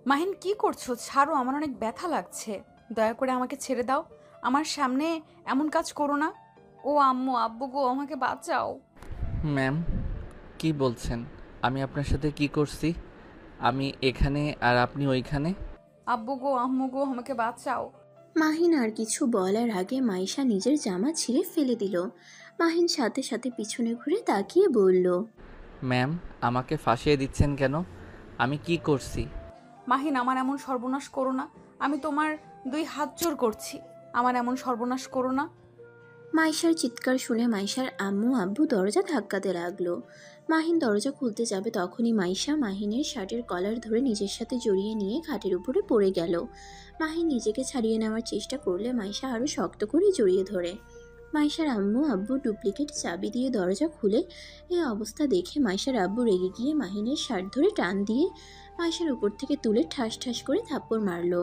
মাহিন কি করছো? ছাড়ো, আমার অনেক ব্যথা লাগছে। দয়া করে আমাকে ছেড়ে দাও। আমার সামনে এমন কাজ করো না। ও আম্মু, আব্বু গো, আমাকে বাঁচাও। ম্যাম, কি বলছেন? আমি আপনার সাথে কি করছি? আমি এখানে আর আপনি ওইখানে? আব্বু গো, আম্মু গো, আমাকে বাঁচাও। মাহিন আর কিছু বলার আগে মাইশা নিজের জামা ছিঁড়ে ফেলে দিল। মাহিন সাথে সাথে পিছনে ঘুরে তাকিয়ে বলল, ম্যাম, আমাকে ফাঁসিয়ে দিচ্ছেন কেন? আমি কি করছি? মাহিন, আমার এমন সর্বনাশ করো না। আমি তোমার 2 হাত জোর করছি। আমার এমন সর্বনাশ করো না। মাইশার চিৎকার শুনে মাইশার আম্মু আব্বু দরজা ধাক্কাতে লাগলো। মাহিন দরজা খুলতে যাবে তখনই মাইশা মাহিনের শার্টের কলার ধরে নিজের সাথে জড়িয়ে নিয়ে খাটের উপরে পড়ে গেল। মাহিন নিজেকে ছাড়িয়ে নেওয়ার চেষ্টা করলে মাইশা আরও শক্ত করে জড়িয়ে ধরে। মাইশার আম্মু আব্বু ডুপ্লিকেট চাবি দিয়ে দরজা খুলে এই অবস্থা দেখে মাইশার আব্বু রেগে গিয়ে মাহিনের শার্ট ধরে টান দিয়ে মাইশার উপর থেকে তুলে ঠাস ঠাস করে থাপ্পড় মারলো।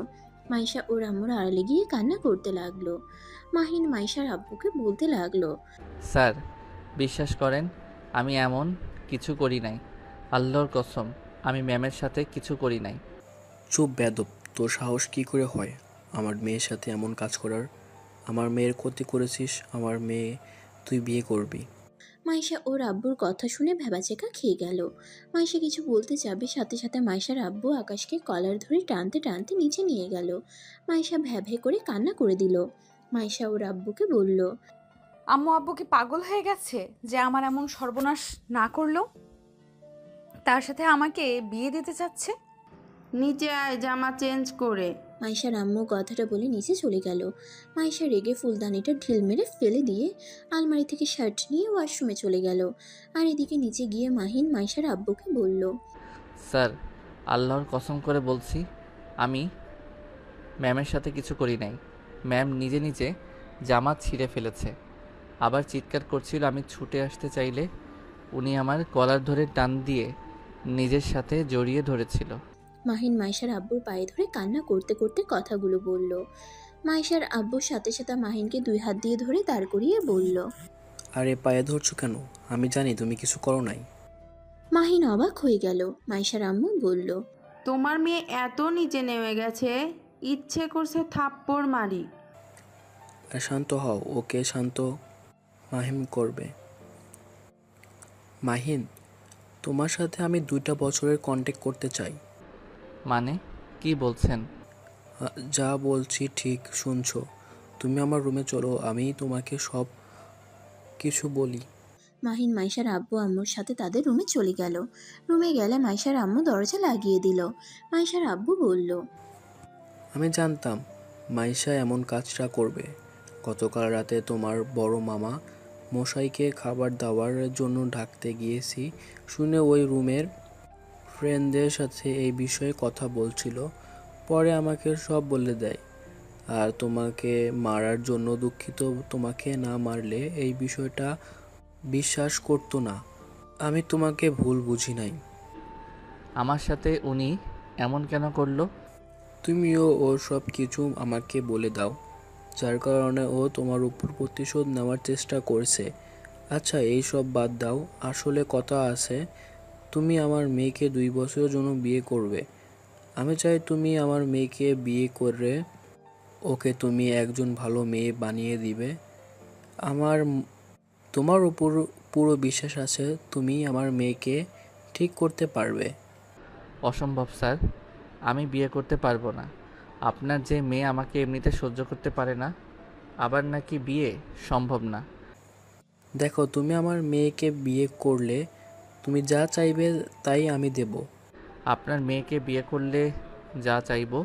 মাইশা ওর আম্মুর আড়ালে গিয়ে কান্না করতে লাগলো। মাহিন মাইশার আব্বুকে বলতে লাগলো, স্যার, বিশ্বাস করেন, আমি এমন কিছু করি নাই। আল্লাহর কসম, আমি ম্যামের সাথে কিছু করি নাই। চুপ বেয়াদব! তোর সাহস কি করে হয় আমার মেয়ের সাথে এমন কাজ করার? আমার মেয়ের ক্ষতি করেছিস, আমার মেয়ে তুই বিয়ে করবি? মাইশা ওর আব্বুর কথা শুনে ভ্যাবাচেকা খেয়ে গেল। মাইশা কিছু বলতে যাবে সাথে সাথে মাইশার আব্বু আকাশকে কলার ধরে টানতে টানতে নিচে নিয়ে গেল। মাইশা ভ্যা ভ্যা করে কান্না করে দিল। মাইশা ওর আব্বুকে বলল, আম্মু আব্বু কি পাগল হয়ে গেছে যে আমার এমন সর্বনাশ না করলো? তার সাথে আমাকে বিয়ে দিতে চাচ্ছে। নিচে আয় জামা চেঞ্জ করে। মাইশার আম্মু কথাটা বলে নিচে চলে গেল। মাইশা রেগে ফুলদানিটা ঢিল মেরে ফেলে দিয়ে আলমারি থেকে শার্ট নিয়ে ওয়াশরুমে চলে গেল। আর এদিকে নিচে গিয়ে মাহিন মাইশার আব্বুকে বলল, স্যার, আল্লাহর কসম করে বলছি, আমি ম্যামের সাথে কিছু করি নাই। ম্যাম নিজে নিজে জামা ছিঁড়ে ফেলেছে। আবার চিৎকার করছিল। আমি ছুটে আসতে চাইলে উনি আমার কলার ধরে টান দিয়ে নিজের সাথে জড়িয়ে ধরেছিল। মাহিন মাইশার আব্বুর পায়ে ধরে কান্না করতে করতে কথাগুলো বলল। মাইশার আব্বুর সাথে সাথে মাহিনকে 2 হাত দিয়ে ধরে দাঁড় করিয়ে বলল। আরে পায়ে ধরছো কেন? আমি জানি তুমি কিছু করো নাই। মাহিন অবাক হয়ে গেল। মাইশার আম্মু বলল, তোমার মেয়ে এত নিচে নেমে গেছে, ইচ্ছে করছে থাপ্পড় মারি। আর শান্ত হও, ওকে শান্ত। মাহিম করবে। মাহিন, তোমার সাথে আমি 2টা বছরের কন্ট্যাক্ট করতে চাই। মানে কি বলছেন? যা বলছি ঠিক শুনছো? তুমি আমার রুমে চলো, আমি তোমাকে সব কিছু বলি। মাহিন মাইশার আব্বু আম্মুর সাথে তাদের রুমে চলে গেল। রুমে গেলে মাইশার আম্মু দরজা লাগিয়ে দিল। মাইশার আব্বু বলল, আমি জানতাম মাইশা এমন কাজটা করবে। গতকাল রাতে তোমার বড় মামা মশাইকে খাবার দেওয়ার জন্য ডাকতে গিয়েছি শুনে ওই রুমের ফ্রেন্ডদের সাথে এই বিষয়ে কথা বলছিল। পরে আমাকে সব বলে দেয়। আর তোমাকে মারার জন্য দুঃখিত। তোমাকে না মারলে এই বিষয়টা বিশ্বাস করতো না। আমি তোমাকে ভুল বুঝি নাই। আমার সাথে উনি এমন কেন করলো? তুমিও ওর সব কিছু আমাকে বলে দাও, যার কারণে ও তোমার উপর প্রতিশোধ নেওয়ার চেষ্টা করছে। আচ্ছা, এই সব বাদ দাও, আসলে কথা আছে। তুমি আমার মেয়েকে 2 বছরের জন্য বিয়ে করবে। আমি চাই তুমি আমার মেয়েকে বিয়ে করে ওকে তুমি একজন ভালো মেয়ে বানিয়ে দিবে। আমার তোমার উপর পুরো বিশ্বাস আছে তুমি আমার মেয়েকে ঠিক করতে পারবে। অসম্ভব স্যার, আমি বিয়ে করতে পারবো না। আপনার যে মেয়ে আমাকে এমনিতে সহ্য করতে পারে না, আবার নাকি বিয়ে সম্ভব না। দেখো, তুমি আমার মেয়েকে বিয়ে করলে তুমি যা চাইবে তাই আমি দেব। আপনার মেয়েকে বিয়ে করলে যা চাইবো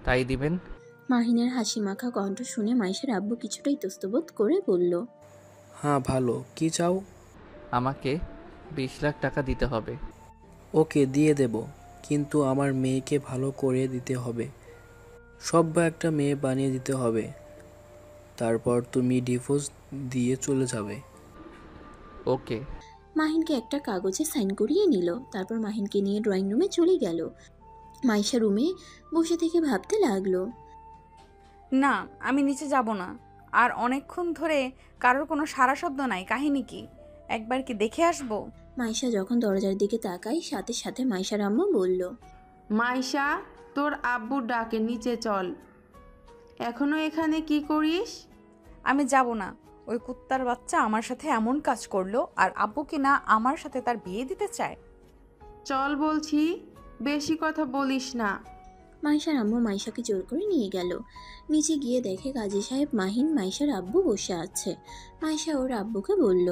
তাই দিবেন? মাহিনের হাসি মাখা কণ্ঠ শুনে মাইশার আব্বু কিছুটা ইতস্তত করে বলল, হ্যাঁ, ভালো, কি চাও? আমাকে 20 লাখ টাকা দিতে হবে। ওকে, দিয়ে দেব, কিন্তু আমার মেয়েকে ভালো করে দিতে হবে। সভ্য একটা মেয়ে বানিয়ে দিতে হবে। তারপর তুমি ডিভোর্স দিয়ে চলে যাবে। ওকে। মাহিনকে একটা কাগজে সাইন করিয়ে নিল। তারপর মাহিনকে নিয়ে ড্রয়িং রুমে চলে গেল। মাইশা রুমে বসে থেকে ভাবতে লাগলো, না, আমি নিচে যাব না। আর অনেকক্ষণ ধরে কারোর কোনো সাড়া শব্দ নাই। কাহিনী কি? একবার কি দেখে আসবো? মাইশা যখন দরজার দিকে তাকায় সাথে সাথে মাইশার আম্মু বলল, মাইশা, তোর আব্বুর ডাকে নিচে চল। এখনো এখানে কি করিস? আমি যাব না। ওই কুত্তার বাচ্চা আমার সাথে এমন কাজ করলো, আর আব্বু কি না আমার সাথে তার বিয়ে দিতে চায়? চল বলছি, বেশি কথা বলিস না। মাইশার আম্মু মাইশাকে জোর করে নিয়ে গেল। নিচে গিয়ে দেখে কাজী সাহেব, মাহিন, মাইশার আব্বু বসে আছে। মাইশা ওর আব্বুকে বলল,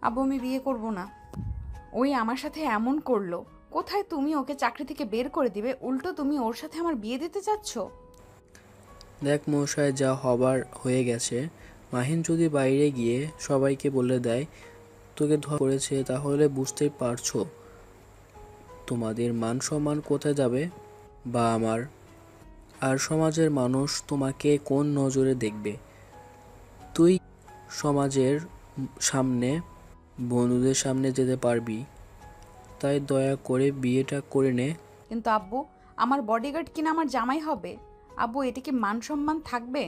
আব্বু আমি বিয়ে করব না। ওই আমার সাথে এমন করলো। কোথায় তুমি ওকে চাকরি থেকে বের করে দিবে, উল্টো তুমি ওর সাথে আমার বিয়ে দিতে চাচ্ছ? দেখ মশাই, যা হবার হয়ে গেছে। মাহিন যদি বাইরে গিয়ে সবাইকে বলে দেয় তোকে ধরা করেছে, তাহলে বুঝতেই পারছো তোমাদের মান সম্মান কোথায় যাবে, বা আমার। আর সমাজের মানুষ তোমাকে কোন নজরে দেখবে। তুই সমাজের সামনে, বন্ধুদের সামনে যেতে পারবি। তাই দয়া করে বিয়েটা করে নে। কিন্তু আব্বু, আমার বডিগার্ড কিনা আমার জামাই হবে। আব্বু, এটা কি মান সম্মান থাকবে?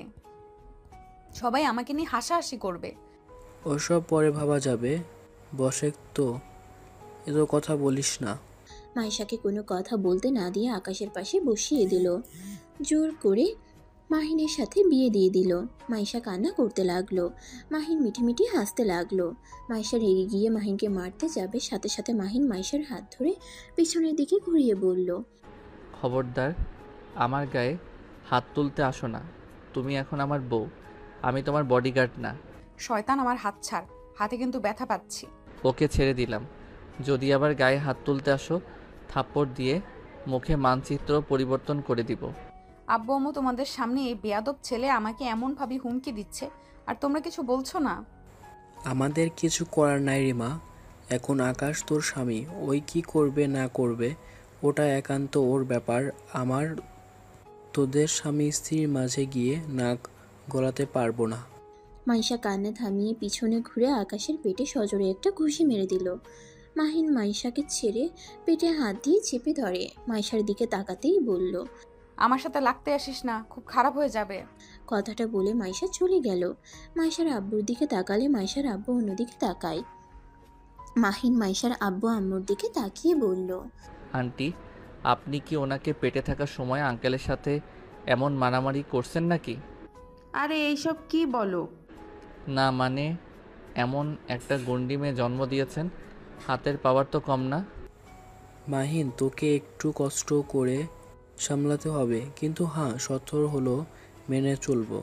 সবাই আমাকে নিয়ে হাসাহাসি করবে। ওসব পরে ভাবা যাবে। বসে তো, এত কথা বলিস না। মাইশাকে কোনো কথা বলতে না দিয়ে আকাশের পাশে বসিয়ে দিল। জোর করে মাহিনের সাথে বিয়ে দিয়ে দিল। মাইশা কান্না করতে লাগলো। মাহিন মিটিমিটি হাসতে লাগলো। মাইশা রেগে গিয়ে মাহিনকে মারতে যাবে, সাথে সাথে মাহিন মাইশার হাত ধরে পিছনের দিকে ঘুরিয়ে বলল, খবরদার আমার গায়ে হাত তুলতে আসো না। তুমি এখন আমার বউ, আমি তোমার বডিগার্ড না। শয়তান, আমার হাত ছাড়। হাতে কিন্তু ব্যথা পাচ্ছি। ওকে ছেড়ে দিলাম। যদি আবার গায়ে হাত তুলতে আসো, থাপ্পড় দিয়ে মুখে মানচিত্র পরিবর্তন করে দিব। আব্বু আম্মু, তোমাদের সামনে এই বেয়াদব ছেলে আমাকে এমনভাবে হুমকি দিচ্ছে, আর তোমরা কিছু বলছো না। আমাদের কিছু করার নাই রে মা। এখন আকাশ তোর স্বামী, ওই কি করবে না করবে ওটা একান্ত ওর ব্যাপার। আমার তোদের স্বামী স্ত্রীর মাঝে গিয়ে নাক গলাতে পারবো না। মাইশা কান্না থামিয়ে পিছনে ঘুরে আকাশের পেটে সজোরে একটা ঘুষি মেরে দিল। মাহিন মাইশাকে ছেড়ে পেটে হাত দিয়ে চেপে ধরে মাইশার দিকে তাকাতেই বলল, আমার সাথে লাগতে আসিস না, খুব খারাপ হয়ে যাবে। কথাটা বলে মাইশা চলে গেল। মাইশার আব্বুর দিকে তাকালে মাইশার আব্বু অন্যদিকে তাকায়। মাহিন মাইশার আব্বু আম্মুর দিকে তাকিয়ে বলল, আন্টি, আপনি কি ওনাকে পেটে থাকার সময় আঙ্কেলের সাথে এমন মারামারি করছেন নাকি? আরে এইসব কি বলো? না মানে, এমন একটা গন্ডি মেয়ে জন্ম দিয়েছেন, হাতের পাওয়ার তো কম না। মাহিন, তোকে একটু কষ্ট করে সামলাতে হবে, কিন্তু হ্যাঁ, শর্ত হলো মেনে চলবো।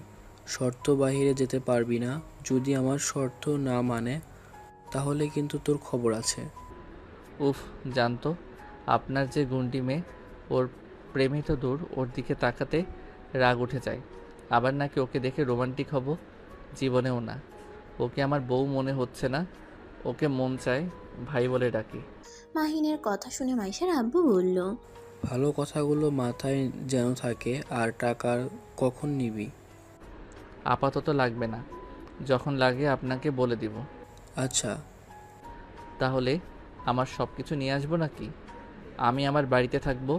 শর্ত বাহিরে যেতে পারবি না। যদি আমার শর্ত না মানে তাহলে কিন্তু তোর খবর আছে। উফ, জানতো আপনার যে গুন্ডি মেয়ে, ওর প্রেমে তো দূর, ওর দিকে তাকাতে রাগ উঠে যায়। আবার নাকি ওকে দেখে রোমান্টিক হব, জীবনেও না। ওকে আমার বউ মনে হচ্ছে না, ওকে মন চায় ভাই বলে ডাকি। মাহিনের কথা শুনে মাইশার আব্বু বলল, ভালো কথাগুলো মাথায় যেন থাকে। আর টাকা কখন নিবি? আপাতত লাগবে না, যখন লাগে আপনাকে বলে দিব। আচ্ছা। তাহলে আমার সব কিছু নিয়ে আসবো নাকি? আমি আমার বাড়িতে থাকবো।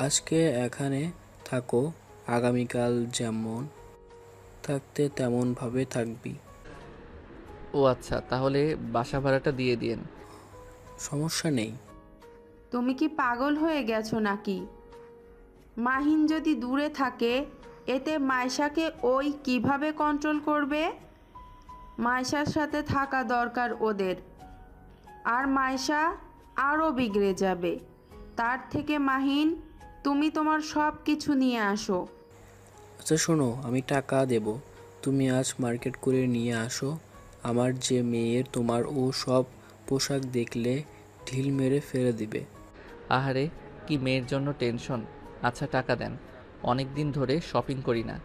আজকে এখানে থাকো, আগামীকাল যেমন থাকতে তেমনভাবে থাকবি। ও আচ্ছা, তাহলে বাসা ভাড়াটা দিয়ে দিন। সমস্যা নেই। তুমি কি পাগল হয়ে গেছো নাকি? মাহিন যদি দূরে থাকে, এতে মাইশাকে ওই কিভাবে কন্ট্রোল করবে? মাইশার সাথে থাকা দরকার ওদের। আর মাইশা আরও বিগড়ে যাবে। তার থেকে মাহিন, তুমি তোমার সব কিছু নিয়ে আসো। আচ্ছা শোনো, আমি টাকা দেব, তুমি আজ মার্কেট করে নিয়ে আসো। আমার যে মেয়ের, তোমার ও সব পোশাক দেখলে ঢিল মেরে ফেলে দিবে। আহারে, কি মেয়ের জন্য টেনশন। আচ্ছা টাকা দেন, অনেক দিন ধরে শপিং করি না।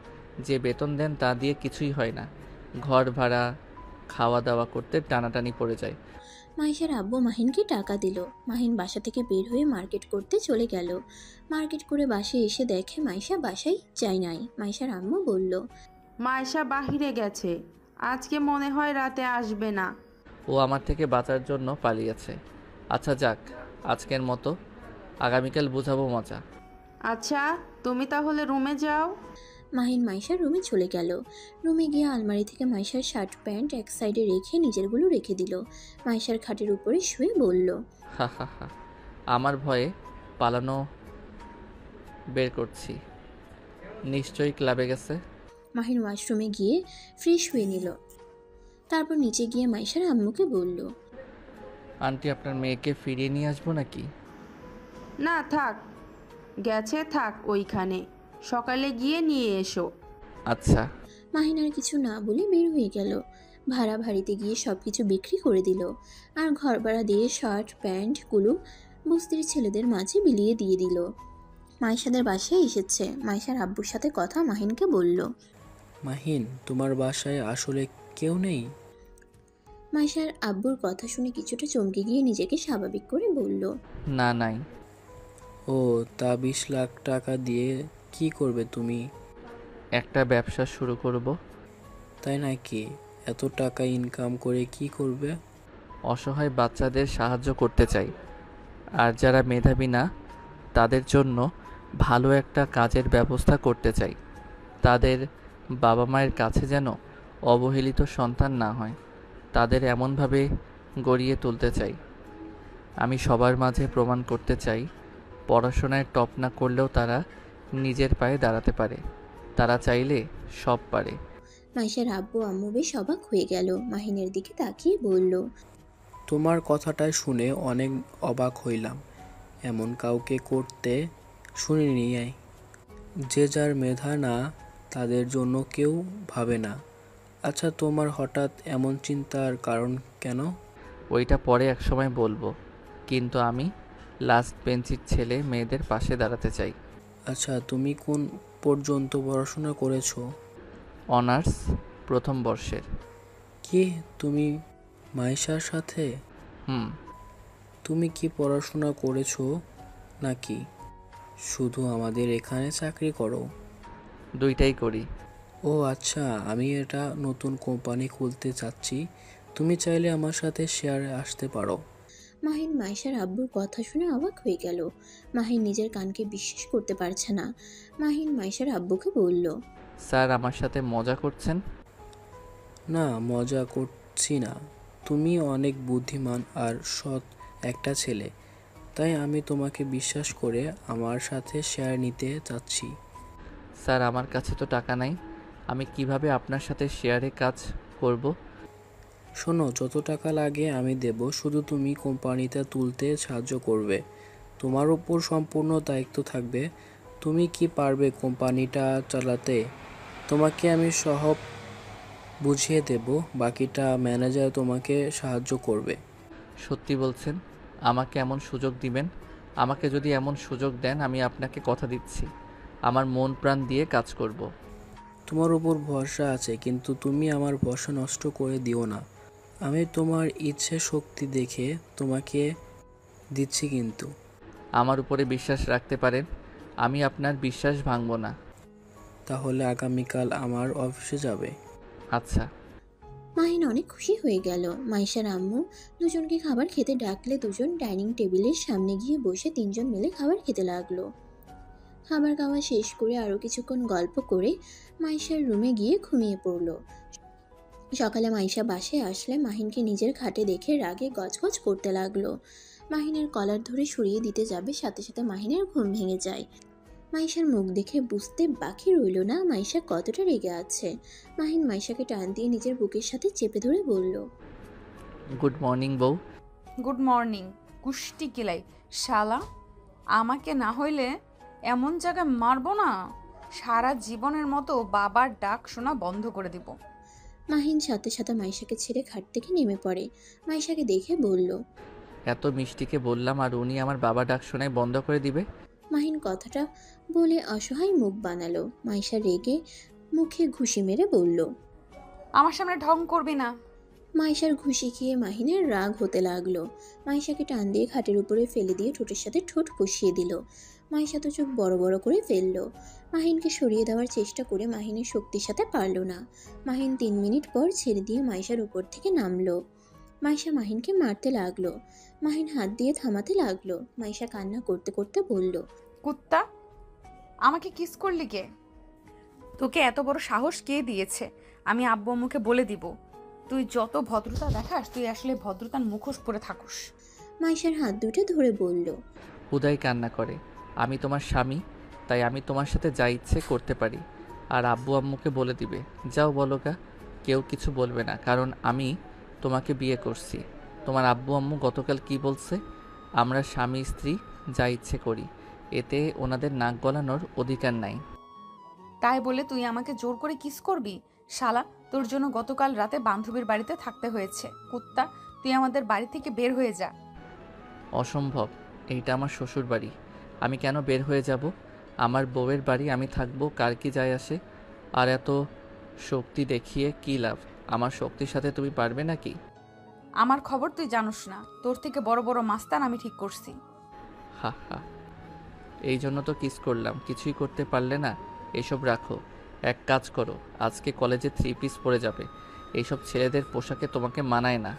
যে বেতন দেন তা দিয়ে কিছুই হয় না, ঘর ভাড়া, খাওয়া দাওয়া করতে টানাটানি পড়ে যায়। মাইশার আব্বু মাহিনকে টাকা দিল। মাহিন বাসা থেকে বের হয়ে মার্কেট করতে চলে গেল। মার্কেট করে বাসায় এসে দেখে মাইশা বাসায় যায় নাই। মাইশার আম্মু বলল, মাইশা বাহিরে গেছে, আজকে মনে হয় রাতে আসবে না। ও আমার থেকে বাঁচার জন্য পালিয়েছে। আচ্ছা যাক, আজকের মতো, আগামীকাল বুঝাবো মজা। আচ্ছা, তুমি তাহলে রুমে যাও। মাহিন মাইশার রুমে চলে গেল। রুমে গিয়ে আলমারি থেকে মাইশার শার্ট প্যান্ট এক সাইডে রেখে নিজেরগুলো রেখে দিল। মাইশার খাটের উপরে শুয়ে বলল, হা হা হা, আমার ভয়ে পালানো বের করছি। নিশ্চয়ই ক্লাবে গেছে। মাহিন ওয়াশরুমে গিয়ে ফ্রেশ হয়ে নিল। তারপর নিচে গিয়ে মাইশার আম্মুকে বলল, আন্টি, আপনার মেয়েকে ফিরিয়ে নিয়ে আসবো নাকি? না থাক, গেছে থাক ওইখানে, সকালে গিয়ে নিয়ে এসো। আচ্ছা। মাহিন আর কিছু না বলে বের হয়ে গেল। ভাড়া বাড়িতে গিয়ে সব কিছু বিক্রি করে দিল আর ঘর ভাড়া দিয়ে শার্ট প্যান্টগুলো বস্তির ছেলেদের মাঝে বিলিয়ে দিয়ে দিল। মাইশাদের বাসায় এসেছে। মাইশার আব্বুর সাথে কথা মাহিনকে বলল। মাহিন, তোমার বাসায় আসলে কেউ নেই? মাইশার আব্বুর কথা শুনে কিছুটা চমকে গিয়ে নিজেকে স্বাভাবিক করে বলল, না, নাই। ও, তা 20 লাখ টাকা দিয়ে কি করবে তুমি? একটা ব্যবসা শুরু করব। তাই নাকি? এত টাকা ইনকাম করে কি করবে? অসহায় বাচ্চাদের সাহায্য করতে চাই, আর যারা মেধাবী না তাদের জন্য ভালো একটা কাজের ব্যবস্থা করতে চাই। তাদের বাবা মায়ের কাছে যেন অবহেলিত সন্তান না হয়, তাদের এমনভাবে গড়িয়ে তুলতে চাই। আমি সবার মাঝে প্রমাণ করতে চাই, পড়াশোনায় টপ না করলেও তারা নিজের পায়ে দাঁড়াতে পারে। তারা চাইলে সব পারে। মাইশার আব্বু আম্মু বেশ অবাক হয়ে গেল। মাহিনের দিকে তাকিয়ে বলল, তোমার কথাটা শুনে অনেক অবাক হইলাম। এমন কাউকে করতে শুনিনি। যে যার মেধা না তাদের জন্য কেউ ভাবে না। আচ্ছা, তোমার হঠাৎ এমন চিন্তার কারণ কেন? ওইটা পরে একসময় বলবো, কিন্তু আমি লাস্ট বেঞ্চির ছেলে মেয়েদের পাশে দাঁড়াতে চাই। আচ্ছা, তুমি কোন পর্যন্ত পড়াশোনা করেছো? অনার্স প্রথম বর্ষের। কি, তুমি মাইশার সাথে? হুম। তুমি কি পড়াশোনা করেছো নাকি শুধু আমাদের এখানে চাকরি করো? দুইটাই করি। ও আচ্ছা, আমি এটা নতুন কোম্পানি খুলতে চাচ্ছি। তুমি চাইলে আমার সাথে শেয়ারে আসতে পারো। মাহিন মাইশার আব্বুর কথা শুনে অবাক হয়ে গেল। মাহিন নিজের কানকে বিশ্বাস করতে পারছে না। মাহিন মাইশার আব্বুকে বলল, স্যার আমার সাথে মজা করছেন? না, মজা করছি না। তুমি অনেক বুদ্ধিমান আর সৎ একটা ছেলে, তাই আমি তোমাকে বিশ্বাস করে আমার সাথে শেয়ার নিতে চাচ্ছি। স্যার আমার কাছে তো টাকা নাই, আমি কিভাবে আপনার সাথে শেয়ারে কাজ করব? শোনো, যত টাকা লাগে আমি দেব, শুধু তুমি কোম্পানিটা তুলতে সাহায্য করবে। তোমার উপর সম্পূর্ণ দায়িত্ব থাকবে। তুমি কি পারবে কোম্পানিটা চালাতে? তোমাকে আমি সব বুঝিয়ে দেব, বাকিটা ম্যানেজার তোমাকে সাহায্য করবে। সত্যি বলছেন? আমাকে এমন সুযোগ দিবেন? আমাকে যদি এমন সুযোগ দেন, আমি আপনাকে কথা দিচ্ছি আমার মন প্রাণ দিয়ে কাজ করব। তোমার উপর ভরসা আছে, কিন্তু তুমি আমার ভরসা নষ্ট করে দিও না। আমি তোমার ইচ্ছে শক্তি দেখে তোমাকে দিচ্ছি কিন্তু। আমার উপরে বিশ্বাস রাখতে পারেন, আমি আপনার বিশ্বাস ভাঙব না। তাহলে আগামীকাল আমার অফিসে যাবে। আচ্ছা। মাহিন অনেক খুশি হয়ে গেল। মাইশার আম্মু দুজনকে খাবার খেতে ডাকলে দুজন ডাইনিং টেবিলের সামনে গিয়ে বসে তিনজন মিলে খাবার খেতে লাগলো। খাবার খাওয়া শেষ করে আরও কিছুক্ষণ গল্প করে মাইশার রুমে গিয়ে ঘুমিয়ে পড়ল। সকালে মাইশা বাসায় আসলে মাহিনকে নিজের খাটে দেখে রাগে গজগজ করতে লাগলো। মাহিনের কলার ধরে সরিয়ে দিতে যাবে, সাথে সাথে মাহিনের ঘুম ভেঙে যায়। মাইশার মুখ দেখে বুঝতে বাকি রইল না মাইশা কতটা রেগে আছে। মাহিন মাইশাকে টান দিয়ে নিজের বুকের সাথে চেপে ধরে বলল, গুড মর্নিং বউ। গুড মর্নিং কুষ্টি কিলাই শালা, আমাকে না হইলে এমন জায়গায় মারবো না, সারা জীবনের মতো বাবার ডাক শোনা বন্ধ করে দিব। মাহিন সাথে সাথে মাইশাকে ছেড়ে খাট থেকে নেমে পড়ে। মাইশাকে দেখে বলল, এত মিষ্টিকে বললাম আর উনি আমার বাবা ডাক শোনায় বন্ধ করে দিবে? মাহিন কথাটা বলে অসহায় মুখ বানালো। মাইশা রেগে মুখে ঘুষি মেরে বলল, আমার সামনে ঢং করবি না। মাইশার ঘুষি খেয়ে মাহিনের রাগ হতে লাগলো। মাইশাকে টান দিয়ে খাটের উপরে ফেলে দিয়ে ঠোঁটের সাথে ঠোঁট কষিয়ে দিল। মাইশা তো চোখ বড় বড় করে ফেললো। মাহিনকে সরিয়ে দেওয়ার চেষ্টা করে মাহিনের শক্তির সাথে পারল না। মাহিন 3 মিনিট পর ছেড়ে দিয়ে মাইশার উপর থেকে নামলো। মাইশা মাহিনকে মারতে লাগলো। মাহিন হাত দিয়ে থামাতে লাগলো। মাইশা কান্না করতে করতে বলল, কুত্তা, আমাকে কিস করলি কে? তোকে এত বড় সাহস কে দিয়েছে? আমি আব্বু আম্মুকে বলে দিব। তুই যত ভদ্রতা দেখাস, তুই আসলে ভদ্রতার মুখোশ পরে থাকুস। মাইশার হাত দুটো ধরে বলল, হুদাই কান্না করে। আমি তোমার স্বামী, তাই আমি তোমার সাথে যা ইচ্ছে করতে পারি। আর আব্বু আম্মুকে বলে দিবে। যাও বলো গা, কেউ কিছু বলবে না, কারণ আমি তোমাকে বিয়ে করছি। তোমার আব্বু আম্মু গতকাল কি বলছে? আমরা স্বামী স্ত্রী যা ইচ্ছে করি, এতে ওনাদের নাক গলানোর অধিকার নাই। তাই বলে তুই আমাকে জোর করে কিস করবি? শালা, তোর জন্য গতকাল রাতে বান্ধবীর বাড়িতে থাকতে হয়েছে। কুত্তা, তুই আমাদের বাড়ি থেকে বের হয়ে যা। অসম্ভব, এইটা আমার শ্বশুর বাড়ি, আমি কেন বের হয়ে যাব? আমার বউয়ের বাড়ি, আমি থাকবো, কার কি যায় আসে? আর এত শক্তি দেখিয়ে কী লাভ? আমার শক্তির সাথে তুমি পারবে নাকি? আমার খবর তুই জানোস না, তোর থেকে বড় বড় মাস্তান আমি ঠিক করছি। হা হা, এই জন্য তো কিস করলাম, কিছুই করতে পারলে না। এসব রাখো, এক কাজ করো, আজকে কলেজে 3 পিস পরে যাবে। এইসব ছেলেদের পোশাকে তোমাকে মানায় না।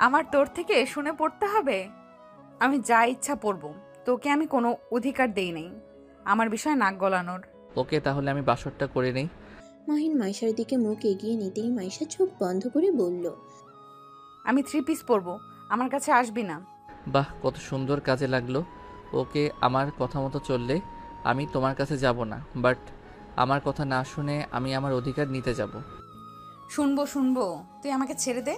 আমার তোর থেকে শুনে পড়তে হবে? আমি যা ইচ্ছা পড়ব, তোকে আমি কোনো অধিকার দেই নাই আমার বিষয়ে নাক গলানোর। ওকে, তাহলে আমি বাসরটা করে নেই। মাহিন মাইশার দিকে মুখ এগিয়ে নিতেই মাইশা চোখ বন্ধ করে বলল, আমি 3 পিস পরবো, আমার কাছে আসবি না। বাহ, কত সুন্দর কাজে লাগলো। ওকে, আমার কথা মতো চললে আমি তোমার কাছে যাব না, বাট আমার কথা না শুনে আমি আমার অধিকার নিতে যাব। শুনবো শুনবো, তুই আমাকে ছেড়ে দে।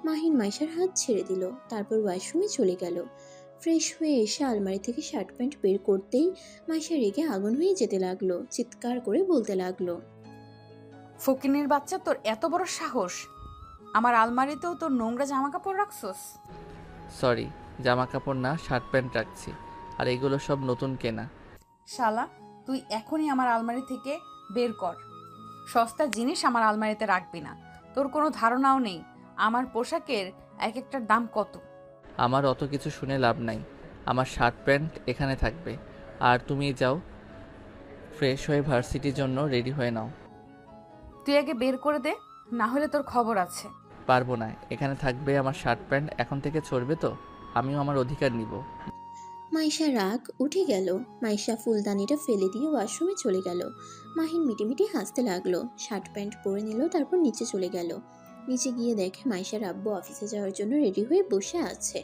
মাহিন মাইশার হাত ছেড়ে দিল, তারপর ওয়াশরুমে চলে গেল। ফ্রেশ হয়ে এসে আলমারি থেকে শার্ট প্যান্ট বের করতেই মাইশা রেগে আগুন হয়ে যেতে লাগলো, চিৎকার করে বলতে লাগলো, ফকিনীর বাচ্চা, তোর এত বড় সাহস! আমার আলমারিতেও তোর নোংরা জামা কাপড় রাখছস? সরি, জামা কাপড় না, শার্ট প্যান্ট রাখছি, আর এগুলো সব নতুন কেনা। শালা, তুই এখনই আমার আলমারি থেকে বের কর। সস্তা জিনিস আমার আলমারিতে রাখবি না। তোর কোনো ধারণাও নেই আমার পোশাকের এক একটার দাম কত। আমার অত কিছু শুনে লাভ নাই, আমার শার্ট প্যান্ট এখানে থাকবে। আর তুমি যাও, ফ্রেশ হয়ে ভার্সিটির জন্য রেডি হয়ে নাও। তুই আগে বের করে দে, না হলে তোর খবর আছে। পারবো না, এখানে থাকবে আমার শার্ট প্যান্ট। এখন থেকে চলবে তো, আমিও আমার অধিকার নিব। মাইশা রাগ উঠে গেল। মাইশা ফুলদানিটা ফেলে দিয়ে ওয়াশরুমে চলে গেল। মাহিন মিটিমিটি হাসতে লাগলো, শার্ট প্যান্ট পরে নিল, তারপর নিচে চলে গেল। নিচে গিয়ে দেখে মাইশার আব্বু অফিসে যাওয়ার জন্য রেডি হয়ে বসে আছে।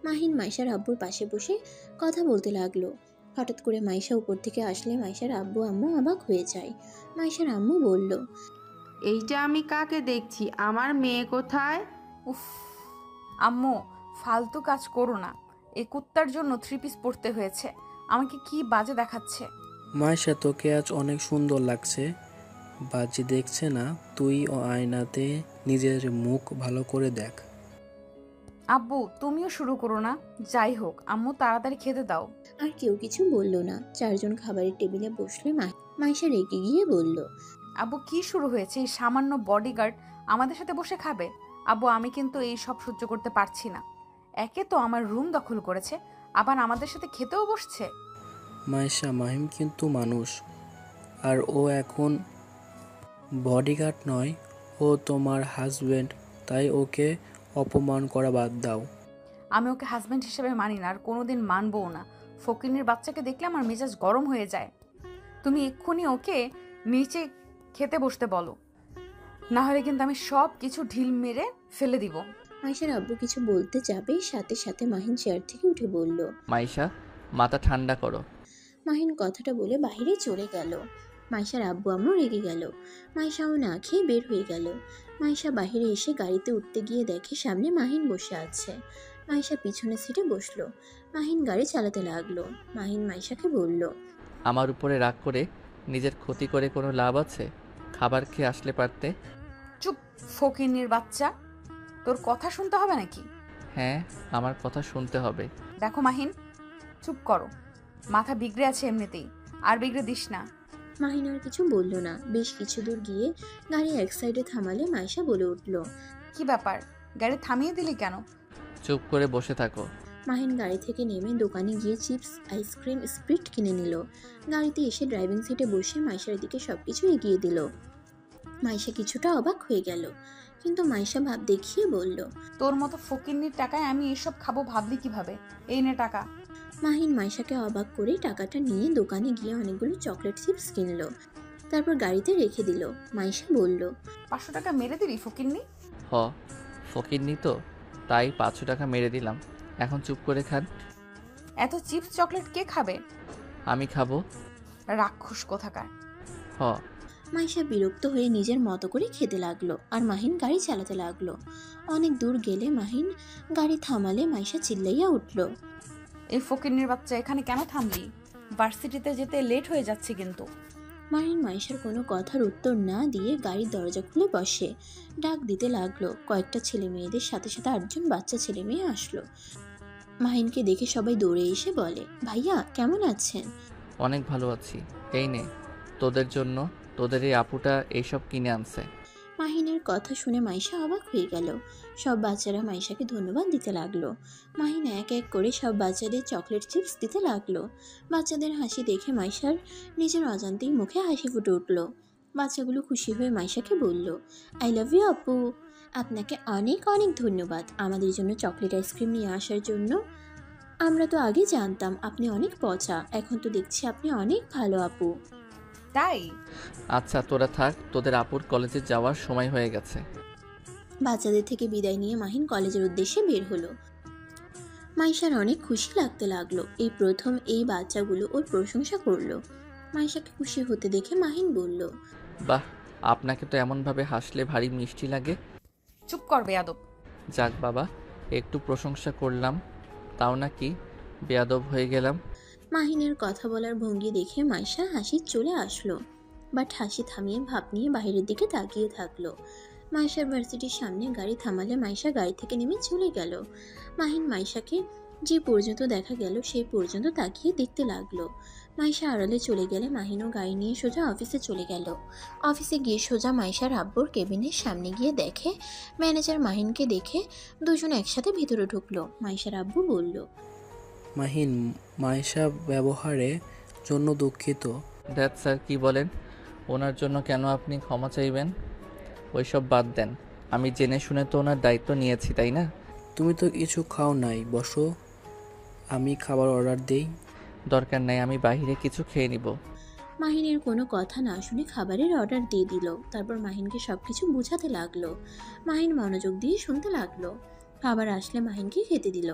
মাহিন মাইশার আব্বুর পাশে বসে কথা বলতে লাগলো। হঠাৎ করে মাইশা উপর থেকে আসলে মাইশার আব্বু আম্মু অবাক হয়ে যায়। মাইশার আম্মু বলল, এইটা আমি কাকে দেখছি? আমার মেয়ে কোথায়? উফ, আম্মু ফালতু কাজ করো না। এই কুত্তার জন্য 3 পিস পরতে হয়েছে। আমাকে কি বাজে দেখাচ্ছে। মাইশা, তোকে আজ অনেক সুন্দর লাগছে। বাজি দেখছে না, তুই ও আয়নাতে নিজের মুখ ভালো করে দেখ। আব্বু তুমিও শুরু করো না। যাই হোক আম্মু, তাড়াতাড়ি খেতে দাও। আর কেউ কিছু বলল না। চারজন খাবারের টেবিলে বসলে মাইশা রেগে গিয়ে বলল, আব্বু কি শুরু হয়েছে? এই সামান্য বডিগার্ড আমাদের সাথে বসে খাবে? আব্বু আমি কিন্তু এই সব সহ্য করতে পারছি না। একে তো আমার রুম দখল করেছে, আবার আমাদের সাথে খেতেও বসছে। মাইশা, মাহিম কিন্তু মানুষ, আর ও এখন বডিগার্ড নয়, ও তোমার হাজবেন্ড, তাই ওকে অপমান করা বাদ দাও। আমি ওকে হাজব্যান্ড হিসেবে মানি না, আর কোনোদিন মানবও না। ফকিনীর বাচ্চাকে দেখলে আমার মেজাজ গরম হয়ে যায়। তুমি এক্ষুনি ওকে নিচে খেতে বসতে বলো, না হলে কিন্তু আমি সব কিছু ঢিল মেরে ফেলে দিব। মাইশার আব্বু কিছু বলতে যাবে, সাথে সাথে মাহিন চেয়ার থেকে উঠে বলল। মাইশা, মাথা ঠান্ডা করো। মাহিন কথাটা বলে বাইরে চলে গেল। মাইশার আব্বু আম্মু রেগে গেল। মাইশাও না খেয়ে বের হয়ে গেল। মাইশা বাইরে এসে গাড়িতে উঠতে গিয়ে দেখে সামনে মাহিন বসে আছে। মাইশা পিছনের সিটে বসলো। মাহিন গাড়ি চালাতে লাগলো। মাহিন মাইশাকে বলল, আমার উপরে রাগ করে নিজের ক্ষতি করে কোনো লাভ আছে? খাবার খেয়ে আসলে পারতে। চুপ ফকিনীর বাচ্চা, তোর কথা শুনতে হবে নাকি? হ্যাঁ, আমার কথা শুনতে হবে। দেখো মাহিন, চুপ করো। মাথা বিগড়ে আছে এমনিতেই, আর বিগড়ে দিস না। মাহিন আর কিছু বলল না। বেশ কিছু দূর গিয়ে গাড়ি এক সাইডে থামালে মাইশা বলে উঠল, কি ব্যাপার, গাড়ি থামিয়ে দিলি কেন? চুপ করে বসে থাকো। মাহিন গাড়ি থেকে নেমে দোকানে গিয়ে চিপস, আইসক্রিম, স্প্রিট কিনে নিল। গাড়িতে এসে ড্রাইভিং সিটে বসে মাইশার দিকে সবকিছু এগিয়ে দিল। মাইশা কিছুটা অবাক হয়ে গেল, কিন্তু মাইশা ভাব দেখিয়ে বলল, তোর মতো ফকিন্নির টাকায় আমি এসব খাবো ভাবলি কিভাবে? এই নে টাকা। মাহিন মাইশাকে অবাক করে টাকাটা নিয়ে দোকানে গিয়ে অনেকগুলো চকলেট চিপস কিনলো, তারপর গাড়িতে রেখে দিল। মাইশা বলল, 500 টাকা মেরে দিলি ফকিন্নি? হ, ফকিরনি তো, তাই 500 টাকা মেরে দিলাম। এখন চুপ করে খান। এত চিপস চকলেট কে খাবে? আমি খাবো। রাক্ষস কোথাকার। হ। মাইশা বিরক্ত হয়ে নিজের মতো করে খেতে লাগলো আর মাহিন গাড়ি চালাতে লাগলো। অনেক দূর গেলে মাহিন গাড়ি থামালে মাইশা চিল্লাইয়া উঠল। এই ফকিন্নির বাচ্চা, এখানে কেন থামলি? ভার্সিটিতে যেতে লেট হয়ে যাচ্ছে কিন্তু। মাহিন মাইশার কোনো কথার উত্তর না দিয়ে গাড়ির দরজা খুলে বসে। ডাক দিতে লাগলো। কয়েকটা ছেলে মেয়েদের সাথে সাথে 8জন বাচ্চা ছেলে মেয়ে আসলো। মাহিনকে দেখে সবাই দৌড়ে এসে বলে, ভাইয়া কেমন আছেন? অনেক ভালো আছি। এই নে, তোদের জন্য তোদের এই আপুটা এইসব কিনে আনছে। মাহিনের কথা শুনে মাইশা অবাক হয়ে গেল। সব বাচ্চারা মাইশাকে ধন্যবাদ দিতে লাগলো। মাহিন এক এক করে সব বাচ্চাদের চকলেট চিপস দিতে লাগলো। বাচ্চাদের হাসি দেখে মাইশার নিজের অজান্তেই মুখে হাসি ফুটে উঠল। বাচ্চাগুলো খুশি হয়ে মাইশাকে বলল, আই লাভ ইউ আপু। আপনাকে অনেক অনেক ধন্যবাদ আমাদের জন্য চকলেট আইসক্রিম নিয়ে আসার জন্য। আমরা তো আগে জানতাম আপনি অনেক পচা, এখন তো দেখছি আপনি অনেক ভালো আপু। তাই? আচ্ছা তোরা থাক, তোদের আপুর কলেজে যাওয়ার সময় হয়ে গেছে। বাচ্চাদের থেকে বিদায় নিয়ে মাহিন কলেজের উদ্দেশ্যে বের হলো। মাইশার অনেক খুশি লাগতে লাগলো। এই প্রথম এই বাচ্চাগুলো ওর প্রশংসা করলো। মাইশাকে খুশি হতে দেখে মাহিন বলল, বাহ, আপনাকে তো এমনভাবে হাসলে ভারী মিষ্টি লাগে। চুপ কর বেয়াদব। যাক বাবা, একটু প্রশংসা করলাম, তাও নাকি বেয়াদব হয়ে গেলাম। মাহিনের কথা বলার ভঙ্গি দেখে মাইশা হাসি চলে আসলো। বাট হাসি থামিয়ে ভাব নিয়ে বাইরের দিকে তাকিয়ে থাকলো। মাইশার ভার্সিটির সামনে গাড়ি থামালে মাইশা গাড়ি থেকে নেমে চলে গেল। মাহিন মাইশাকে যে পর্যন্ত দেখা গেল সেই পর্যন্ত তাকিয়ে দেখতে লাগলো। মাইশা আড়ালে চলে গেলে মাহিনও গাড়ি নিয়ে সোজা অফিসে চলে গেল। অফিসে গিয়ে সোজা মাইশার আব্বুর কেবিনের সামনে গিয়ে দেখে ম্যানেজার মাহিনকে দেখে দুজন একসাথে ভিতরে ঢুকলো। মাইশার আব্বু বলল, মাহিন, মাইশা ব্যবহারের জন্য দুঃখিত। দ্যাট স্যার কি বলেন? ওনার জন্য কেন আপনি ক্ষমা চাইবেন? ওইসব বাদ দেন, আমি জেনে শুনে তো ওনার দায়িত্ব নিয়েছি, তাই না? তুমি তো কিছু খাও নাই, বসো, আমি খাবার অর্ডার দেই। দরকার নাই, আমি বাইরে কিছু খেয়ে নিব। মাহিনের কোনো কথা না শুনে খাবারের অর্ডার দিয়ে দিল। তারপর মাহিনকে সবকিছু বোঝাতে লাগলো। মাহিন মনোযোগ দিয়ে শুনতে লাগলো। খাবার আসলে মাহিনকে খেতে দিল।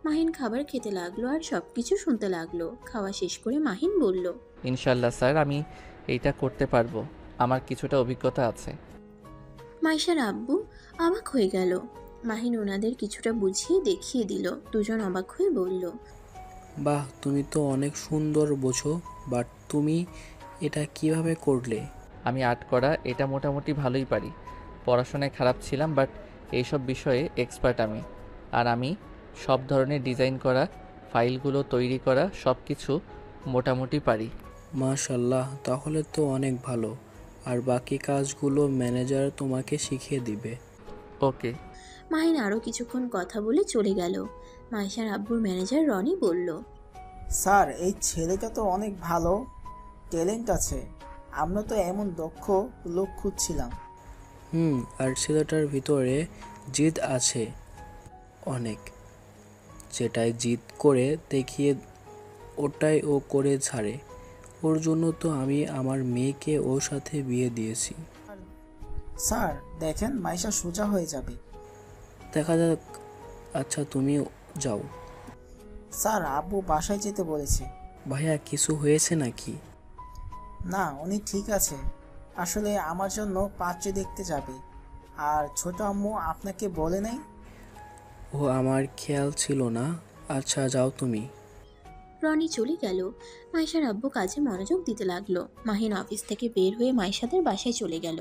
মাহিন খাবার খেতে লাগলো আর সবকিছু শুনতে লাগলো। খাওয়া শেষ করে মাহিন বলল, ইনশাল্লাহ স্যার, আমি এইটা করতে পারবো, আমার কিছুটা অভিজ্ঞতা আছে। মাইশার আব্বু অবাক হয়ে গেল। মাহিন ওনাদের কিছুটা বুঝিয়ে দেখিয়ে দিল। দুজন অবাক হয়ে বলল, বাহ, তুমি তো অনেক সুন্দর বোঝো, বাট তুমি এটা কিভাবে করলে? আমি আর্ট করা এটা মোটামুটি ভালোই পারি। পড়াশোনায় খারাপ ছিলাম, বাট এইসব বিষয়ে এক্সপার্ট আমি। আর আমি সব ধরনের ডিজাইন করা, ফাইলগুলো তৈরি করা সব কিছু মোটামুটি পারি। মাশাল্লাহ, তাহলে তো অনেক ভালো। আর বাকি কাজগুলো ম্যানেজার তোমাকে শিখিয়ে দিবে। ওকে। মাহিন আরও কিছুক্ষণ কথা বলে চলে গেল। মাইশার আব্বুর ম্যানেজার রনি বলল, স্যার, এই ছেলেটা তো অনেক ভালো ট্যালেন্ট আছে। আমরা তো এমন দক্ষ লোক খুঁজছিলাম। আর ছেলেটার ভিতরে জিদ আছে অনেক, যেটাই জিদ করে দেখিয়ে ওটাই ও করে ছাড়ে। ওর জন্য তো আমি আমার মেয়েকে ওর সাথে বিয়ে দিয়েছি। স্যার দেখেন, মাইশা সোজা হয়ে যাবে। দেখা যাক। আচ্ছা তুমি যাও। স্যার, আব্বু বাসায় যেতে বলেছে। ভাইয়া, কিছু হয়েছে নাকি? না, উনি ঠিক আছে। আসলে আমার জন্য পাত্রী দেখতে যাবে। আর ছোট আম্মু আপনাকে বলে নাই? ও আমার খেয়াল ছিল না। আচ্ছা যাও তুমি। রনি চলে গেল। মাইশার আব্বু কাজে মনোযোগ দিতে লাগলো। মাহিন অফিস থেকে বের হয়ে মাইশাদের বাসায় চলে গেল।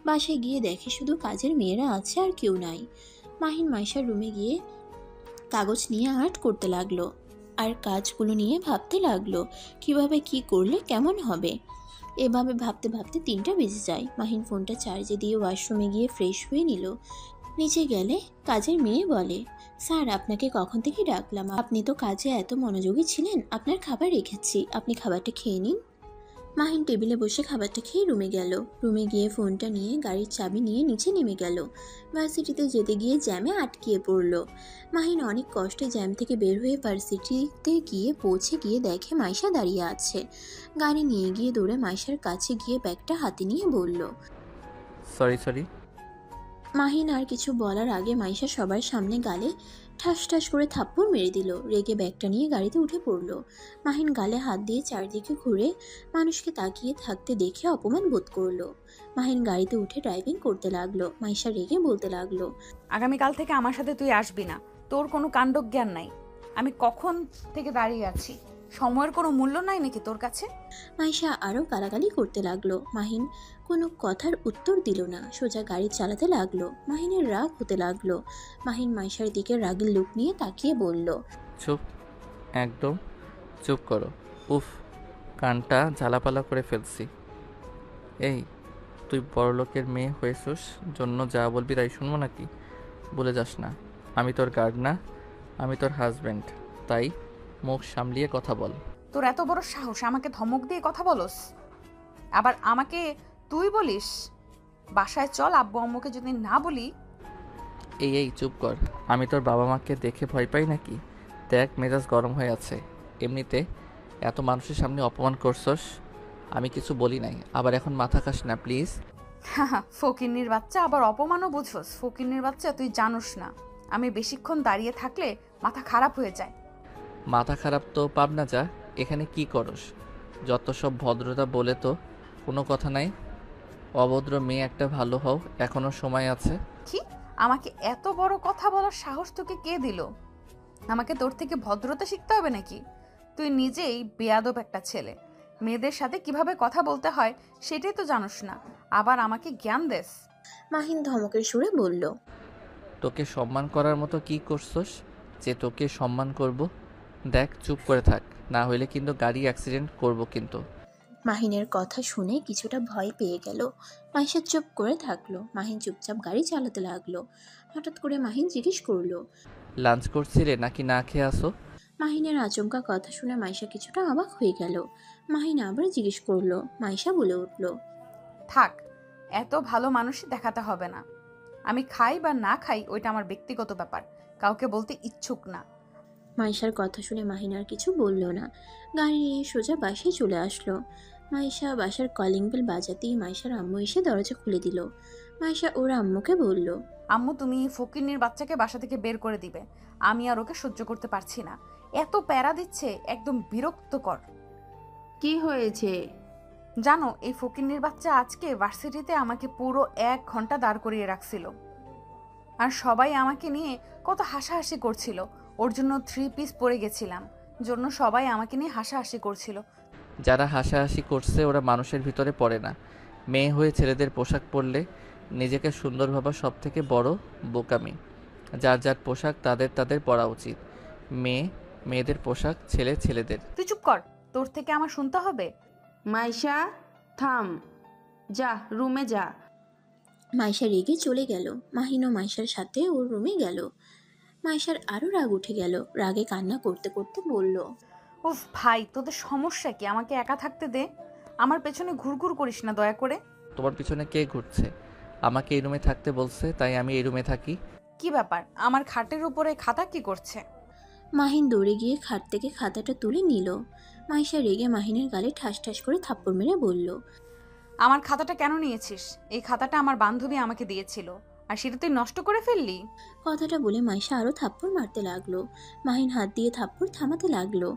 বাসায় গিয়ে দেখে শুধু কাজের মেয়েরা আছে আর কেউ নাই। মাহিন মাইশার রুমে গিয়ে কাগজ নিয়ে আর্ট করতে লাগলো আর কাজগুলো নিয়ে ভাবতে লাগলো কিভাবে কি করলে কেমন হবে। এভাবে ভাবতে ভাবতে 3টা বেজে যায়। মাহিন ফোনটা চার্জে দিয়ে ওয়াশরুমে গিয়ে ফ্রেশ হয়ে নিল। নিচে গেলে কাজের মেয়ে বলে, স্যার আপনাকে কখন থেকে ডাকলাম, আপনি তো কাজে এত মনোযোগী ছিলেন। আপনার খাবার রেখেছি, আপনি খাবারটা খেয়ে নিন। মাহিন টেবিলে বসে খাবারটা খেয়ে রুমে গেল। রুমে গিয়ে ফোনটা নিয়ে গাড়ির চাবি নিয়ে নিচে নেমে গেল। ভার্সিটিতে যেতে গিয়ে জ্যামে আটকিয়ে পড়ল। মাহিন অনেক কষ্টে জ্যাম থেকে বের হয়ে ভার্সিটিতে গিয়ে পৌঁছে গিয়ে দেখে মাইশা দাঁড়িয়ে আছে। গাড়ি নিয়ে গিয়ে দৌড়ে মাইশার কাছে গিয়ে ব্যাগটা হাতে নিয়ে বলল, সরি। মাহিন আর কিছু বলার আগে মাইশা সবার সামনে গালে ঠাস ঠাস করে থাপ্পড় মেরে দিল। রেগে ব্যাগটা নিয়ে গাড়িতে উঠে পড়ল। মাহিন গালে হাত দিয়ে চারদিকে ঘুরে মানুষকে তাকিয়ে থাকতে দেখে অপমান বোধ করলো। মাহিন গাড়িতে উঠে ড্রাইভিং করতে লাগলো। মাইশা রেগে বলতে লাগলো, আগামীকাল থেকে আমার সাথে তুই আসবি না। তোর কোনো কাণ্ডজ্ঞান নাই। আমি কখন থেকে দাঁড়িয়ে আছি, সময়ের কোনো মূল্য নাই নাকি তোর কাছে? মাইশা আরও গালাগালি করতে লাগলো। মাহিন কোনো কথার উত্তর দিল না, সোজা গাড়ি চালাতে লাগলো। মাহিনের রাগ হতে লাগলো। মাহিন মাইশার দিকে রাগের লুক নিয়ে তাকিয়ে বলল, চুপ, একদম চুপ করো। উফ, কানটা ঝালাপালা করে ফেলছি। এই, তুই বড়লোকের মেয়ে হয়েছিস জন্য যা বলবি তাই শুনবো নাকি? বলে যাস না, আমি তোর গার্ড না, আমি তোর হাজব্যান্ড। তাই মুখ সামলিয়ে কথা বল। তোর এত বড় সাহস আমাকে ধমক দিয়ে কথা বলস, আবার আমাকে তুই বলিস? বাসায় চল, আব্বু আম্মুকে যদি না বলি। এই চুপ কর। আমি তোর বাবা মাকে দেখে ভয় পাই নাকি? দেখ, মেজাজ গরম হয়ে আছে। এমনিতে এত মানুষের সামনে অপমান করছস, আমি কিছু বলি নাই। আবার এখন মাথা খাস না প্লিজ। ফকিন্নির বাচ্চা, আবার অপমানও বুঝোস? ফকিন্নির বাচ্চা, তুই জানোস না আমি বেশিক্ষণ দাঁড়িয়ে থাকলে মাথা খারাপ হয়ে যায়। মাথা খারাপ তো পাবনা যা। এখানে কি করস? যত সব ভদ্রতা বলে তো কোনো কথা নাই। অভদ্র মেয়ে একটা, ভালো হও, এখনো সময় আছে। কি? আমাকে এত বড় কথা বলার সাহস তোকে কে দিল? আমাকে তোর থেকে ভদ্রতা শিখতে হবে নাকি? তুই নিজেই বেয়াদব একটা ছেলে। মেয়েদের সাথে কিভাবে কথা বলতে হয় সেটাই তো জানোস না, আবার আমাকে জ্ঞান দেস। মাহিন ধমকের সুরে বলল, তোকে সম্মান করার মতো কি করছস যে তোকে সম্মান করব? দেখ, চুপ করে থাক, না হইলে কিন্তু গাড়ি অ্যাক্সিডেন্ট করব কিন্তু। মাহিনের কথা শুনে কিছুটা ভয় পেয়ে গেল। মাইশা চুপ করে থাকলো। মাহিন চুপচাপ গাড়ি চালাতে লাগলো। হঠাৎ করে মাহিন জিজ্ঞেস করলো, লাঞ্চ করছিলে নাকি না খেয়ে আসো? মাহিনের আচমকা কথা শুনে মাইশা কিছুটা অবাক হয়ে গেল। মাহিন আবার জিজ্ঞেস করলো। মাইশা বলে উঠল, থাক, এত ভালো মানুষই দেখাতে হবে না। আমি খাই বা না খাই ওইটা আমার ব্যক্তিগত ব্যাপার, কাউকে বলতে ইচ্ছুক না। মাইশার কথা শুনে মাহিন আর কিছু বলল না। গাড়ি নিয়ে সোজা বাসায় চলে আসলো। মাইশা বাসার কলিং বেল বাজাতেই মাইশার আম্মু এসে দরজা খুলে দিল। মাইশা ওর আম্মুকে বলল, আম্মু, তুমি ফকিন্নির বাচ্চাকে বাসা থেকে বের করে দিবে। আমি আর ওকে সহ্য করতে পারছি না। এত প্যারা দিচ্ছে, একদম বিরক্তকর। কি হয়েছে? জানো, এই ফকিন্নির বাচ্চা আজকে ভার্সিটিতে আমাকে পুরো 1 ঘন্টা দাঁড় করিয়ে রাখছিল। আর সবাই আমাকে নিয়ে কত হাসাহাসি করছিল। ওর জন্য 3 পিস পরে গেছিলাম, জন্য সবাই আমাকে নিয়ে হাসাহাসি করছিল। যারা হাসাহাসি করছে ওরা মানুষের ভিতরে পড়ে না। মেয়ে হয়ে ছেলেদের পোশাক পরলে নিজেকে সুন্দর ভাবা সব থেকে বড় বোকামি। যার যার পোশাক তাদের তাদের পরা উচিত। মেয়ে মেয়েদের পোশাক, ছেলে ছেলেদের। তুই চুপ কর, তোর থেকে আমার শুনতে হবে? মাইশা, থাম, যা রুমে যা। মাইশা রেগে চলে গেল। মাহিনও মাইশার সাথে ওর রুমে গেল। মাইশার আরও রাগ উঠে গেল। রাগে কান্না করতে করতে বলল, উফ ভাই, তোদের সমস্যা কি? আমাকে একা থাকতে দে। আমার পেছনে ঘুরঘুর করিস না দয়া করে। তোমার পিছনে কে ঘুরছে? আমাকে এই রুমে থাকতে বলছে, তাই আমি এই রুমে থাকি। কি ব্যাপার? আমার খাটের উপরে খাতা কি করছে? মাহিন দৌড়ে গিয়ে খাট থেকে খাতাটা তুলে নিল। মাইশা রেগে মাহিনের গালে ঠাস ঠাস করে থাপ্পড় মেরে বলল, আমার খাতাটা কেন নিয়েছিস? এই খাতাটা আমার বান্ধবী আমাকে দিয়েছিল, আর সেটা তুই নষ্ট করে ফেললি। কথাটা বলে মাইশা আরও থাপ্পড় মারতে লাগলো। মাহিন হাত দিয়ে থাপ্পড় থামাতে লাগলো।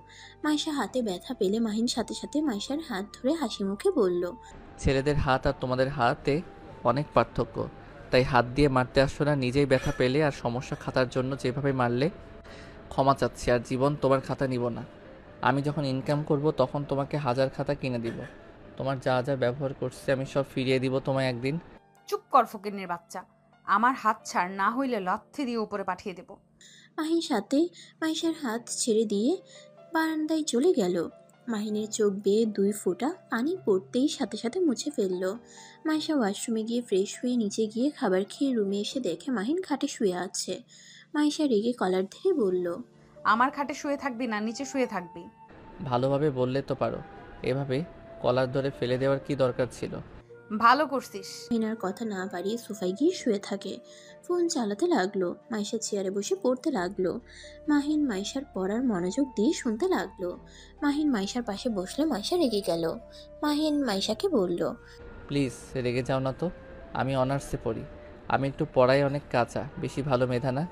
মাইশা হাতে ব্যথা পেলে মাহিন সাথে সাথে মাইশার হাত ধরে হাসি মুখে বলল, ছেলেদের হাত আর তোমাদের হাতে অনেক পার্থক্য। তাই হাত দিয়ে মারতে আসছো না, নিজেই ব্যথা পেলে আর সমস্যা খাতার জন্য যেভাবে মারলে। ক্ষমা চাচ্ছি, আর জীবন তোমার খাতা নিব না। আমি যখন ইনকাম করব তখন তোমাকে 1000 খাতা কিনে দিব। তোমার যা যা ব্যবহার করছে আমি সব ফিরিয়ে দিব তোমায় একদিন। চুপ কর ফকিন্নির বাচ্চা, আমার হাত ছাড়, না হইলে লাথি দিয়ে উপরে পাঠিয়ে দেব। মাহিন সাথে মাইশার হাত ছেড়ে দিয়ে বারান্দায় চলে গেল। মাহিনের চোখ বেয়ে 2 ফোঁটা পানি পড়তেই সাথে সাথে মুছে ফেলল। মাইশা ওয়াশরুমে গিয়ে ফ্রেশ হয়ে নিচে গিয়ে খাবার খেয়ে রুমে এসে দেখে মাহিন খাটে শুয়ে আছে। মাইশা রেগে কলার ধরে বলল, আমার খাটে শুয়ে থাকবি না, নিচে শুয়ে থাকবি। ভালোভাবে বললে তো পারো, এভাবে কলার ধরে ফেলে দেওয়ার কি দরকার ছিল? ভালো করছিস। মাহিনার কথা না বাড়িয়ে সোফায় গিয়ে শুয়ে থাকে। ফোন চালাতে লাগলো। মাইশা চেয়ারে বসে পড়তে লাগলো। মাহিন মাইশার পড়ার মনোযোগ দিয়ে শুনতে লাগলো। মাহিন মাইশার পাশে বসলে মাইশা রেগে গেল। মাহিন মাইশাকে বলল, প্লিজ রেগে যাও না তো। আমি অনার্সে পড়ি, আমি একটু পড়াই অনেক কাঁচা, বেশি ভালো মেধা না।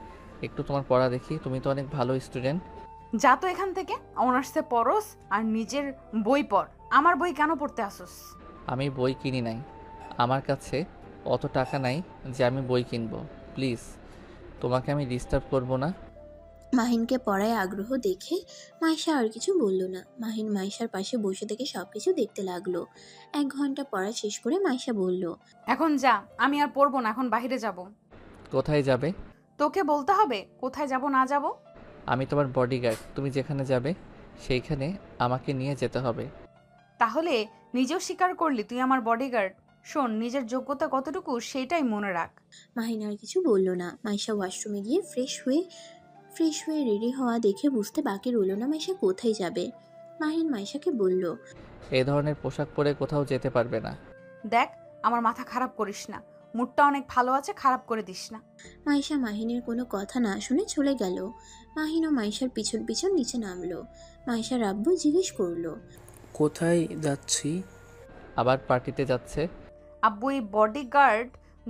একটু তোমার পড়া দেখি, তুমি তো অনেক ভালো স্টুডেন্ট। যা তো এখান থেকে, অনার্সে পড়স আর নিজের বই পড়। আমার বই কেন পড়তে আসোস? আমি বই কিনি নাই, আমার কাছে অত টাকা নাই যে আমি বই কিনবো। প্লিজ, তোমাকে আমি ডিস্টার্ব করবো না। মাহিনকে পড়ায় আগ্রহ দেখে মাইশা আর কিছু বলল না। মাহিন মাইশার পাশে বসে থেকে সবকিছু দেখতে লাগলো। 1 ঘন্টা পড়া শেষ করে মাইশা বলল, এখন যা, আমি আর পড়বো না, এখন বাইরে যাব। কোথায় যাবে? তোকে বলতে হবে কোথায় যাব না যাব? আমি তোমার বডিগার্ড, তুমি যেখানে যাবে সেইখানে আমাকে নিয়ে যেতে হবে। তাহলে নিজেও স্বীকার করলি তুই আমার বডিগার্ড। শোন, নিজের যোগ্যতা কতটুকু সেটাই মনে রাখ। মাহিন আর কিছু বলল না। মাইশা ওয়াশরুমে গিয়ে ফ্রেশ হয়ে রেডি হওয়া দেখে বুঝতে বাকি রইল না মাইশা কোথায় যাবে। মাহিন মাইশাকে বলল, এই ধরনের পোশাক পরে কোথাও যেতে পারবে না। দেখ, আমার মাথা খারাপ করিস না, মুডটা অনেক ভালো আছে, খারাপ করে দিস না। মাইশা মাহিনের কোনো কথা না শুনে চলে গেল। মাহিনও মাইশার পিছন পিছন নিচে নামলো। মাইশার আব্বু জিজ্ঞেস করলো, কোথায় যাচ্ছি? আবার পার্টিতে যাচ্ছে। আব্বু, এই বডিগার্ড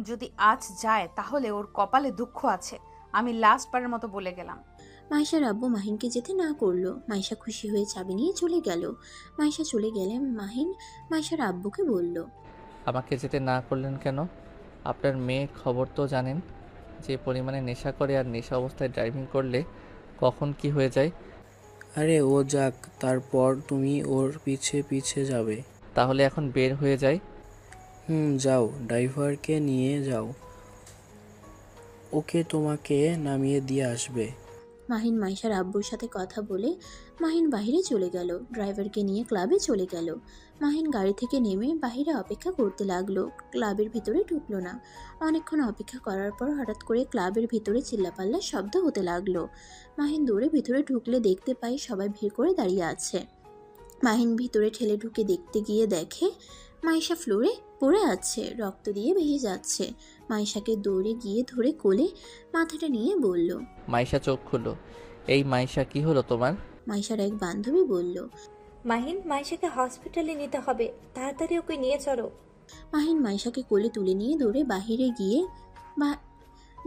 যদি আজ যায় তাহলে ওর কপালে দুঃখ আছে। আমি লাস্ট বারের মতো বলে গেলাম। মাইশার আব্বু মাহিনকে যেতে না করলো। মাইশা খুশি হয়ে চাবি নিয়ে চলে গেল। মাইশা চলে গেলে মাহিন মাইশার আব্বুকে বলল, আমাকে যেতে না করলেন কেন? আপনার মেয়ে খবর তো জানেন, যে পরিমাণে নেশা করে আর নেশা অবস্থায় ড্রাইভিং করলে কখন কি হয়ে যায়। আরে ও যাক, তারপর তুমি ওর পিছে পিছে যাবে। তাহলে এখন বের হয়ে যায়। যাও, ড্রাইভারকে নিয়ে যাও, ওকে তোমাকে নামিয়ে দিয়ে আসবে। মাহিন মাইশার আব্বুর সাথে কথা বলে মাহিন বাইরে চলে গেল। ড্রাইভারকে নিয়ে ক্লাবে চলে গেল। মাহিন গাড়ি থেকে নেমে বাইরে অপেক্ষা করতে লাগলো। ক্লাবের ভিতরে ঢুকলো না। অনেকক্ষণ অপেক্ষা করার পর হঠাৎ করে ক্লাবের ভিতরে চিল্লাপাল্লার শব্দ হতে লাগলো। মাহিন দৌড়ে ভিতরে ঢুকলে দেখতে পাই সবাই ভিড় করে দাঁড়িয়ে আছে। মাহিন ভিতরে ঠেলে ঢুকে দেখতে গিয়ে দেখে মাইশা ফ্লোরে পড়ে আছে, রক্ত দিয়ে ভেসে যাচ্ছে। মাইশাকে দৌড়ে গিয়ে ধরে কোলে মাথাটা নিয়ে বলল, মাইশা চোখ খুলো। এই মাইশা, কি হলো তোমার? মাইশার এক বান্ধবী বলল। মাহিন, মাইশাকে হসপিটালে নিতে হবে, তাড়াতাড়ি ওকে নিয়ে চলো। মাহিন মাইশাকে কোলে তুলে নিয়ে দৌড়ে বাহিরে গিয়ে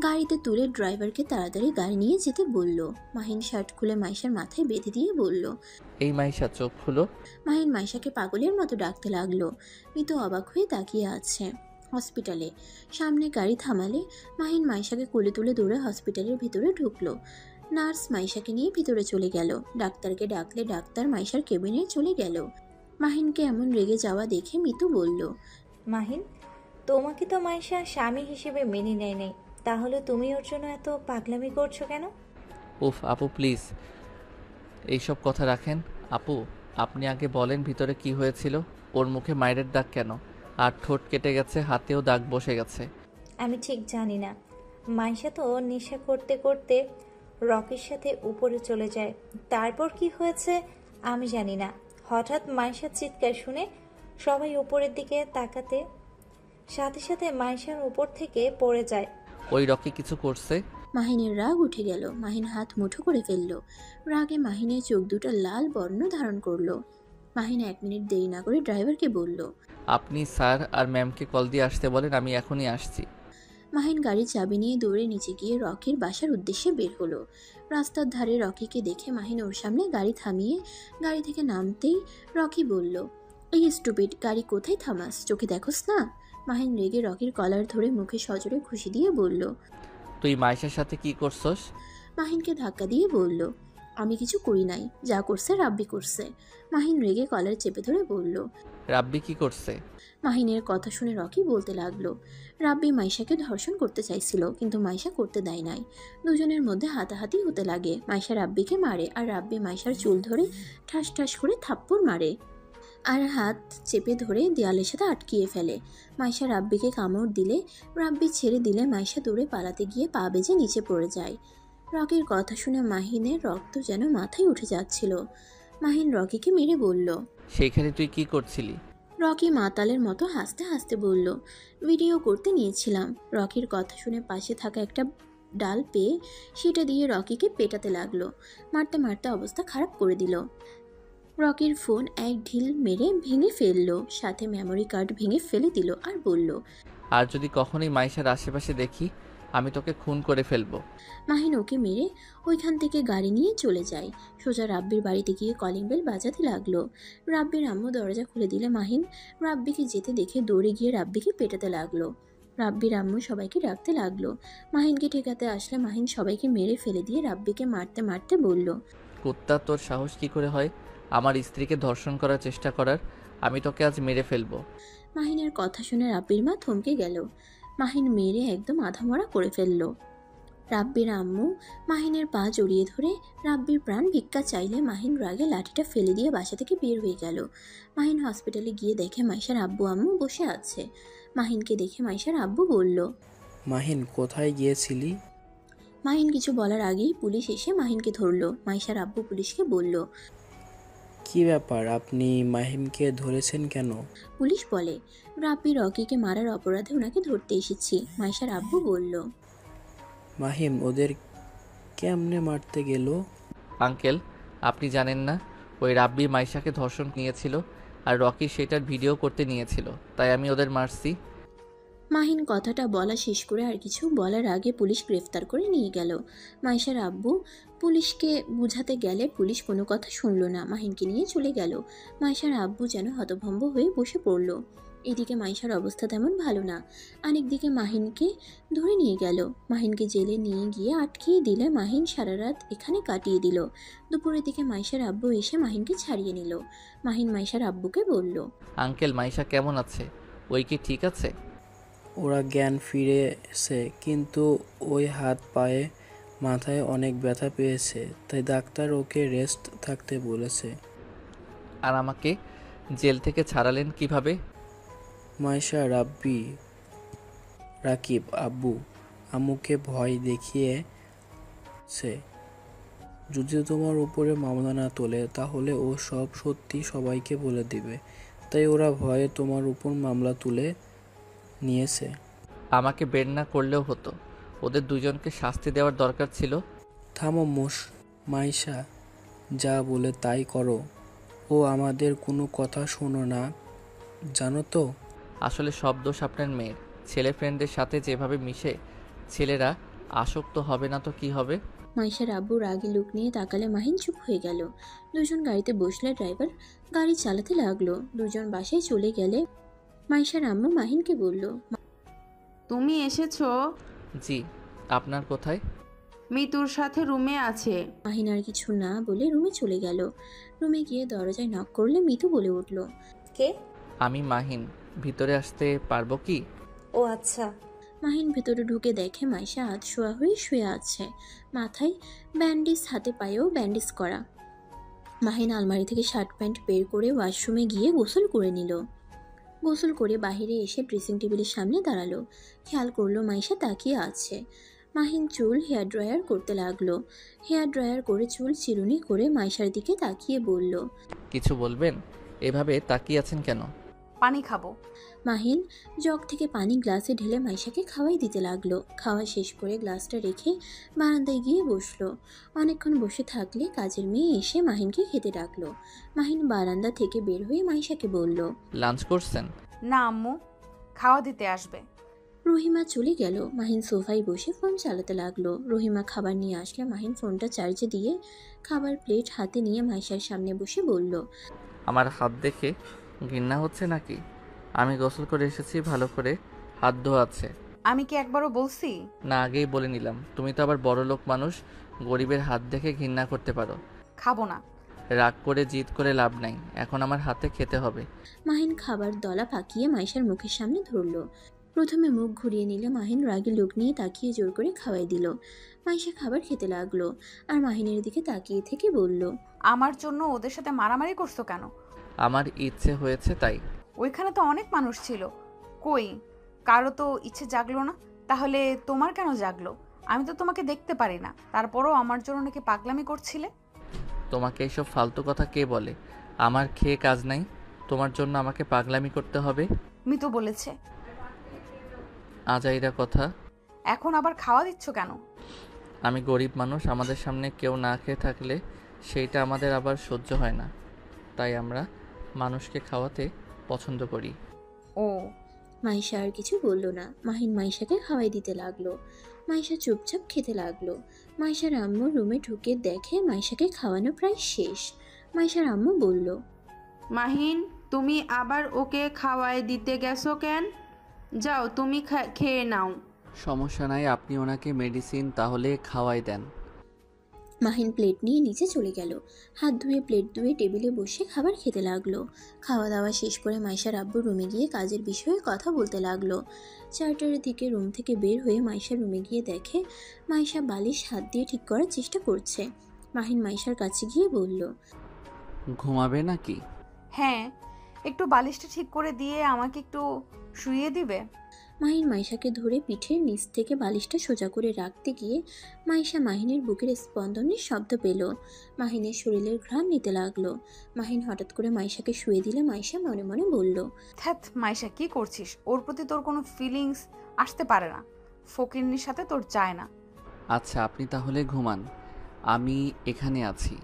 গাড়িতে তুলে ড্রাইভারকে তাড়াতাড়ি গাড়ি নিয়ে যেতে বলল। মাহিন শার্ট খুলে মাইশার মাথায় বেঁধে দিয়ে বলল। এই মাইশা, চোখ খুলো। মাহিন মাইশাকে পাগলের মতো ডাকতে লাগলো। মিতু অবাক হয়ে তাকিয়ে আছে। হসপিটালে সামনে গাড়ি থামালে মাহিন মাইশাকে কোলে তুলে দৌড়ে হসপিটালের ভিতরে ঢুকলো। নার্স মাইশাকে নিয়ে ভিতরে চলে গেল। ডাক্তারকে ডাকলে ডাক্তার মাইশার কেবিনে চলে গেল। মাহিনকে এমন রেগে যাওয়া দেখে মিতু বলল, মাহিন, তোমাকে তো মাইশা স্বামী হিসেবে মেনে নেয় নাই, তাহলে তুমি ওর জন্য এত পাগলামি করছো কেন? উফ আপু, প্লিজ এইসব কথা রাখেন। আপু, আপনি আগে বলেন ভিতরে কি হয়েছিল? ওর মুখে মায়ের দাগ কেন? আর ঠোঁট কেটে গেছে, হাতেও দাগ বসে গেছে। আমি ঠিক জানি না। মাইশা তো নেশা করতে করতে রকির সাথে উপরে চলে যায়, তারপর কি হয়েছে আমি জানি না। হঠাৎ মাইশার চিৎকার শুনে সবাই উপরের দিকে তাকাতে সাথে সাথে মাইশার উপর থেকে পড়ে যায়। ওই রকি কিছু করছে? মাহিনের রাগ উঠে গেল। মাহিন হাত মুঠো করে ফেলল। রাগে মাহিনের চোখ দুটো লাল বর্ণ ধারণ করলো। মাহিন 1 মিনিট দেরি না করে ড্রাইভারকে বলল, আপনি স্যার আর ম্যামকে কল দিয়ে আসতে বলেন, আমি এখনই আসছি। মাহিন গাড়ির চাবি নিয়ে দৌড়ে নিচে গিয়ে রকির বাসার উদ্দেশ্যে বের হলো। রাস্তার ধারে রকিকে দেখে মাহিন ওর সামনে গাড়ি থামিয়ে গাড়ি থেকে নামতেই রকি বলল, এই স্টুপিড, গাড়ি কোথায় থামাস, চোখে দেখোস না? মাহিন রেগে রকির কলার ধরে মুখে সজোরে খুশি দিয়ে বলল। তুই মাইশার সাথে কি করছস? মাহিনকে ধাক্কা দিয়ে বলল, আমি কিছু করি নাই, যা করছে রাব্বি করছে। মাহিন রেগে কলার চেপে ধরে বলল। রাব্বি কি করছে? মাহিনের কথা শুনে রকি বলতে লাগলো, রাব্বি মাইশাকে ধর্ষণ করতে চাইছিল, কিন্তু মাইশা করতে দেয় নাই। দুজনের মধ্যে হাতাহাতি হতে লাগে। মাইশা রাব্বিকে মারে আর রাব্বি মাইশার চুল ধরে ঠাস ঠাস করে থাপ্পড় মারে আর হাত চেপে ধরে দেয়ালের সাথে আটকিয়ে ফেলে। মাইশা রাব্বিকে কামড় দিলে রাব্বি ছেড়ে দিলে মাইশা দৌড়ে পালাতে গিয়ে পা বেজে নিচে পড়ে যায়। রকির কথা শুনে মাহিনের রক্ত যেন মাথায় উঠে যাচ্ছিল। মাহিন রকিকে মেরে বলল, সেইখানে তুই কি করছিলি? রকি মাতালের মতো হাসতে হাসতে বলল, ভিডিও করতে নিয়েছিলাম। রকির কথা শুনে পাশে থাকা একটা ডাল পেয়ে সেটা দিয়ে রকিকে পেটাতে লাগলো। মারতে মারতে অবস্থা খারাপ করে দিল। রকির ফোন এক ঢিল মেরে ভেঙে ফেললো, সাথে মেমোরি কার্ড ভেঙে ফেলে দিল আর বলল, আর যদি কখনোই মাইশার আশেপাশে দেখি আমি তোকে খুন করে ফেলবো। মাহিন ওকে মেরে ওইখান থেকে গাড়ি নিয়ে চলে যায়। সোজা রাব্বির বাড়িতে গিয়ে কলিং বেল বাজাতে লাগলো। রাব্বির আম্মু দরজা খুলে দিলে মাহিন রাব্বিকে যেতে দেখে দৌড়ে গিয়ে রাব্বিকে পেটাতে লাগলো। রাব্বির আম্মু সবাইকে ডাকতে লাগলো। মাহিনকে ঠেকাতে আসলে মাহিন সবাইকে মেরে ফেলে দিয়ে রাব্বিকে মারতে মারতে বলল, কুত্তা, তোর সাহস কি করে হয় আমার স্ত্রীকে ধর্ষণ করার চেষ্টা করার? আমি তোকে আজ মেরে ফেলবো। মাহিনের কথা শুনে রাব্বির মা থমকে গেল। মাহিন মেরে একদম আধামরা করে ফেলল। রাব্বির আম্মু মাহিনের পা জড়িয়ে ধরে রাব্বির প্রাণ ভিক্ষা চাইলে মাহিন রাগে লাঠিটা ফেলে দিয়ে বাসা থেকে বের হয়ে গেল। মাহিন হসপিটালে গিয়ে দেখে মাইশার আব্বু আম্মু বসে আছে। মাহিনকে দেখে মাইশার আব্বু বলল, মাহিন কোথায় গিয়েছিলি? মাহিন কিছু বলার আগেই পুলিশ এসে মাহিনকে ধরলো। মাইশার আব্বু পুলিশকে বলল। কি ব্যাপার, আপনি মাহিমকে ধরেছেন কেন? পুলিশ বলে, রাব্বি রকিকে মারার অপরাধে ওনাকে ধরতে এসেছি। মাইশার আব্বু বলল, মাহিম ওদের কেমনে মারতে গেল? আঙ্কেল, আপনি জানেন না ওই রাব্বি মাইশাকে ধর্ষণ নিয়েছিল আর রকি সেটার ভিডিও করতে নিয়েছিল, তাই আমি ওদের মারছি। মাহিন কথাটা বলা শেষ করে আর কিছু বলার আগে পুলিশ গ্রেফতার করে নিয়ে গেল। মাইশার আব্বু পুলিশকে বুঝাতে গেলে পুলিশ কোনো কথা শুনল না, মাহিনকে নিয়ে চলে গেল। মাইশার আব্বু যেন হতভম্ব হয়ে বসে পড়ল। এদিকে মাইশার অবস্থা তেমন ভালো না। আরেকদিকে মাহিনকে ধরে নিয়ে গেল। মাহিনকে জেলে নিয়ে গিয়ে আটকিয়ে দিলে মাহিন সারা রাত এখানে কাটিয়ে দিল। দুপুরের দিকে মাইশার আব্বু এসে মাহিনকে ছাড়িয়ে নিল। মাহিন মাইশার আব্বুকে বলল, আঙ্কেল, মাইশা কেমন আছে? ওই কি ঠিক আছে? ওরা জ্ঞান ফিরেছে, কিন্তু ওই হাত পায়ে মাথায় অনেক ব্যথা পেয়েছে, তাই ডাক্তার ওকে রেস্ট থাকতে বলেছে। আর আমাকে জেল থেকে ছাড়ালেন কিভাবে? মাইশা রাব্বি রাকিব আব্বু আম্মুকে ভয় দেখিয়েছে। যদি তোমার উপরে মামলা না তোলে তাহলে ও সব সত্যি সবাইকে বলে দিবে, তাই ওরা ভয়ে তোমার উপর মামলা তুলে নিয়েছে। আমাকে বের না করলেও হতো, ওদের দুজনকে শাস্তি দেওয়ার দরকার ছিল। থামো মাইশা, যা বলে তাই করো। ও আমাদের কোনো কথা শোনো না, জানো তো। আসলে সব দোষ আপনার মেয়ের। ছেলে ফ্রেন্ডদের সাথে যেভাবে মিশে, ছেলেরা আসক্ত হবে না তো কি হবে? মাইশার আব্বু রাগী লুক নিয়ে তাকালে মাহিন চুপ হয়ে গেল। দুজন গাড়িতে বসলে ড্রাইভার গাড়ি চালাতে লাগলো। দুজন বাসায় চলে গেলে মাইশার আম্মু মাহিনকে বলল, তুমি এসেছো? জি, আপনার কোথায়? মিতুর সাথে রুমে আছে। মাহিন আর কিছু না বলে রুমে চলে গেল। রুমে গিয়ে দরজায় নক করলে মিতু বলে উঠল, কে? আমি মাহিন, ভিতরে আসতে পারবো কি? ও আচ্ছা। মাহিন ভেতরে ঢুকে দেখে মাইশা আধশোয়া হয়ে শুয়ে আছে, মাথায় ব্যান্ডেজ, হাতে পায়েও ব্যান্ডেজ করা। মাহিন আলমারি থেকে শার্ট প্যান্ট বের করে ওয়াশরুমে গিয়ে গোসল করে নিল। গোসল করে বাইরে এসে ড্রেসিং টেবিলের সামনে দাঁড়ালো। খেয়াল করলো মাইশা তাকিয়ে আছে। মাহিন চুল হেয়ার ড্রায়ার করতে লাগলো। হেয়ার ড্রায়ার করে চুল চিরুনি করে মাইশার দিকে তাকিয়ে বলল, কিছু বলবেন? এভাবে তাকিয়ে আছেন কেন? পানি খাবো। মাহিন জগ থেকে পানি গ্লাসে ঢেলে মাইশাকে খাওয়াই দিতে লাগলো। খাওয়া শেষ করে গ্লাসটা রেখে বারান্দায় গিয়ে বসলো। অনেকক্ষণ বসে থাকলে কাজের মেয়ে এসে মাহিনকে খেতে ডাকলো। মাহিন বারান্দা থেকে বের হয়ে মাইশাকে বলল, লাঞ্চ করছেন? না আম্মু, খাওয়া দিতে আসবে। রহিমা চলে গেল। মাহিন সোফায় বসে ফোন চালাতে লাগলো। রহিমা খাবার নিয়ে আসলে মাহিন ফোনটা চার্জে দিয়ে খাবার প্লেট হাতে নিয়ে মাইশার সামনে বসে বলল, আমার হাত দেখে ঘৃণা হচ্ছে নাকি? আমি গোসল করে এসেছি, ভালো করে হাত ধোয়া আছে। আমি কি একবারও বলছি? না, আগেই বলে নিলাম, তুমি তো আবার বড় লোক মানুষ, গরিবের হাত দেখে ঘৃণা করতে পারো। খাবো না। রাগ করে জিদ করে লাভ নাই, এখন আমার হাতে খেতে হবে। মাহিন খাবার দলা পাকিয়ে মাইশার মুখের সামনে ধরলো। প্রথমে মুখ ঘুরিয়ে নিলে মাহিন রাগী লোক নিয়ে তাকিয়ে জোর করে খাওয়াই দিল। মাইশা খাবার খেতে লাগলো আর মাহিনের দিকে তাকিয়ে থেকে বলল, আমার জন্য ওদের সাথে মারামারি করছো কেন? আমার ইচ্ছে হয়েছে তাই। ওইখানে তো অনেক মানুষ ছিল, কই কারো তো ইচ্ছে জাগলো না? তাহলে তোমার কেন জাগলো? আমি তো তোমাকে দেখতে পারি না, তারপরও আমার জন্য নাকি পাগলামি করছিলে। তোমাকে এইসব ফালতু কথা কে বলে? আমার খেয়ে কাজ নাই, তোমার জন্য আমাকে পাগলামি করতে হবে? মিতু বলেছে। আজাইরা কথা। এখন আবার খাওয়া দিচ্ছ কেন? আমি গরিব মানুষ, আমাদের সামনে কেউ না খেয়ে থাকলে সেইটা আমাদের আবার সহ্য হয় না, তাই আমরা মানুষকে খাওয়াতে পছন্দ করি। ও, মাইশা আর কিছু বলল না। মাহিন মাইশাকে খাওয়াই দিতে লাগলো। মাইশা চুপচাপ খেতে লাগলো। মাইশার আম্মু রুমে ঢুকে দেখে মাইশাকে খাওয়ানো প্রায় শেষ। মাইশার আম্মু বলল, মাহিন, তুমি আবার ওকে খাওয়াই দিতে গেছো কেন? যাও, তুমি খেয়ে নাও। সমস্যা নাই, আপনি ওনাকে মেডিসিন তাহলে খাওয়াই দেন। মাহিন প্লেট নিয়ে নিচে চলে গেল। হাত ধুয়ে প্লেট ধুয়ে টেবিলে বসে খাবার খেতে লাগলো। খাওয়া দাওয়া শেষ করে মাইশার আব্বু রুমে গিয়ে কাজের বিষয়ে কথা বলতে লাগলো। 4টার দিকে রুম থেকে বের হয়ে মাইশা রুমে গিয়ে দেখে মাইশা বালিশ হাত দিয়ে ঠিক করার চেষ্টা করছে। মাহিন মাইশার কাছে গিয়ে বলল, ঘুমাবে নাকি? হ্যাঁ, একটু বালিশটা ঠিক করে দিয়ে আমাকে একটু শুইয়ে দিবে? মাহিন মাইশাকে ধরে পিঠের নিচ থেকে বালিশটা সোজা করে রাখতে গিয়ে মাইশা মাহিনের বুকের স্পন্দনের শব্দ পেল। মাহিনের শরীরের ঘ্রাণ নিতে লাগলো। মাহিন হঠাৎ করে মাইশাকে শুয়ে দিলে মাইশা মনে মনে বলল, ধ্যাত মাইশা, কি করছিস? ওর প্রতি তোর কোনো ফিলিংস আসতে পারে না। ফকিরনির সাথে তোর যায় না। আচ্ছা, আপনি তাহলে ঘুমান, আমি এখানে আছি।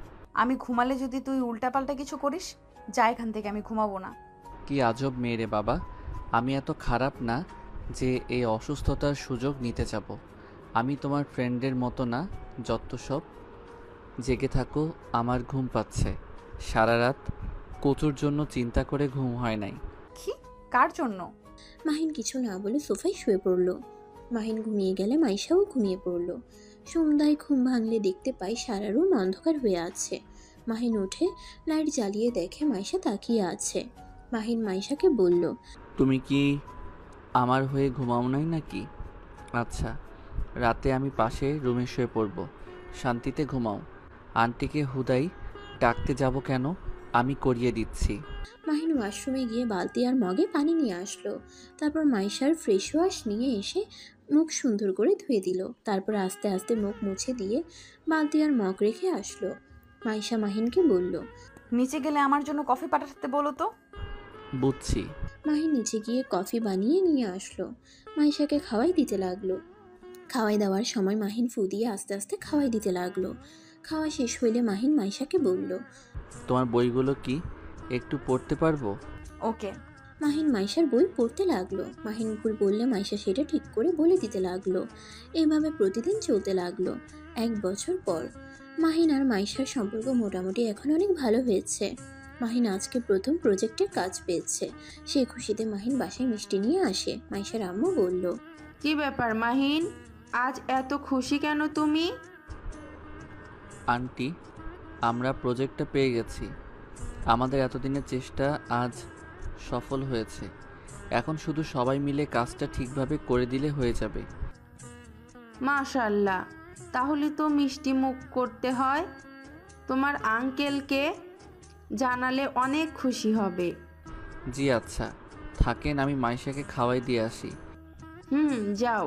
আমি ঘুমালে যদি তুই উল্টাপাল্টা কিছু করিস, যা এখান থেকে, আমি ঘুমাবো না। কি আজব মেয়ে রে বাবা, আমি এত খারাপ না যে এই অসুস্থতার সুযোগ নিতে যাব। আমি তোমার ফ্রেন্ডের মতো না, যত সব। জেগে থাকো, আমার ঘুম পাচ্ছে। সারা রাত কচুর জন্য চিন্তা করে ঘুম হয় নাই। কি? কার জন্য? মাহিন কিছু না বলে সোফায় শুয়ে পড়ল। মাহিন ঘুমিয়ে গেলে মাইশাও ঘুমিয়ে পড়ল। সন্ধ্যায় ঘুম ভাঙলে দেখতে পাই সারা রুম অন্ধকার হয়ে আছে। মাহিন উঠে লাইট জ্বালিয়ে দেখে মাইশা তাকিয়ে আছে। মাহিন মাইশাকে বলল, তুমি কি আমার হয়ে ঘুমাও নাই নাকি? আচ্ছা, রাতে আমি পাশে রুমে শুয়ে পড়ব, শান্তিতে ঘুমাও। আন্টিকে হুদাই ডাকতে যাব কেন? আমি করিয়ে দিচ্ছি। মাহিন ওয়াশরুমে গিয়ে বালতি আর মগে পানি নিয়ে আসলো। তারপর মাইশার ফ্রেশ ওয়াশ নিয়ে এসে মুখ সুন্দর করে ধুয়ে দিল। তারপর আস্তে আস্তে মুখ মুছে দিয়ে বালতি আর মগ রেখে আসলো। মাইশা মাহিনকে বলল, নিচে গেলে আমার জন্য কফি পাঠাতে বলো তো। বুঝছি। মাহিন নিচে গিয়ে কফি বানিয়ে নিয়ে আসলো। মাইশাকে খাওয়াই দিতে লাগলো। খাওয়াই দেওয়ার সময় মাহিন ফু দিয়ে আস্তে আস্তে খাওয়াই দিতে লাগলো। খাওয়া শেষ হইলে মাহিন মাইশাকে বলল, তোমার বইগুলো কি একটু পড়তে পারবো? ওকে। মাহিন মাইশার বই পড়তে লাগলো। মাহিন ভুল বললে মাইশা সেটা ঠিক করে বলে দিতে লাগলো। এইভাবে প্রতিদিন চলতে লাগলো। 1 বছর পর মাহিন আর মাইশার সম্পর্ক মোটামুটি এখন অনেক ভালো হয়েছে। মাহিন আজকে প্রথম প্রজেক্টের কাজ পেয়েছে। সেই খুশিতে মাহিন বাসায় মিষ্টি নিয়ে আসে। মাইশার আম্মু বলল, কি ব্যাপার মাহিন, আজ এত খুশি কেন তুমি? আন্টি, আমরা প্রজেক্টটা পেয়ে গেছি। আমাদের এতদিনের চেষ্টা আজ সফল হয়েছে। এখন শুধু সবাই মিলে কাজটা ঠিকভাবে করে দিলে হয়ে যাবে। মাশাআল্লাহ, তাহলে তো মিষ্টি মুখ করতে হয়। তোমার আঙ্কেলকে জানালে অনেক খুশি হবে। জি আচ্ছা, থাকেন, আমি মাইশাকে খাওয়াই দিয়ে আসি। যাও।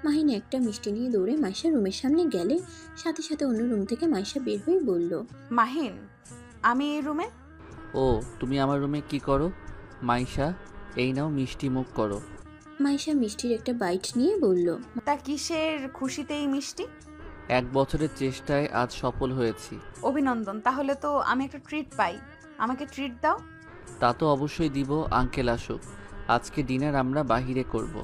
মাহিন একটা মিষ্টি নিয়ে দৌড়ে মাইশার রুমের সামনে গেলে সাথে সাথে অন্য রুম থেকে মাইশা বের হয়ে বলল, মাহিন, আমি এই রুমে। ও, তুমি আমার রুমে কি করো? মাইশা, এই নাও মিষ্টি মুখ করো। মাইশা মিষ্টির একটা বাইট নিয়ে বলল, তা কিসের খুশিতে এই মিষ্টি? 1 বছরের চেষ্টায় আজ সফল হয়েছি। অভিনন্দন। তাহলে তো আমি একটা ট্রিট পাই। আমাকে ট্রিট দাও। তা তো অবশ্যই দিব, আঙ্কেল আসুক। আজকে ডিনার আমরা বাহিরে করব।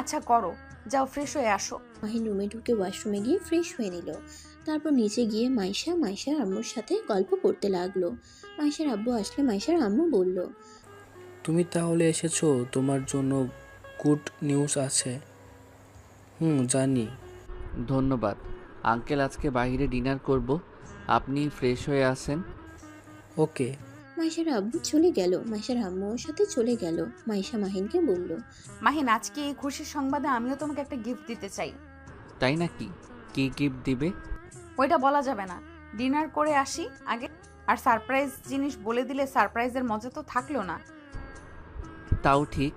আচ্ছা করো, যাও ফ্রেশ হয়ে আসো। মাহিন রুমে ঢুকে ওয়াশরুমে গিয়ে ফ্রেশ হয়ে নিল। তারপর নিচে গিয়ে মাইশার আম্মুর সাথে গল্প করতে লাগলো। মাইশার আব্বু আসলে মাইশার আম্মু বলল, তুমি তাহলে এসেছো, তোমার জন্য গুড নিউজ আছে। জানি। ধন্যবাদ আঙ্কেল, আজকে বাইরে ডিনার করব, আপনি ফ্রেশ হয়ে আসেন। ওকে। মাইশার আব্বু চলে গেল। মাইশার আম্মু ওর সাথে চলে গেল। মাইশা মাহিনকে বলল, মাহিন, আজকে এই খুশির সংবাদে আমিও তোমাকে একটা গিফট দিতে চাই। তাই নাকি? কি গিফট দিবে? ওইটা বলা যাবে না, ডিনার করে আসি আগে। আর সারপ্রাইজ জিনিস বলে দিলে সারপ্রাইজের মজা তো থাকলো না। তাও ঠিক।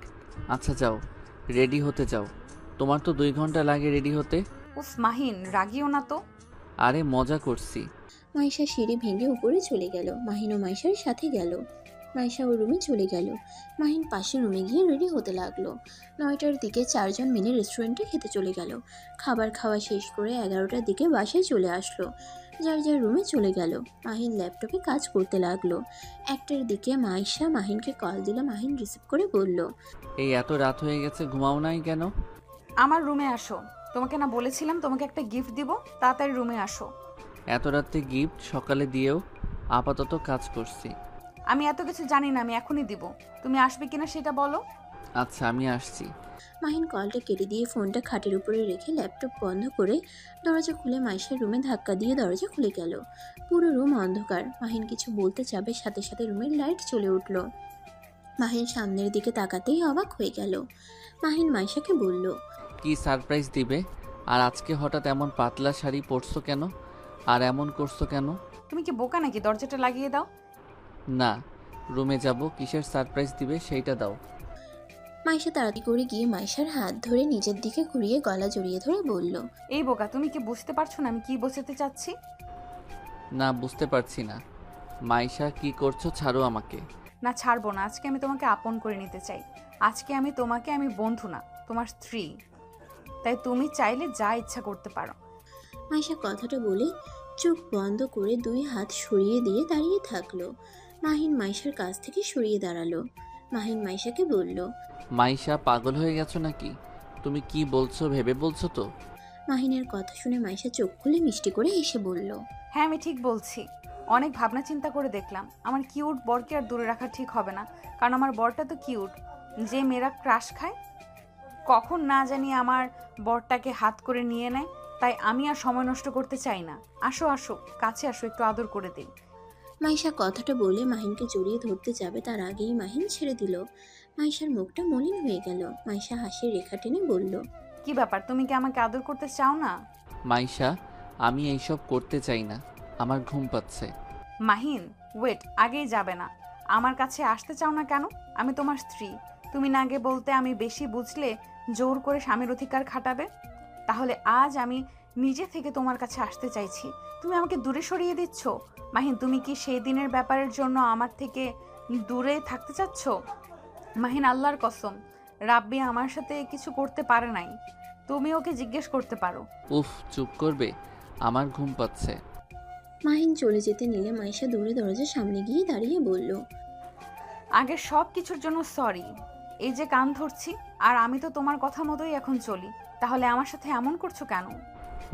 আচ্ছা যাও, রেডি হতে যাও। তোমার তো 2 ঘন্টা লাগে রেডি হতে। উফ মাহিন, রাগিও না তো। আরে মজা করছি। মাইশা সিঁড়ি ভেঙে উপরে চলে গেল। মাহিন ও মাইশার সাথে গেল। মাইশা ওর রুমে চলে গেল। মাহিন পাশের রুমে গিয়ে রেডি হতে লাগলো। 9টার দিকে 4জন মিলে রেস্টুরেন্টে খেতে চলে গেল। খাবার খাওয়া শেষ করে 11টার দিকে বাসায় চলে আসলো। যার যার রুমে চলে গেল। মাহিন ল্যাপটপে কাজ করতে লাগলো। 1টার দিকে মাইশা মাহিনকে কল দিল। মাহিন রিসিভ করে বলল, এই এত রাত হয়ে গেছে, ঘুমাও নাই কেন? আমার রুমে আসো। তোমাকে না বলেছিলাম তোমাকে একটা গিফট দিব? তাড়াতাড়ি রুমে আসো। এত রাতে গিফট সকালে দিয়েও আপাতত কাজ করছি। আমি এত কিছু জানি না, আমি এখনই দিব। তুমি আসবে কিনা সেটা বলো। আচ্ছা, আমি আসছি। মাহিন কলটা কেটে দিয়ে ফোনটা খাটের উপরে রেখে ল্যাপটপ বন্ধ করে দরজা খুলে মাইশার রুমে ধাক্কা দিয়ে দরজা খুলে গেল। পুরো রুম অন্ধকার। মাহিন কিছু বলতে যাবে, সাথে সাথে রুমের লাইট জ্বলে উঠল। মাহিন সামনের দিকে তাকাতেই অবাক হয়ে গেল। মাহিন মাইশাকে বলল, কি সারপ্রাইজ দিবে? আর আজকে হঠাৎ এমন পাতলা শাড়ি পরছো কেন? আর এমন করছো কেন? তুমি কি বোকা নাকি? দরজাটা লাগিয়ে দাও। না, রুমে যাব, কিসের সারপ্রাইজ দিবে সেইটা দাও। মাইশা তাড়াতাড়ি করে গিয়ে মাইশার হাত ধরে নিজের দিকে ঘুরিয়ে গলা জড়িয়ে ধরে বলল, এই বোকা, তুমি কি বুঝতে পারছো না আমি কি বোঝাতে চাচ্ছি? না, বুঝতে পারছি না। মাইশা, কি করছো? ছাড়ো আমাকে। না, ছাড়বো না। আজকে আমি তোমাকে আপন করে নিতে চাই। আজকে আমি বন্ধু না, তোমার স্ত্রী। তাই তুমি চাইলে যা ইচ্ছা করতে পারো। মাইশা কথাটা বলে চোখ বন্ধ করে 2 হাত সরিয়ে দিয়ে দাঁড়িয়ে থাকলো। মাহিন মাইশার কাছ থেকে সরিয়ে দাঁড়ালো। মাহিন মাইশাকে বলল, মাইশা, পাগল হয়ে গেছো নাকি? তুমি কি বলছো ভেবে বলছো তো? মাহিনের কথা শুনে মাইশা চোখ খুলে মিষ্টি করে হেসে বলল, হ্যাঁ, আমি ঠিক বলছি। অনেক ভাবনা চিন্তা করে দেখলাম আমার কিউট বরকে আর দূরে রাখা ঠিক হবে না। কারণ আমার বরটা তো কিউট, যে মেয়েরা ক্রাশ খায়। কখন না জানি আমার বরটাকে হাত করে নিয়ে নেয়। তাই আমি আর সময় নষ্ট করতে চাই না। আসো আসো, কাছে আসো, একটু আদর করে দিই। মাইশা কথাটা বলে মাহিনকে জড়িয়ে ধরতে যাবে, তার আগেই মাহিন ছেড়ে দিল। মাইশার মুখটা মলিন হয়ে গেল। মাইশা হাসির রেখা টেনে বলল, কি ব্যাপার, তুমি কি আমাকে আদর করতে চাও না? মাইশা, আমি এইসব করতে চাই না, আমার ঘুম পাচ্ছে। মাহিন, ওয়েট, আগেই যাবে না। আমার কাছে আসতে চাও না কেন? আমি তোমার স্ত্রী। তুমি না আগে বলতে আমি বেশি বুঝলে জোর করে স্বামীর অধিকার খাটাবে। তাহলে আজ আমি নিজে থেকে তোমার কাছে আসতে চাইছি, তুমি আমাকে দূরে সরিয়ে দিচ্ছ। মাহিন, তুমি কি সেই দিনের ব্যাপারের জন্য আমার থেকে দূরে থাকতে চাচ্ছ? মাহিন, আল্লাহর কসম, রাব্বি আমার সাথে কিছু করতে পারে নাই। তুমি ওকে জিজ্ঞেস করতে পারো। উফ, চুপ করবে, আমার ঘুম পাচ্ছে। মাহিন চলে যেতে নিলে মাইশা দূরে দরজার সামনে গিয়ে দাঁড়িয়ে বলল, আগে সব কিছুর জন্য সরি। এই যে কান ধরছি, আর আমি তো তোমার কথা মতোই এখন চলি। তাহলে আমার সাথে এমন করছো কেন?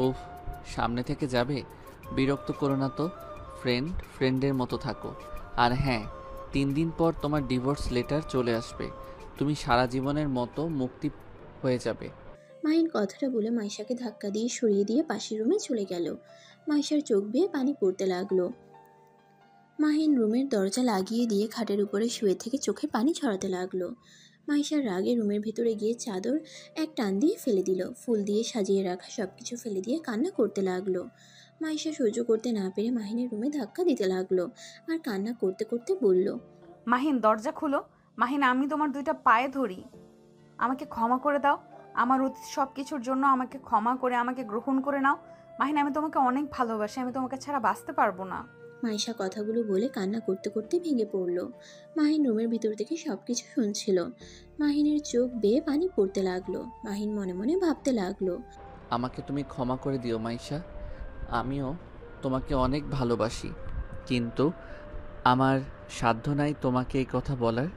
উফ, সামনে থেকে যাবে? বিরক্ত করো না তো। ফ্রেন্ডের মতো থাকো। আর হ্যাঁ, 3 দিন পর তোমার ডিভোর্স লেটার চলে আসবে। তুমি সারা জীবনের মতো মুক্তি হয়ে যাবে। মাহিন কথাটা বলে মাইশাকে ধাক্কা দিয়ে সরিয়ে দিয়ে পাশের রুমে চলে গেল। মাইশার চোখ বেয়ে পানি পড়তে লাগলো। মাহিন রুমের দরজা লাগিয়ে দিয়ে খাটের উপরে শুয়ে থেকে চোখে পানি ছড়াতে লাগলো। মাইশার রাগে রুমের ভেতরে গিয়ে চাদর এক টান দিয়ে ফেলে দিল। ফুল দিয়ে সাজিয়ে রাখা সবকিছু ফেলে দিয়ে কান্না করতে লাগলো। মাইশা সহ্য করতে না পেরে মাহিনের রুমে ধাক্কা দিতে লাগলো আর কান্না করতে করতে বলল, মাহিন, দরজা খুলো। মাহিন, আমি তোমার 2টা পায়ে ধরি, আমাকে ক্ষমা করে দাও। আমার অতীত সব কিছুর জন্য আমাকে ক্ষমা করে আমাকে গ্রহণ করে নাও। মাহিন, আমি তোমাকে অনেক ভালোবাসি, আমি তোমাকে ছাড়া বাঁচতে পারবো না। মাইশা কথাগুলো বলে কান্না করতে করতে ভেঙে পড়ল। মাহিন রুমের ভিতর থেকে সবকিছু শুনছিল। মাহিনের চোখ বেয়ে পানি পড়তে লাগলো। মাহিন মনে মনে ভাবতে লাগলো, আমাকে তুমি ক্ষমা করে দিও মাইশা, আমিও তোমাকে অনেক ভালোবাসি। কিন্তু আমার সাধ্য নাই তোমাকে এই কথা বলার।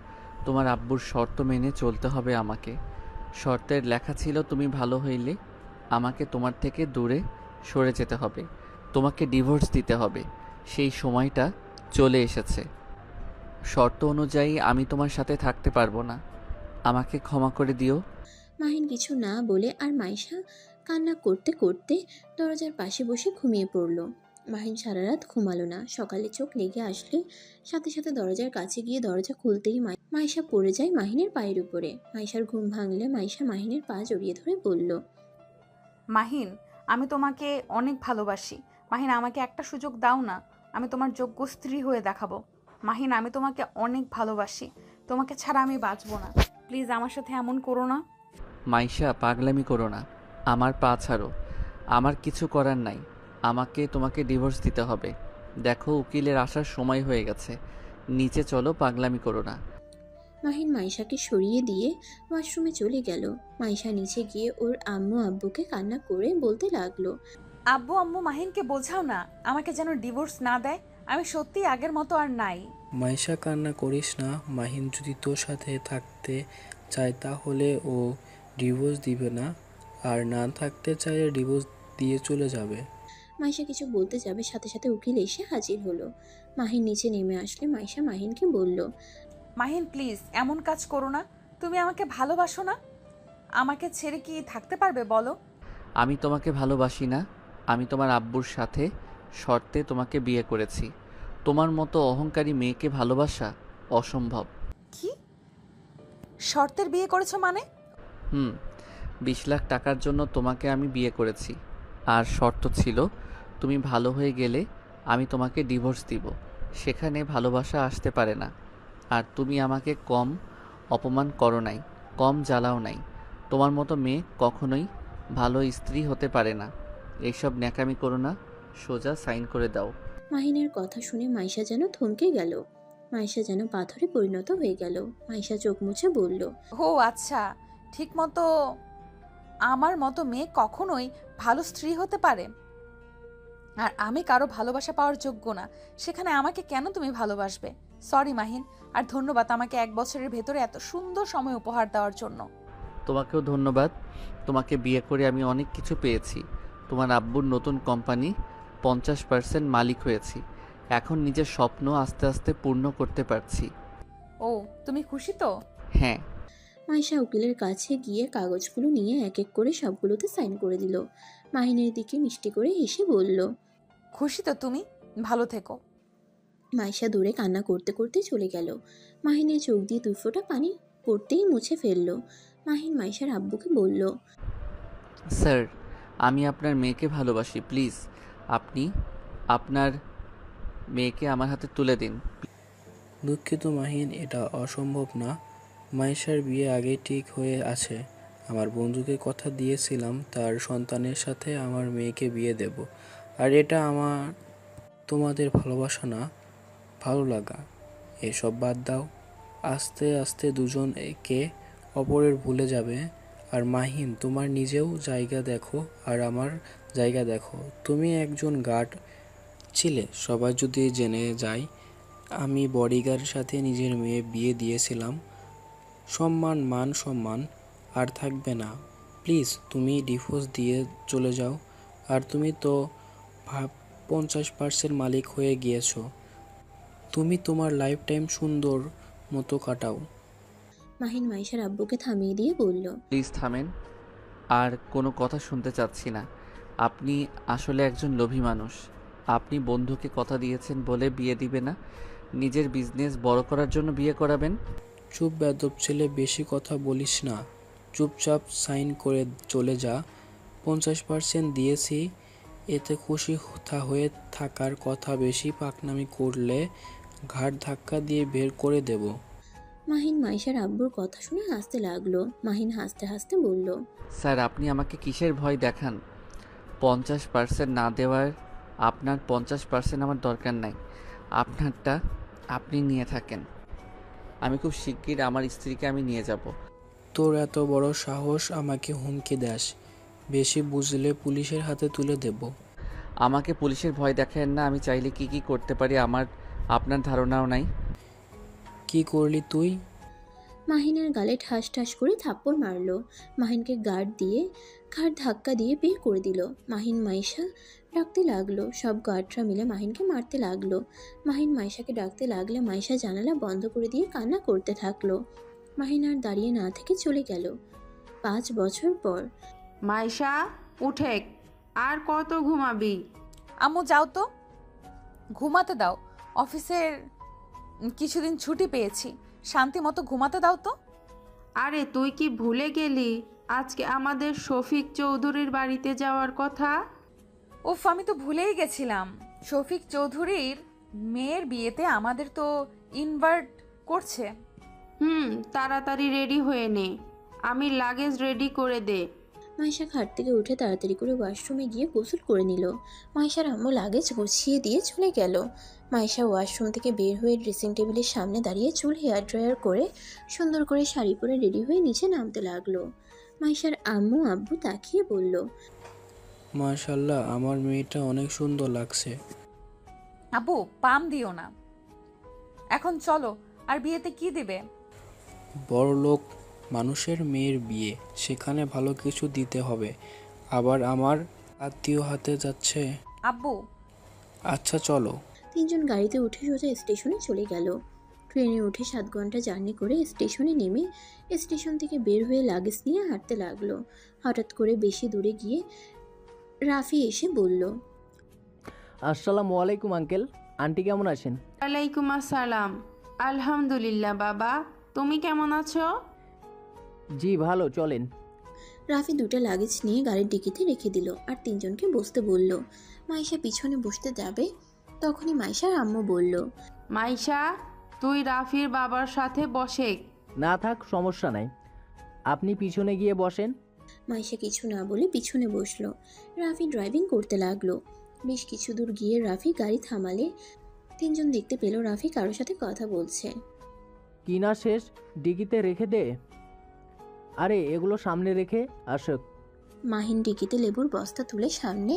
তোমার আব্বুর শর্ত মেনে চলতে হবে আমাকে। শর্তের লেখা ছিল, তুমি ভালো হইলে আমাকে তোমার থেকে দূরে সরে যেতে হবে, তোমাকে ডিভোর্স দিতে হবে। সেই সময়টা চলে এসেছে। শর্ত অনুযায়ী আমি তোমার সাথে থাকতে পারবো না, আমাকে ক্ষমা করে দিও। মাহিন কিছু না বলে আর মাইশা কান্না করতে করতে দরজার পাশে বসে ঘুমিয়ে পড়ল। মাহিন সারা রাত ঘুমালো না। সকালে চোখ লেগে আসলে সাথে সাথে দরজার কাছে গিয়ে দরজা খুলতেই মাইশা পড়ে যায় মাহিনের পায়ের উপরে। মাইশার ঘুম ভাঙলে মাইশা মাহিনের পা জড়িয়ে ধরে বলল, মাহিন, আমি তোমাকে অনেক ভালোবাসি। মাহিন, আমাকে একটা সুযোগ দাও না, আমি তোমার যোগ্য স্ত্রী হয়ে দেখাবো। মাহিন, আমি তোমাকে অনেক ভালোবাসি, তোমাকে ছাড়া আমি বাঁচবো না। প্লিজ আমার সাথে এমন করো না। মাইশা, পাগলামি করো না, আমার পা ছাড়ো। আমার কিছু করার নাই, আমাকে তোমাকে ডিভোর্স দিতে হবে। দেখো, উকিলের আসার সময় হয়ে গেছে, নিচে চলো, পাগলামি করো না। মাহিন মাইশাকে সরিয়ে দিয়ে ওয়াশরুমে চলে গেল। মাইশা নিচে গিয়ে ওর আম্মু আব্বুকে কান্না করে বলতে লাগলো, আব্বু আম্মু মাহিনকে বোঝাও না আমাকে যেন ডিভোর্স না দেয়। আমি সত্যি আগের মতো আর নাই। মাইশা, কান্না করিস না। মাহিন যদি তোর সাথে থাকতে চায় তাহলে ও ডিভোর্স দিবে না, আর না থাকতে চাইলে ডিভোর্স দিয়ে চলে যাবে। মাইশা কিছু বলতে যাবে, সাথে সাথে উকিল এসে হাজির হলো। মাহিন নিচে নেমে আসলে মাইশা মাহিনকে বলল, মাহিন প্লিজ এমন কাজ করো না। তুমি আমাকে ভালোবাসো না? আমাকে ছেড়ে কি থাকতে পারবে বলো? আমি তোমাকে ভালোবাসি না। আমি তোমার আব্বুর সাথে শর্তে তোমাকে বিয়ে করেছি। তোমার মতো অহংকারী মেয়েকে ভালোবাসা অসম্ভব। কি শর্তের বিয়ে করেছো মানে? 20 লাখ টাকার জন্য তোমাকে আমি বিয়ে করেছি। আর শর্ত ছিল, তুমি ভালো হয়ে গেলে আমি তোমাকে ডিভোর্স দিব। সেখানে ভালোবাসা আসতে পারে না। আর তুমি আমাকে কম অপমান করো নাই, কম জ্বালাও নাই। তোমার মতো মেয়ে কখনোই ভালো স্ত্রী হতে পারে না। এইসব ন্যাকামি করো না, সোজা সাইন করে দাও। মাহিনের কথা শুনে মাইশা যেন থমকে গেল। মাইশা যেন পাথরে পরিণত হয়ে গেল। মাইশা চোখ মুছে বলল, ও আচ্ছা, ঠিক মতো আমার মতো মেয়ে কখনোই ভালো স্ত্রী হতে পারে? আর আমি কারো ভালোবাসা পাওয়ার যোগ্য না, সেখানে আমাকে কেন তুমি ভালোবাসবে? সরি মাহিন, আর ধন্যবাদ আমাকে 1 বছরের ভেতরে এত সুন্দর সময় উপহার দেওয়ার জন্য। তোমাকেও ধন্যবাদ। তোমাকে বিয়ে করে আমি অনেক কিছু পেয়েছি। তোমার আব্বুর নতুন কোম্পানি 50% মালিক হয়েছি। এখন নিজের স্বপ্ন আস্তে আস্তে পূর্ণ করতে পারছি। ও, তুমি খুশি তো? হ্যাঁ। মাইশা উকিলের কাছে গিয়ে কাগজগুলো নিয়ে এক এক করে সবগুলোতে সাইন করে দিল। মাহিনের দিকে মিষ্টি করে হেসে বলল, খুশি তো তুমি? ভালো থেকো। মাইশা দূরে কান্না করতে করতে চলে গেল। মাহিনের চোখ দিয়ে 2 ফোঁটা পানি পড়তেই মুছে ফেলল। মাহিন মাইশার আব্বুকে বলল, স্যার, আমি আপনার মেয়েকে ভালোবাসি। প্লিজ আপনি আপনার মেয়েকে আমার হাতে তুলে দিন। দুঃখিত মাহিন, এটা অসম্ভব না। মাইশার বিয়ে আগে ঠিক হয়ে আছে। আমার বন্ধুকে কথা দিয়েছিলাম তার সন্তানের সাথে আমার মেয়েকে বিয়ে দেব। আর এটা আমার তোমাদের ভালোবাসা না, ভালো লাগা। এসব বাদ দাও। আস্তে আস্তে দুজন একে অপরের ভুলে যাবে। আর মাহিন, তোমার নিজেও জায়গা দেখো আর আমার জায়গা দেখো। তুমি একজন গার্ড ছিলে, সবাই যদি জেনে যায় আমি বডিগার্ডের সাথে নিজের মেয়ে বিয়ে দিয়েছিলাম। মান সম্মান আর থাকবে না। প্লিজ তুমি ডিভোর্স দিয়ে চলে যাও। আর তুমি তো 50% মালিক হয়ে গিয়েছো। তুমি তোমার লাইফ টাইম সুন্দর মতো কাটাও। মাহিন মাইশার আব্বুকে থামিয়ে দিয়ে বলল, প্লিজ থামেন। আর কোনো কথা শুনতে চাচ্ছি না। আপনি আসলে একজন লোভী মানুষ। আপনি বন্ধুকে কথা দিয়েছেন বলে বিয়ে দিবে না, নিজের বিজনেস বড় করার জন্য বিয়ে করাবেন। চুপ বেদব ছেলে, বেশি কথা বলিস না। চুপচাপ সাইন করে চলে যা। 50% দিয়েছি, এতে খুশি হয়ে থাকার কথা। বেশি পাকনামি করলে ঘাড় ধাক্কা দিয়ে বের করে দেব। মাহিন মাইশার আব্বুর কথা শুনে হাসতে লাগলো। মাহিন হাসতে হাসতে বলল, স্যার, আপনি আমাকে কিসের ভয় দেখান? 50% না দেওয়ার আপনার 50% আমার দরকার নাই। আপনারটা আপনি নিয়ে থাকেন। আমি খুব শিগগির আমার স্ত্রীকে আমি নিয়ে যাব। তোর এত বড় সাহস আমাকে হুমকি দাস? বেশি বুঝলে পুলিশের হাতে তুলে দেব। আমাকে পুলিশের ভয় দেখান না। আমি চাইলে কি কি করতে পারি আপনার ধারণাও নাই। কি করলি তুই? মাহিনের গালে ঠাস ঠাস করে থাপ্পড় মারলো। মাহিনকে ঘাড় ধাক্কা দিয়ে বের করে দিল। মাহিন মাইশা ডাকতে লাগলো। সব গার্ডরা মিলে মাহিনকে মারতে লাগলো। মাহিন মাইশাকে ডাকতে লাগলে মাইশা জানালা বন্ধ করে দিয়ে কান্না করতে থাকলো। মাহিন আর দাঁড়িয়ে না থেকে চলে গেল। 5 বছর পর। মাইশা, উঠেক, আর কত ঘুমাবি? আম্মু যাও তো, ঘুমাতে দাও। অফিসের কিছুদিন ছুটি পেয়েছি, শান্তি মতো ঘুমাতে দাও তো। আরে তুই কি ভুলে গেলি আজকে আমাদের শফিক চৌধুরীর বাড়িতে যাওয়ার কথা? উফ, আমি তো ভুলেই গেছিলাম। শফিক চৌধুরীর মেয়ের বিয়েতে আমাদের তো ইনভাইট করছে। তাড়াতাড়ি রেডি হয়ে নে, আমি লাগেজ রেডি করে দে। মাইশা খাট থেকে উঠে তাড়াতাড়ি করে ওয়াশরুমে গিয়ে গোসল করে নিল। মাইশার আম্মু লাগেজ গুছিয়ে দিয়ে চলে গেল। মাইশা ওয়াশরুম থেকে বের হয়ে ড্রেসিং টেবিলের সামনে দাঁড়িয়ে চুল হেয়ার ড্রায়ার করে সুন্দর করে শাড়ি পরে রেডি হয়ে নিচে নামতে লাগলো। মাইশার আম্মু আব্বু তাকিয়ে বলল, মাশাল্লাহ, আমার মেয়েটা অনেক সুন্দর লাগছে। আব্বু পাম দিও না, এখন চলো। আর বিয়েতে কি দিবে? বড়লোক মানুষের মেয়ের বিয়ে, সেখানে ভালো কিছু দিতে হবে। আবার আমার আত্মীয় হাতে যাচ্ছে। আব্বু আচ্ছা চলো। তিনজন গাড়িতে উঠে সোজা স্টেশনে চলে গেল। ট্রেনে উঠে 7 ঘন্টা জার্নি করে স্টেশনে নেমে স্টেশন থেকে বের হয়ে লাগেজ নিয়ে হাঁটতে লাগলো। হঠাৎ করে বেশি দূরে গিয়ে রাফি এসে বলল, আসসালামু আলাইকুম আঙ্কেল, আন্টি কেমন আছেন? ওয়ালাইকুম আসসালাম। আলহামদুলিল্লাহ বাবা, তুমি কেমন আছো? জি ভালো, চলেন। রাফি 2টা লাগেজ নিয়ে গাড়ির ডিকিতে রেখে দিল আর তিনজনকে বসতে বলল। মাইশা পিছনে বসতে যাবে, তখনই মাইশার আম্মু বলল, মাইশা, তুই রাফির বাবার সাথে বসে। না থাক, সমস্যা নাই, আপনি পিছনে গিয়ে বসেন। মাইশা কিছু না বলে পিছনে বসলো। রাফি ড্রাইভিং করতে লাগলো। বেশ কিছু দূর গিয়ে রাফি গাড়ি থামালে তিনজন দেখতে পেল রাফি কারোর সাথে কথা বলছে। কিনা শেষ, ডিকিতে রেখে দে। আরে এগুলো সামনে রেখে আসক। মাহিন ডিকিতে লেবুর বস্তা তুলে সামনে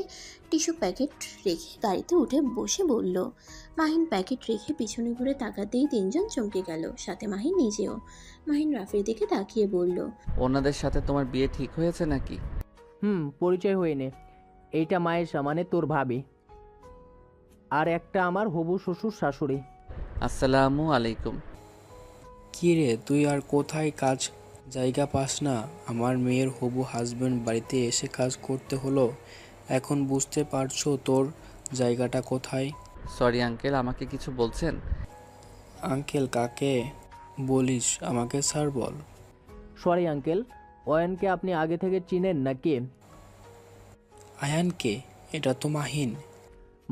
টিস্যু প্যাকেট রেখে গাড়িতে উঠে বসে বলল। মাহিন প্যাকেট রেখে পিছনে ঘুরে তাকাতেই তিনজন চমকে গেল, সাথে মাহিন নিজেও। মাহিন রাফির দিকে তাকিয়ে বলল, ওনাদের সাথে তোমার বিয়ে ঠিক হয়েছে নাকি? পরিচয় হয়ে নে। এইটা মায়েশা, মানে তোর ভাবি, আর একটা আমার হবু শ্বশুর শাশুড়ি। আসসালামু আলাইকুম। কি রে, তুই আর কোথায় কাজ জায়গা পাস না? আমার মেয়ের হবু হাজবেন্ড বাড়িতে এসে কাজ করতে হলো। এখন বুঝতে পারছো তোর জায়গাটা কোথায়? সরি আঙ্কেল, আমাকে কিছু বলছেন? আঙ্কেল কাকে বলিস? আমাকে স্যার বল। সরি আঙ্কেল, অয়নকে আপনি আগে থেকে চিনেন নাকি? আয়ানকে? এটা তো মাহিন।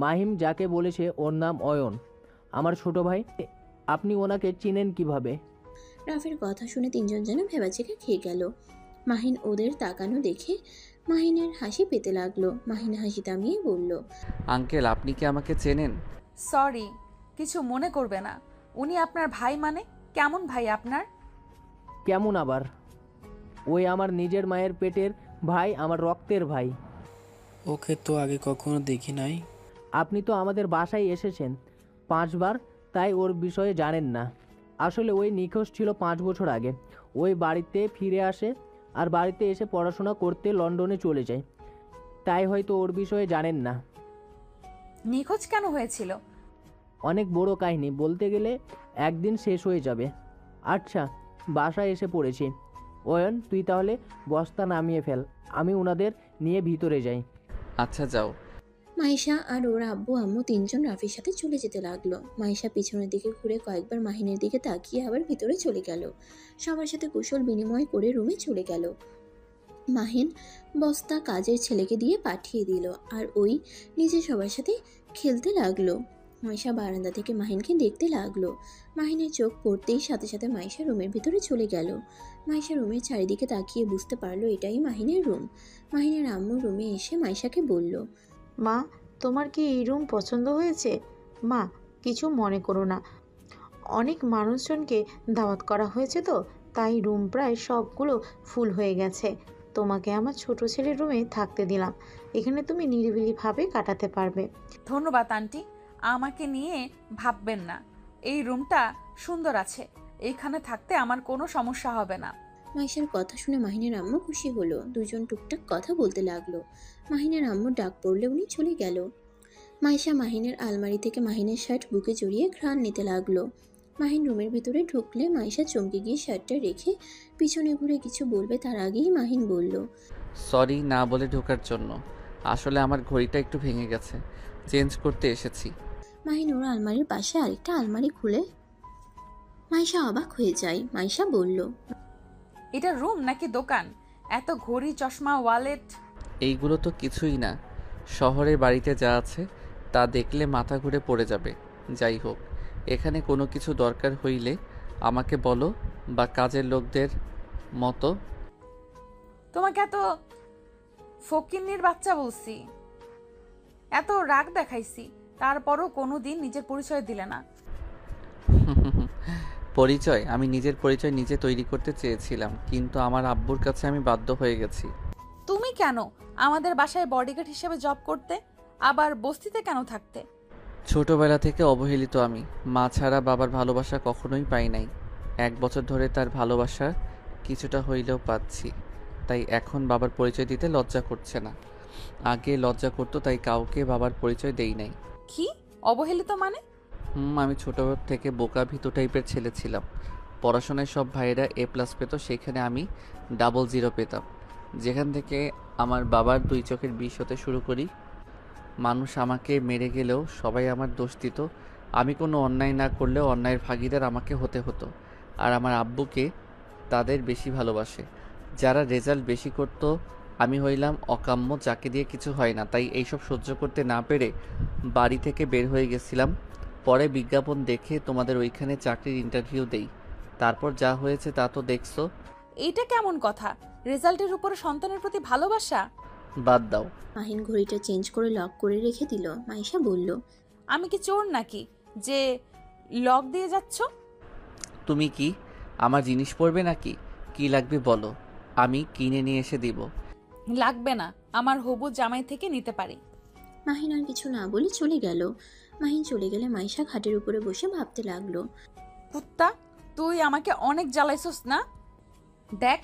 মাহিম যাকে বলেছে ওর নাম অয়ন, আমার ছোট ভাই। আপনি ওনাকে চিনেন কিভাবে? রাফির কথা শুনে তিনজন যেন ভেবাচেকে খেয়ে গেল। মাহিন ওদের তাকানো দেখে মাহিনের হাসি পেতে লাগলো। মাহিন হাসি থামিয়ে বলল, আঙ্কেল, আপনি কি আমাকে চেনেন? সরি, কিছু মনে করবে না। উনি আপনার ভাই? মানে কেমন ভাই আপনার? কেমন আবার? ওই আমার নিজের মায়ের পেটের ভাই, আমার রক্তের ভাই। ওকে তো আগে কখনো দেখি নাই। আপনি তো আমাদের বাসায় এসেছেন 5 বার, তাই ওর বিষয়ে জানেন না। আসলে ওই নিখোঁজ ছিল 5 বছর আগে। ওই বাড়িতে ফিরে আসে আর বাড়িতে এসে পড়াশোনা করতে লন্ডনে চলে যায়, তাই হয়তো ওর বিষয়ে জানেন না। নিখোঁজ কেন হয়েছিল? অনেক বড় কাহিনী, বলতে গেলে একদিন শেষ হয়ে যাবে। আচ্ছা, বাসায় এসে পড়েছি। অয়ন, তুই তাহলে বস্তা নামিয়ে ফেল, আমি ওনাদের নিয়ে ভিতরে যাই। আচ্ছা যাও। মাইশা আর ওর আব্বু আম্মু তিনজন রাফির সাথে চলে যেতে লাগলো। মাইশা পিছনের দিকে ঘুরে কয়েকবার মাহিনের দিকে তাকিয়ে আবার ভিতরে চলে গেল। সবার সাথে কুশল বিনিময় করে রুমে চলে গেল। মাহিন বস্তা কাজের ছেলেকে দিয়ে পাঠিয়ে দিল আর ওই নিজে সবার সাথে খেলতে লাগলো। মাইশা বারান্দা থেকে মাহিনকে দেখতে লাগলো। মাহিনের চোখ পড়তেই সাথে সাথে মাইশা রুমের ভিতরে চলে গেল। মাইশা রুমের চারিদিকে তাকিয়ে বুঝতে পারলো এটাই মাহিনের রুম। মাহিনের আম্মু রুমে এসে মাইশাকে বলল, মা, তোমার কি এই রুম পছন্দ হয়েছে? মা, কিছু মনে করো না, অনেক মানুষজনকে দাওয়াত করা হয়েছে তো, তাই রুম প্রায় সবগুলো ফুল হয়ে গেছে। তোমাকে আমার ছোট ছেলের রুমে থাকতে দিলাম, এখানে তুমি নিরিবিলিভাবে কাটাতে পারবে। ধন্যবাদ আন্টি, আমাকে নিয়ে ভাববেন না। এই রুমটা সুন্দর আছে, এইখানে থাকতে আমার কোনো সমস্যা হবে না। মাইশার কথা শুনে মাহিনের আম্মু খুশি হলো। দুজন টুকটাক কথা বলতে লাগলো। মাহিনের আম্মু ডাক পড়লে উনি চলে গেল। মাইশা মাহিনের আলমারি থেকে মাহিনের শার্ট বুকে জড়িয়ে ঘ্রাণ নিতে লাগলো। মাহিন রুমের ভিতরে ঢুকলে মাইশা চমকে গিয়ে শার্টটা রেখে পিছনে ঘুরে কিছু বলবে তার আগেই মাহিন বলল, সরি না বলে ঢোকার জন্য। আসলে আমার ঘড়িটা একটু ভেঙে গেছে, চেঞ্জ করতে এসেছি। মাহিন ওর আলমারির পাশে আরেকটা আলমারি খুলে মাইশা অবাক হয়ে যায়। মাইশা বলল, এটা রুম নাকি দোকান? এত ঘড়ি, চশমা, ওয়ালেট। এইগুলো তো কিছুই না, শহরের বাড়িতে যা আছে তা দেখলে মাথা ঘুরে পড়ে যাবে। যাই হোক, এখানে কোনো কিছু দরকার হইলে আমাকে বলো, বা কাজের লোকদের মতো। তোমাকে এত ফকিন্নির বাচ্চা বলছি। এত রাগ দেখাইছি, তারপরও কোনোদিন নিজের পরিচয় দিলে না। পরিচয়? আমি নিজের পরিচয় নিজে তৈরি করতে চেয়েছিলাম, কিন্তু আমার আব্বুর কাছে আমি বাধ্য হয়ে গেছি। তুমি কেন আমাদের বাসায় বডিগার্ড হিসেবে জব করতে, আবার বস্তিতে কেন থাকতে? ছোটবেলা থেকে অবহেলিত আমি। মা ছাড়া বাবার ভালোবাসা কখনোই পাই নাই। 1 বছর ধরে তার ভালোবাসা কিছুটা হইলেও পাচ্ছি, তাই এখন বাবার পরিচয় দিতে লজ্জা করছে না। আগে লজ্জা করতো, তাই কাউকে বাবার পরিচয় দেই নাই। কি অবহেলিত মানে? আমি ছোট থেকে বোকা ভীতু টাইপের ছেলে ছিলাম। পড়াশোনায় সব ভাইয়েরা A+ পেত, সেখানে আমি 00 পেতাম। যেখান থেকে আমার বাবার 2 চোখের বিষ হতে শুরু করি। মানুষ আমাকে মেরে গেলেও সবাই আমার দোষ দিত। আমি কোনো অন্যায় না করলেও অন্যায়ের ভাগীদার আমাকে হতে হতো। আর আমার আব্বুকে তাদের বেশি ভালোবাসে, যারা রেজাল্ট বেশি করতো। আমি হইলাম অকাম্য, যাকে দিয়ে কিছু হয় না। তাই এইসব সহ্য করতে না পেরে বাড়ি থেকে বের হয়ে গেছিলাম। পরে বিজ্ঞাপন দেখে তোমাদের ওইখানে চাকরির ইন্টারভিউ দেই। তারপর যা হয়েছে তা তো দেখছো। এইটা কেমন কথা? রেজাল্টের উপরে সন্তানের প্রতি ভালোবাসা? বাদ দাও। মাহিন ঘড়িটা চেঞ্জ করে লক করে রেখে দিল। মাইশা বলল, আমি কি চোর নাকি যে লক দিয়ে যাচ্ছ? তুমি কি আমার জিনিস পড়বে নাকি? কি লাগবে বলো, আমি কিনে নিয়ে এসে দিব। লাগবে না, আমার হবু জামাই থেকে নিতে পারি। মাহিন আর কিছু না বলে চলে গেল। মাহিন চলে গেলে মাইশা খাটের উপরে বসে ভাবতে লাগলো। কুত্তা, তুই আমাকে অনেক জ্বালাইছস না? দেখ,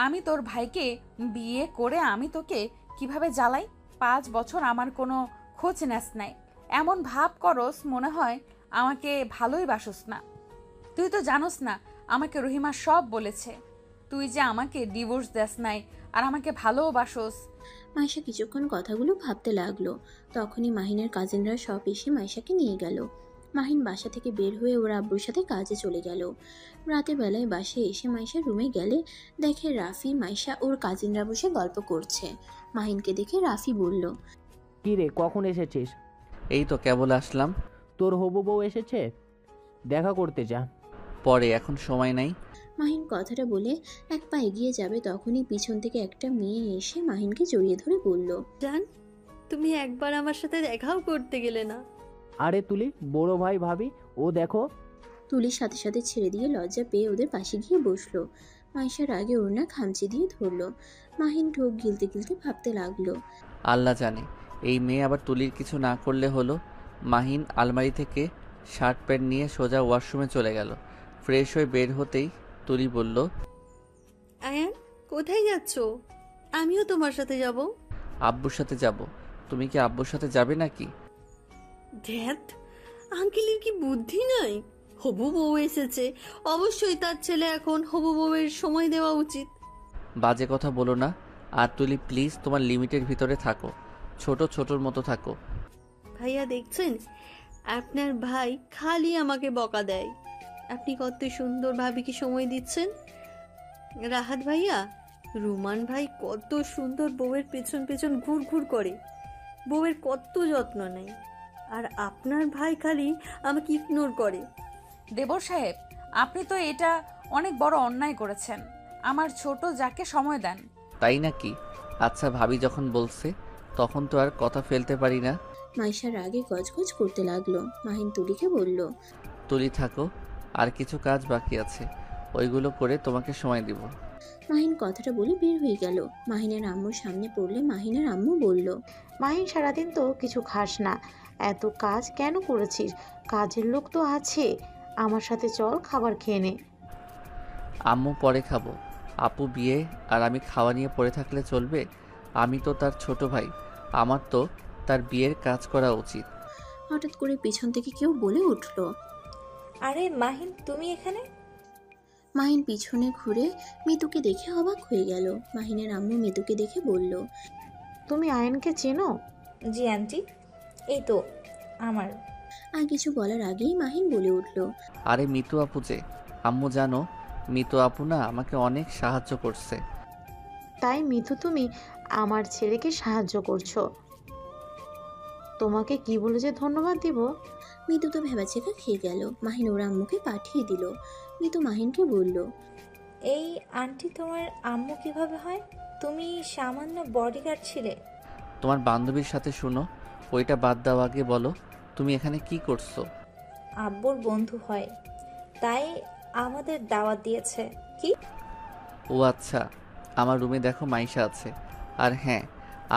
আমি তোর ভাইকে বিয়ে করে আমি তোকে কিভাবে জ্বালাই। 5 বছর আমার কোনো খোঁজ নেস নাই। এমন ভাব করস মনে হয় আমাকে ভালোই বাসস না। তুই তো জানোস না আমাকে রহিমা সব বলেছে। তুই যে আমাকে ডিভোর্স দেস নাই আর আমাকে ভালোও বাসস। মাইশা কিছুক্ষণ কথাগুলো ভাবতে লাগলো। তখনই মাহিনের কাজিনরা সব এসে মাইশাকে নিয়ে গেল। মাহিন বাসা থেকে বের হয়ে ওর আব্বুর সাথে কাজে চলে গেল। রাতের বেলায় বাসায় এসে মাইশা রুমে গেলে দেখে রাফি, মাইশা ওর কাজিনরা বসে গল্প করছে। মাহিনকে দেখে রাফি বলল, কি রে, কখন এসেছিস? এই তো কেবল আসলাম। তোর হবু বউ এসেছে? দেখা করতে যা। পরে, এখন সময় নাই। মাহিন কথাটা বলে এক পা এগিয়ে যাবে, তখনই পিছন থেকে একটা মেয়ে এসে মাহিনকে জড়িয়ে ধরে বলল, জান, তুমি একবার আমার সাথে দেখাও করতে গেলে না। আরে তুলি, বড় ভাই ভাবি, ও দেখো। তুলির সাথে সাথে ছেড়ে দিয়ে লজ্জা পেয়ে ওদের পাশে গিয়ে বসলো। মাইশার আগে ওড়না খামচি দিয়ে ধরলো। মাহিন ঢোক গিলতে গিলতে ভাবতে লাগলো, আল্লাহ জানে এই মেয়ে আবার তুলির কিছু না করলে হলো। মাহিন আলমারি থেকে শার্ট প্যান্ট নিয়ে সোজা ওয়াশরুমে চলে গেল। ফ্রেশ হয়ে বের হতেই তুলি বলল, আয়ান, কোথায় যাচ্ছ? আমিও তোমার সাথে যাব। আব্বুর সাথে যাব। তুমি কি আব্বুর সাথে যাবে নাকি? ধ্যাত, আঙ্কেলের কি বুদ্ধি নাই? হবু বউ এসেছে, অবশ্যই তার ছেলে এখন হবু বউয়ের সময় দেওয়া উচিত। বাজে কথা বলো না। আর তুলি প্লিজ তোমার লিমিটের ভিতরে থাকো, ছোটর মতো থাকো। ভাইয়া দেখছেন, আপনার ভাই খালি আমাকে বকা দেয়। আপনি কত সুন্দর ভাবিকে সময় দিচ্ছেন। রাহাত ভাইয়া, রুমান ভাই কত সুন্দর বউয়ের পেছন পেছন ঘুর ঘুর করে, বউয়ের কত যত্ন নেয়। আর আপনার ভাই খালি আমাকে ইগনোর করে। দেবর সাহেব, আপনি তো এটা অনেক বড় অন্যায় করেছেন। আমার ছোট যাকে সময় দেন। তাই নাকি? আচ্ছা, ভাবি যখন বলছে তখন তো আর কথা ফেলতে পারি না। মাইশার আগে গজগজ করতে লাগলো। মাহিন তুলিকে বলল, তুলি থাকো, আর কিছু কাজ বাকি আছে, ওইগুলো করে তোমাকে সময় দিব। মাহিন কথাটা বলে বের হয়ে গেল। মাহিনের আম্মুর সামনে পড়লে মাহিনের আম্মু বলল, মাহিন সারাদিন তো কিছু খাস না, এত কাজ কেন করেছিস? কাজের লোক তো আছে, আমার সাথে চল, খাবার খেয়ে নে। আম্মু পরে খাবো। আপু বিয়ে আর আমি খাওয়া নিয়ে পড়ে থাকলে চলবে? আমি তো তার ছোট ভাই, আমার তো তার বিয়ের কাজ করা উচিত। হঠাৎ করে পিছন থেকে কেউ বলে উঠল, আরে মাহিন, তুমি এখানে? মাহিন পিছনে ঘুরে মিতুকে দেখে অবাক হয়ে গেল। মাহিনের আম্মু মিতুকে দেখে বলল, তুমি আয়নকে চেনো? জি আন্টি, এই তো আমার। আর কিছু বলার আগেই মাহিন বলে উঠল, আরে মিতু আপু যে। আম্মু জানো, মিতু আপু না আমাকে অনেক সাহায্য করছে। তাই মিথু, তুমি আমার ছেলেকে সাহায্য করছো? তোমাকে কি বলে যে ধন্যবাদ দিব। মিতু তো ভেবাচেকা খেয়ে গেল। মাহিন ওর আম্মুকে পাঠিয়ে দিল। মিতু মাহিনকে বলল, এই আন্টি তোমার আম্মু কিভাবে হয়? তুমি সামান্য বডিগার্ড ছিলে। তোমার বান্ধবীর সাথে শুনো, ওইটা বাদ দাও, আগে বলো তুমি এখানে কি করছো? আব্বুর বন্ধু হয়, তাই আমাদের দাওয়াত দিয়েছে। কি? ও আচ্ছা, আমার রুমে দেখো মাইশা আছে। আর হ্যাঁ,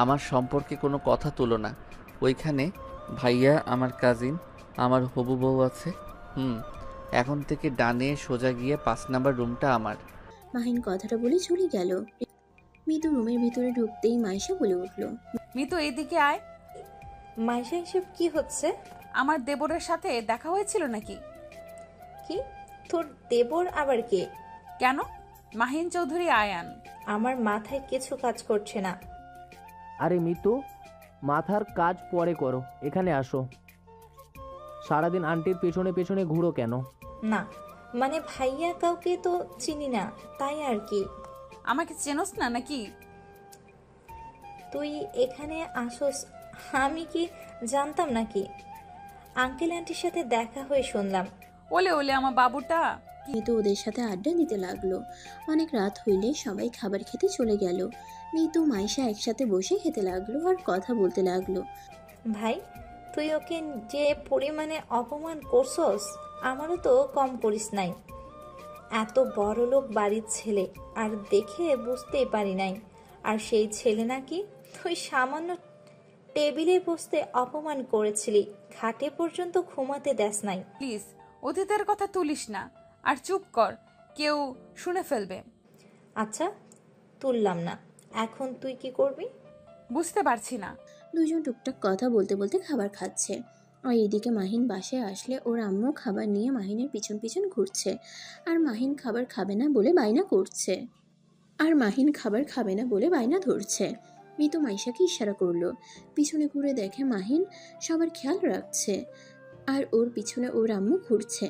আমার সম্পর্কে কোনো কথা তুলো না। ওইখানে ভাইয়া, আমার কাজিন, আমার হবু বউ আছে। এখন থেকে ডানে সোজা গিয়ে 5 নাম্বার রুমটা আমার। মাহিন কথাটা বলে চলে গেল। মিতু রুমের ভিতরে ঢুকতেই মাইশা বলে উঠল, মিতু এইদিকে আয়। মাইশা এসব কি হচ্ছে? আমার দেবরের সাথে দেখা হয়েছিল নাকি? কি? তোর দেবর আবার কে? কেন? মাহিন চৌধুরী আয়ান। আমার মাথায় কিছু কাজ করছে না। আরে মিতু, মাথার কাজ পরে করো, এখানে আসো। সারাদিন আন্টির পেছনে পেছনে ঘুরো কেন? না মানে ভাইয়া কাউকে তো চিনি না, তাই আর কি। আমাকে চেনস না নাকি? তুই এখানে আসোস আমি কি জানতাম নাকি? আঙ্কেল আন্টির সাথে দেখা হয়ে শুনলাম। ওলে ওলে আমার বাবুটা। মিতু ওদের সাথে আড্ডা দিতে লাগলো। অনেক রাত হইলে সবাই খাবার খেতে চলে গেল। মিতু মাইশা একসাথে বসে খেতে লাগলো আর কথা বলতে লাগলো। ভাই, তুই ওকে যে পরিমাণে অপমান করছস, আমারও তো কম করিস নাই। এত বড় লোক বাড়ির ছেলে, আর দেখে বুঝতেই পারি নাই। আর সেই ছেলে নাকি তুই সামান্য টেবিলে বসতে অপমান করেছিলি, খাটে পর্যন্ত ঘুমাতে দেস নাই। প্লিজ অতীতের কথা তুলিস না, আর চুপ কর, কেউ শুনে ফেলবে। আচ্ছা, তুললাম না। এখন তুই কি করবি? বুঝতে পারছি না। দুজন টুকটাক কথা বলতে বলতে খাবার খাচ্ছে। আর এদিকে মাহিন বাসায় আসলে ওর আম্মু খাবার নিয়ে মাহিনের পিছন পিছন ঘুরছে। আর মাহিন খাবার খাবে না বলে বায়না ধরছে। মিতু মাইশাকে ইশারা করলো। পিছনে ঘুরে দেখে মাহিন সবার খেয়াল রাখছে, আর ওর পিছনে ওর আম্মু ঘুরছে।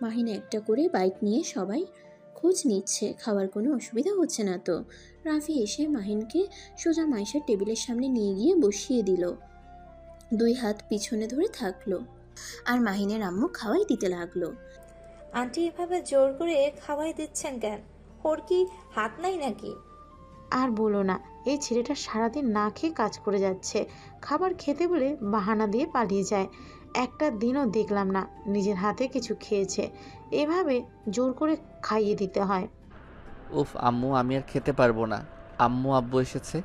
মাহিন একটা করে বাইক নিয়ে সবাই খোঁজ নিচ্ছে, খাওয়ার কোনো অসুবিধা হচ্ছে না তো। রাফি এসে মাহিনকে সোজা মাইশার টেবিলের সামনে নিয়ে গিয়ে বসিয়ে দিল। 2 হাত পিছনে ধরে থাকলো, আর মাহিনের আম্মু খাওয়াই দিতে লাগলো। আন্টি এভাবে জোর করে খাওয়াই দিচ্ছেন কেন? ওর কি হাত নাই নাকি? আর বলো না, এই ছেলেটা সারাদিন না খেয়ে কাজ করে যাচ্ছে। খাবার খেতে বলে বাহানা দিয়ে পালিয়ে যায়। একটা দিনও দেখলাম না নিজের হাতে কিছু খেয়েছে। এভাবে জোর করে খাইয়ে দিতে হয়। উফ আম্মু, আমি আর খেতে পারবো না। আম্মু, আব্বু এসেছে।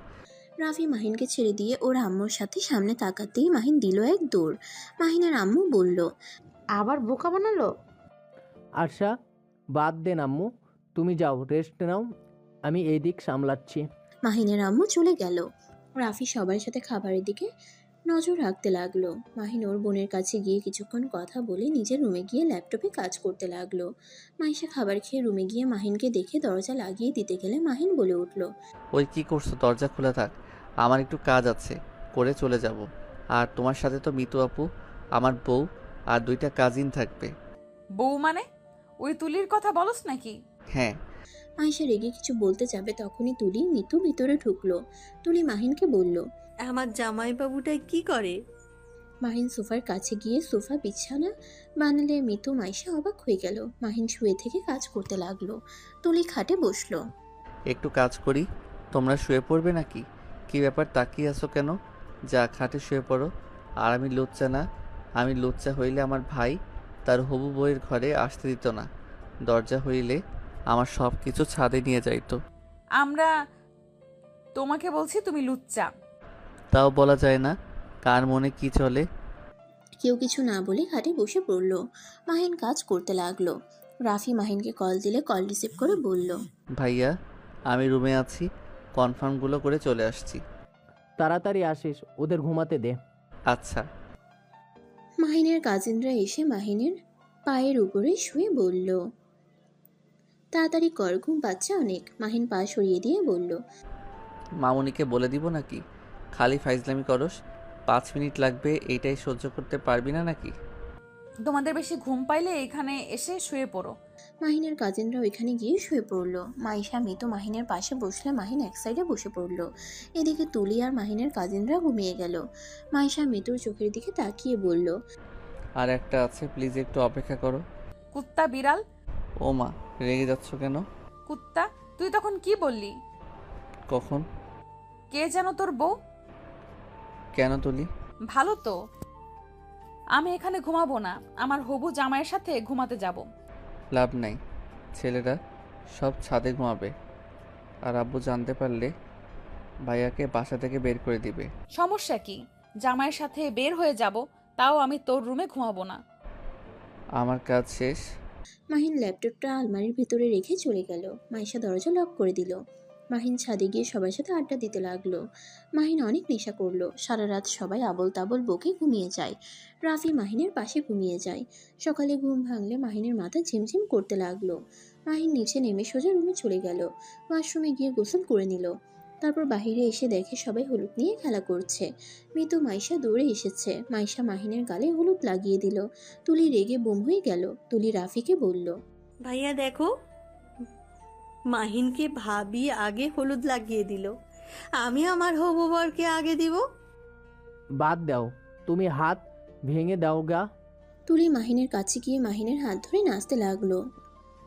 রাফি মাহিনকে ছেড়ে দিয়ে ওর আম্মুর সাথে সামনে তাকাতেই মাহিন দিল এক দৌড়। মাহিনের আম্মু বলল, আবার বোকা বানালো। আচ্ছা বাদ দেন আম্মু, তুমি যাও রেস্ট নাও, আমি এই দিক সামলাচ্ছি। মাহিনের আম্মু চলে গেল। রাফি সবার সাথে খাবারের দিকে নজর রাখতে লাগলো। মাহিন ওর বোনের কাছে গিয়ে কিছুক্ষণ কথা বলে নিজের রুমে গিয়ে ল্যাপটপে কাজ করতে লাগলো। মাইশা খাবার খেয়ে রুমে গিয়ে মাহিনকে দেখে দরজা লাগিয়ে দিতে গেলে মাহিন বলে উঠল, ওই কি করছো? দরজা খোলা থাক, আমার একটু কাজ আছে, করে চলে যাব। আর তোমার সাথে তো মিতু আপু, আমার বউ আর 2টা কাজিন থাকবে। বউ মানে ওই তুলির কথা বলস নাকি? হ্যাঁ। মাইশা রেগে কিছু বলতে যাবে তখনই তুলি মিতু ভিতরে ঢুকলো। তুলি মাহিনকে বলল, আমার জামাইবাবুটাই কি করে? মাহিন সোফার কাছে গিয়ে সোফা বিছানা বানালে মিতু মাইশা অবাক হয়ে গেল। মাহিন শুয়ে থেকে কাজ করতে লাগলো। তুলি খাটে বসলো। একটু কাজ করি, তোমরা শুয়ে পড়বে নাকি? কি ব্যাপার, তাকিয়ে আছো কেন? যা খাটে শুয়ে পড়ো। আর আমি লুচ্চা না। আমি লুচ্চা হইলে আমার ভাই তার হবু বউয়ের ঘরে আসতে দিত না। দরজা হইলে আমার সব কিছু ছাদে নিয়ে যাইতো। আমরা তোমাকে বলছি তুমি লুচ্চা। তাও বলা যায় না কার মনে কি চলে। কেউ কিছু না বলে খাটে বসে পড়ল। মাহিন কাজ করতে লাগলো। রাফি মাহিনকে কল দিলে কল রিসিভ করে বলল, ভাইয়া, আমি রুমে আছি, কনফার্মগুলো করে চলে আসছি। তাড়াতাড়ি আসিস, ওদের ঘুমাতে দে। আচ্ছা। মাহিনের কাজিনরা এসে মাহিনের পায়ের উপরে শুয়ে বলল, তাড়াতাড়ি কর, ঘুম পাচ্ছে অনেক। মাহিন পা সরিয়ে দিয়ে বলল, মামুনিকে বলে দিব নাকি? খালি ফাইজলামি করস। 5 মিনিট লাগবে, এইটাই সহ্য করতে পারবি না নাকি? তোমাদের বেশি ঘুম পাইলে এখানে এসে শুয়ে পড়ো। মাহিনের কাজিনরা ওইখানে গিয়ে শুয়ে পড়ল। মাইশা মিতু মাহিনের পাশে বসলে মাহিন এক সাইডে বসে পড়ল। এদিকে তুলি আর মাহিনের কাজিনরা ঘুমিয়ে গেল। মাইশা মিতুর চোখের দিকে তাকিয়ে বলল, আর একটা আছে, প্লিজ একটু অপেক্ষা করো। কুত্তা বিড়াল। ও মা, রেগে যাচ্ছ কেন? কুত্তা, তুই তখন কি বললি? কখন? কে যেন তোর বউ? কেন তুলি? ভালো তো। আমি এখানে ঘুমাবো না, আমার হবু জামাইয়ের সাথে ঘুমাতে যাব। লাভ নাই, ছেলেরা সব ছাদে ঘুমাবে, আর আব্বু জানতে পারলে ভাইয়াকে বাসা থেকে বের করে দিবে। সমস্যা কি? জামাইয়ের সাথে বের হয়ে যাব, তাও আমি তোর রুমে ঘুমাবো না। আমার কাজ শেষ। মাহিন ল্যাপটপটা আলমারির ভিতরে রেখে চলে গেল। মাইশা দরজা লক করে দিল। মাহিন ছাদে গিয়ে সবার সাথে আড্ডা দিতে লাগলো। মাহিন অনেক নেশা করলো। সারা রাত সবাই আবল তাবল বকে ঘুমিয়ে যায়। রাফি মাহিনের পাশে ঘুমিয়ে যায়। সকালে ঘুম ভাঙলে মাহিনের মাথা ঝিমঝিম করতে লাগলো। মাহিন নিচে নেমে সোজা রুমে চলে গেল। ওয়াশরুমে গিয়ে গোসল করে নিল। তারপর বাহিরে এসে দেখে সবাই হলুদ নিয়ে খেলা করছে। মৃত মাইশা দৌড়ে এসেছে। মাইশা মাহিনের গালে হলুদ লাগিয়ে দিল। তুলি রেগে বোম হয়ে গেল। তুলি রাফিকে বলল, ভাইয়া দেখো, মাহিনকে ভাবি আগে হলুদ লাগিয়ে দিল, আমি আমার হবু বরকে আগে দিব। বাদ দাও, তুমি হাত ভেঙে দাও গা। তুলি মাহিনের কাছে গিয়ে মাহিনের হাত ধরে নাচতে লাগলো।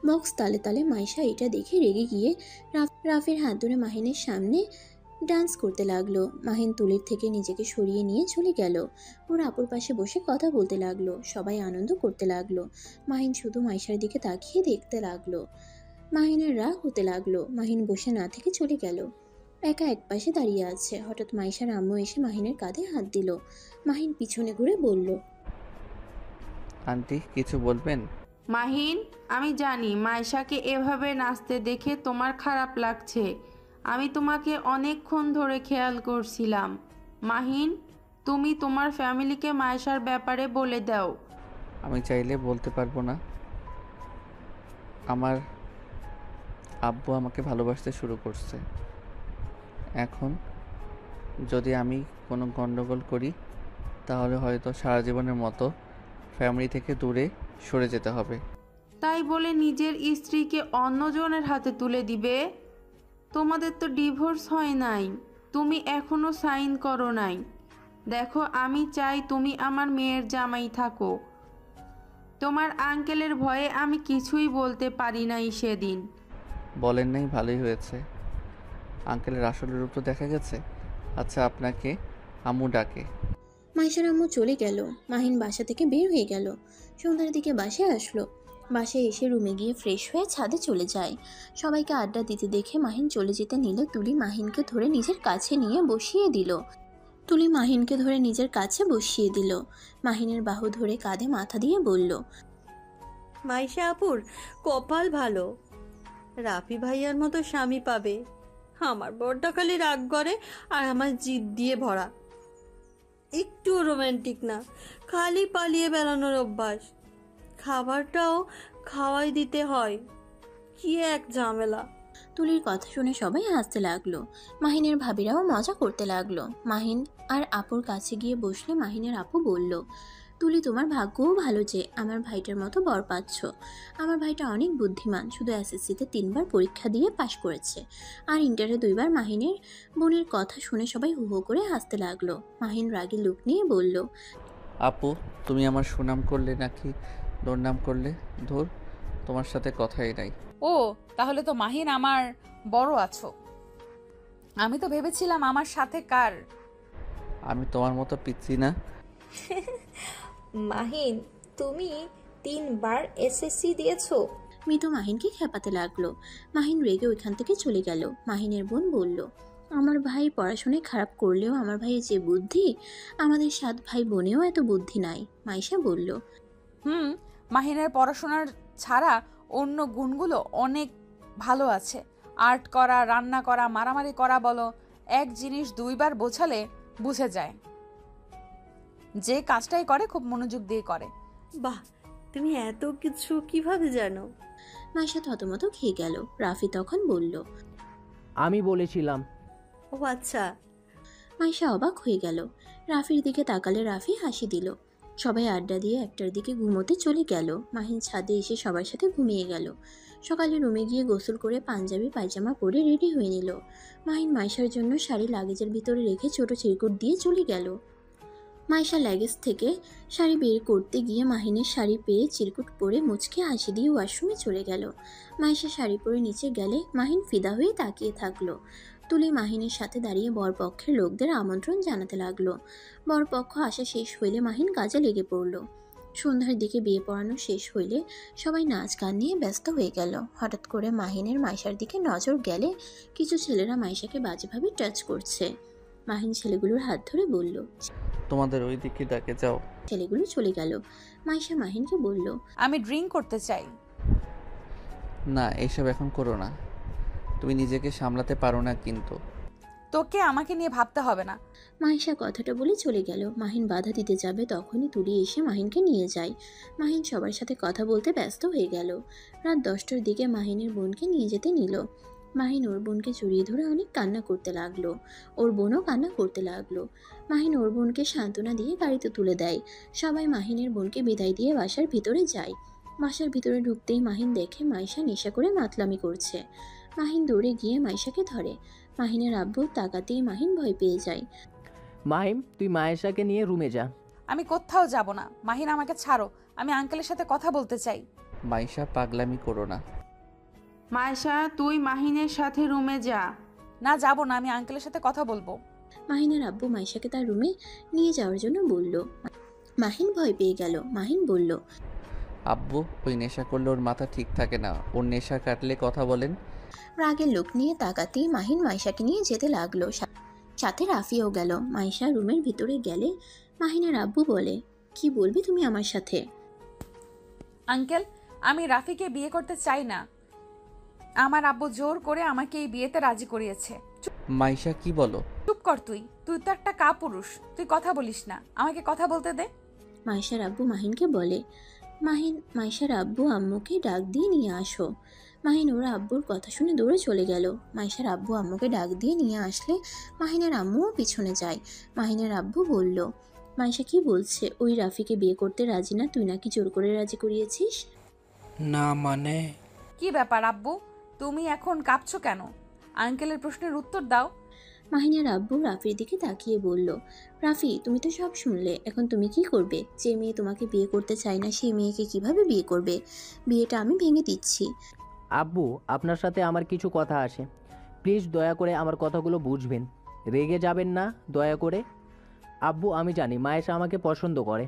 বক্স তালে তালে মাইশা এটা দেখে রেগে গিয়ে রাফির হাত ধরে মাহিনের সামনে ডান্স করতে লাগলো। মাহিন তুলির থেকে নিজেকে সরিয়ে নিয়ে চলে গেল। ওর আপুর পাশে বসে কথা বলতে লাগলো। সবাই আনন্দ করতে লাগলো। মাহিন শুধু মাইশার দিকে তাকিয়ে দেখতে লাগলো। মাহিনের রাগ হতে লাগলো। মাহিন বসে না থেকে চলে গেল। একা এক পাশে দাঁড়িয়ে আছে। হঠাৎ মাইশার আম্মু এসে মাহিনের কাঁধে হাত দিল। মাহিন পিছনে ঘুরে বলল, আন্টি কিছু বলবেন? মাহিন, আমি জানি মাইশাকে এভাবে নাচতে দেখে তোমার খারাপ লাগছে। আমি তোমাকে অনেকক্ষণ ধরে খেয়াল করছিলাম। মাহিন, তুমি তোমার ফ্যামিলিকে মাইশার ব্যাপারে বলে দাও। আমি চাইলে বলতে পারবো না। আমার আব্বু আমাকে ভালোবাসতে শুরু করছে। এখন যদি আমি কোনো গন্ডগোল করি তাহলে হয়তো সারা জীবনের মতো ফ্যামিলি থেকে দূরে সরে যেতে হবে। তাই বলে নিজের স্ত্রীকে অন্যজনের হাতে তুলে দিবে? তোমাদের তো ডিভোর্স হয় নাই, তুমি এখনো সাইন করো নাই। দেখো, আমি চাই তুমি আমার মেয়ের জামাই থাকো। তোমার আঙ্কেলের ভয়ে আমি কিছুই বলতে পারি নাই সেদিন। বলেন নাই, ভালোই হয়েছে। আঙ্কেলের আসল রূপ তো দেখা গেছে। আচ্ছা, আপনাকে আম্মু ডাকে। মাইশার আম্মু চলে গেল। মাহিন বাসা থেকে বের হয়ে গেল। সন্ধ্যার দিকে বাসায় আসলো। বাসায় এসে রুমে গিয়ে ফ্রেশ হয়ে ছাদে চলে যায়। সবাইকে আড্ডা দিতে দেখে মাহিন চলে যেতে নিলে তুলি মাহিনকে ধরে নিজের কাছে নিয়ে বসিয়ে দিল। মাহিনের বাহু ধরে কাঁধে মাথা দিয়ে বলল, মাইশা আপুর কপাল ভালো, রাফি ভাইয়ার মতো স্বামী পাবে। আমার বড়টা খালি রাগ করে আর আমার জিদ দিয়ে ভরা, একটুও রোমান্টিক না, খালি পালিয়ে বেড়ানোর অভ্যাস। খাবারটাও খাওয়াই দিতে হয়, কি এক ঝামেলা। তুলির কথা শুনে সবাই হাসতে লাগলো। মাহিনের ভাবিরাও মজা করতে লাগলো। মাহিন আর আপুর কাছে গিয়ে বসলে মাহিনের আপু বলল, তুলি, তোমার ভাগ্যও ভালো যে আমার ভাইটার মতো বর পাচ্ছ। আমার ভাইটা অনেক বুদ্ধিমান, শুধু এসএসসিতে 3বার পরীক্ষা দিয়ে পাশ করেছে, আর ইন্টারে 2বার। মাহিনের বোনের কথা শুনে সবাই হু হু করে হাসতে লাগলো। মাহিন রাগী লুক নিয়ে বলল, আপু, তুমি আমার সুনাম করলে নাকি দুর্নাম করলে? ধুর, তোমার সাথে কথাই নাই। ও, তাহলে তো মাহিন আমার বড় আছো। আমি তো ভেবেছিলাম আমার সাথে কার। আমি তোমার মতো পিচ্ছি না। মাহিন, তুমি 3বার এসএসসি দিয়েছো? মিতু মাহিনকে খেপাতে লাগলো। মাহিন রেগে ওইখান থেকে চলে গেল। মাহিনের বোন বলল, আমার ভাই পড়াশোনায় খারাপ করলেও আমার ভাইয়ের যে বুদ্ধি, আমাদের 7 ভাই বোনেও এত বুদ্ধি নাই। মাইশা বলল, মাহিনের পড়াশোনার ছাড়া অন্য গুণগুলো অনেক ভালো আছে। আর্ট করা, রান্না করা, মারামারি করা বলো, এক জিনিস 2বার বোঝালে বুঝে যায়। যে কাজটাই করে খুব মনোযোগ দিয়ে করে। বাহ, তুমি এত কিছু কিভাবে জানো? মাইশা থতমত খেয়ে গেল। রাফি তখন বলল, আমি বলেছিলাম। ও আচ্ছা। মাইশা অবাক হয়ে গেল। রাফির দিকে তাকালে রাফি হাসি দিল। সবাই আড্ডা দিয়ে 1টার দিকে ঘুমোতে চলে গেল। মাহিন ছাদে এসে সবার সাথে ঘুমিয়ে গেল। সকালে রুমে গিয়ে গোসল করে পাঞ্জাবি পায়জামা পরে রেডি হয়ে নিল। মাহিন মাইশার জন্য শাড়ি লাগেজের ভিতরে রেখে ছোট চিরকুট দিয়ে চলে গেল। মাইশা লাগেজ থেকে শাড়ি বের করতে গিয়ে মাহিনের শাড়ি পেয়ে চিরকুট পরে মুচকে হাসি দিয়ে ওয়াশরুমে চলে গেল। মাইশা শাড়ি পরে নিচে গেলে মাহিন ফিদা হয়ে তাকিয়ে থাকলো। তুলি মাহিনের সাথে দাঁড়িয়ে বরপক্ষের লোকদের আমন্ত্রণ জানাতে লাগলো। বরপক্ষ আসা শেষ হইলে মাহিন কাজে লেগে পড়ল। সন্ধ্যার দিকে বিয়ে পড়ানো শেষ হইলে সবাই নাচ গান নিয়ে ব্যস্ত হয়ে গেল। হঠাৎ করে মাহিনের মাইশার দিকে নজর গেলে কিছু ছেলেরা মাইশাকে বাজেভাবে টাচ করছে। মাহিন ছেলেগুলোর হাত ধরে বলল। তোমাদের ওই দিকে ডাকে যাও। ছেলেগুলো চলে গেল। মাইশা মাহিনকে বলল, আমি ড্রিঙ্ক করতে চাই। না, এইসব এখন করো না, তুমি নিজেকে সামলাতে পারো না কিন্তু। তোকে আমাকে নিয়ে ভাবতে হবে না। মাহিশা কথাটা বলে চলে গেল। মাহিন বাধা দিতে যাবে তখনই তুলি এসে মাহিনকে নিয়ে যায়। মাহিন সবার সাথে কথা বলতে ব্যস্ত হয়ে গেল। রাত 10টার দিকে মাহিনের বোনকে নিয়ে যেতে নিল। মাহিন ওর বোনকে জড়িয়ে ধরে অনেক কান্না করতে লাগলো। ওর বোনও কান্না করতে লাগলো। মাহিন ওর বোনকে সান্ত্বনা দিয়ে গাড়িতে তুলে দেয়। সবাই মাহিনের বোনকে বিদায় দিয়ে বাসার ভিতরে যায়। বাসার ভিতরে ঢুকতেই মাহিন দেখে মাইশা নেশা করে মাতলামি করছে। মাহিন দৌড়ে গিয়ে মাইশাকে ধরে। মাহিনের আব্বু তাকাতেই মাহিন ভয় পেয়ে যায়। মাহিম, তুই মায়েশাকে নিয়ে রুমে যা। আমি কোথাও যাব না। মাহিন, আমাকে ছাড়ো, আমি আঙ্কেলের সাথে কথা বলতে চাই। মাইশা, পাগলামি করো না। মাইশা, তুই মাহিনের সাথে রুমে যা। না, যাব না, আমি আঙ্কেলের সাথে কথা বলবো। মাহিনের আব্বু মাইশাকে তার রুমে নিয়ে যাওয়ার জন্য বলল। মাহিন ভয় পেয়ে গেল। মাহিন বলল, আব্বু, ওই নেশা করলে ওর মাথা ঠিক থাকে না, ওর নেশা কাটলে কথা বলেন। রাগের লোক নিয়ে তাকাতেই মাহিন মাইশাকে নিয়ে যেতে লাগলো। সাথে রাফিও গেল। মাইশা রুমের ভিতরে গেলে মাহিনের আব্বু বলে, কি বলবি তুমি আমার সাথে? আঙ্কেল, আমি রাফিকে বিয়ে করতে চাই না। আমার আব্বু জোর করে আমাকে এই বিয়েতে রাজি করিয়েছে। মাইশা, কি বলো? চুপ কর তুই। তুই তো একটা কাপুরুষ, তুই কথা বলিস না, আমাকে কথা বলতে দে। মাইশার আব্বু মাহিনকে বলে। মাহিন মাইশার আব্বু আম্মুকে ডাক দিয়ে নিয়ে আসো। মাহিন ওর আব্বুর কথা শুনে দৌড়ে চলে গেল। মাইশার আব্বু আম্মুকে ডাক দিয়ে নিয়ে আসলে মাহিনের আম্মুও পিছনে যায়। মাহিনের আব্বু বলল, মাইশা কি বলছে? ওই রাফিকে বিয়ে করতে রাজি না, তুই নাকি জোর করে রাজি করিয়েছিস? না মানে? কি ব্যাপার আব্বু, তুমি এখন কাঁপছো কেন? আঙ্কেলের প্রশ্নের উত্তর দাও। মাহিনের আব্বু রাফির দিকে তাকিয়ে বলল, রাফি, তুমি তো সব শুনলে, এখন তুমি কি করবে? যে মেয়ে তোমাকে বিয়ে করতে চায় না সেই মেয়েকে কিভাবে বিয়ে করবে? বিয়েটা আমি ভেঙে দিচ্ছি। আব্বু, আপনার সাথে আমার কিছু কথা আছে, প্লিজ দয়া করে আমার কথাগুলো বুঝবেন, রেগে যাবেন না দয়া করে। আব্বু, আমি জানি মায়েশা আমাকে পছন্দ করে,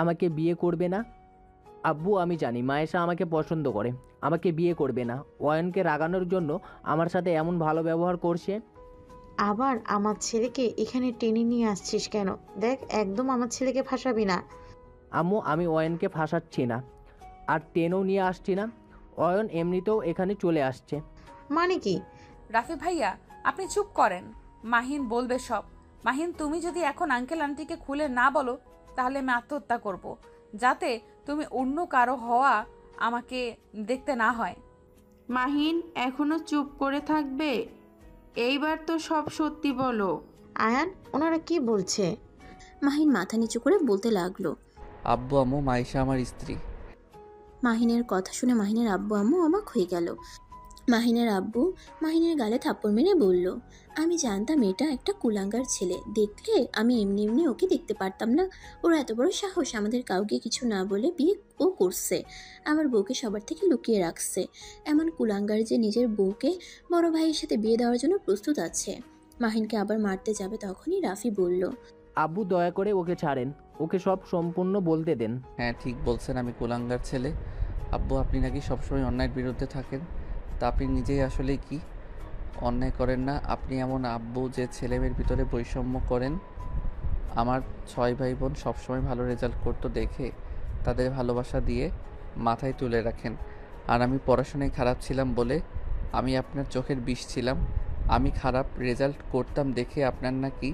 আমাকে বিয়ে করবে না। আব্বু, আমি জানি মায়েশা আমাকে পছন্দ করে, আমাকে বিয়ে করবে না। অয়নকে রাগানোর জন্য আমার সাথে এমন ভালো ব্যবহার করছে। আবার আমার ছেলেকে এখানে টেনে নিয়ে আসছিস কেন? দেখ, একদম আমার ছেলেকে ফাঁসাবি না। আম্মু, আমি অয়নকে ফাঁসাচ্ছি না, আর টেনও নিয়ে আসছি না। অয়ন এমনিতেও এখানে চলে আসছে। মানে কি? রাফি ভাইয়া, আপনি চুপ করেন, মাহিন বলবে সব। মাহিন, তুমি যদি এখন আঙ্কেল আন্টিকে খুলে না বলো তাহলে আমি আত্মহত্যা করব, যাতে তুমি অন্য কারো হওয়া আমাকে দেখতে না হয়। মাহিন এখনো চুপ করে থাকবে? এইবার তো সব সত্যি বলো। আয়ান, ওনারা কি বলছে? মাহিন মাথা নিচু করে বলতে লাগলো। আব্বু আম্মু, মাইশা আমার স্ত্রী। মাহিনের কথা শুনে মাহিনের আব্বু আম্মু অবাক হয়ে গেল। মাহিনের আব্বু মাহিনের গালে থাপ্পড় মেরে বলল, আমি জানতাম এটা একটা কুলাঙ্গার ছেলে, দেখলে আমি এমনি এমনি ওকে দেখতে পারতাম না। ওর এত বড় সাহস আমাদের কাউকে কিছু না বলে বিয়ে ও করছে, আমার বউকে সবার থেকে লুকিয়ে রাখছে। এমন কুলাঙ্গার যে নিজের বউকে বড় ভাইয়ের সাথে বিয়ে দেওয়ার জন্য প্রস্তুত আছে। মাহিনকে আবার মারতে যাবে তখনই রাফি বলল, আব্বু, দয়া করে ওকে ছাড়েন, ওকে সব সম্পূর্ণ বলতে দেন। হ্যাঁ, ঠিক বলছেন, আমি কুলাঙ্গার ছেলে। আব্বু, আপনি নাকি সবসময় অন্যায়ের বিরুদ্ধে থাকেন, তা আপনি নিজেই আসলে কি অন্যায় করেন না? আপনি এমন আব্বু যে ছেলেমেয়ের ভিতরে বৈষম্য করেন। আমার 6 ভাই বোন সবসময় ভালো রেজাল্ট করতো দেখে তাদের ভালোবাসা দিয়ে মাথায় তুলে রাখেন, আর আমি পড়াশোনায় খারাপ ছিলাম বলে আমি আপনার চোখের বিষ ছিলাম। আমি খারাপ রেজাল্ট করতাম দেখে আপনার নাকি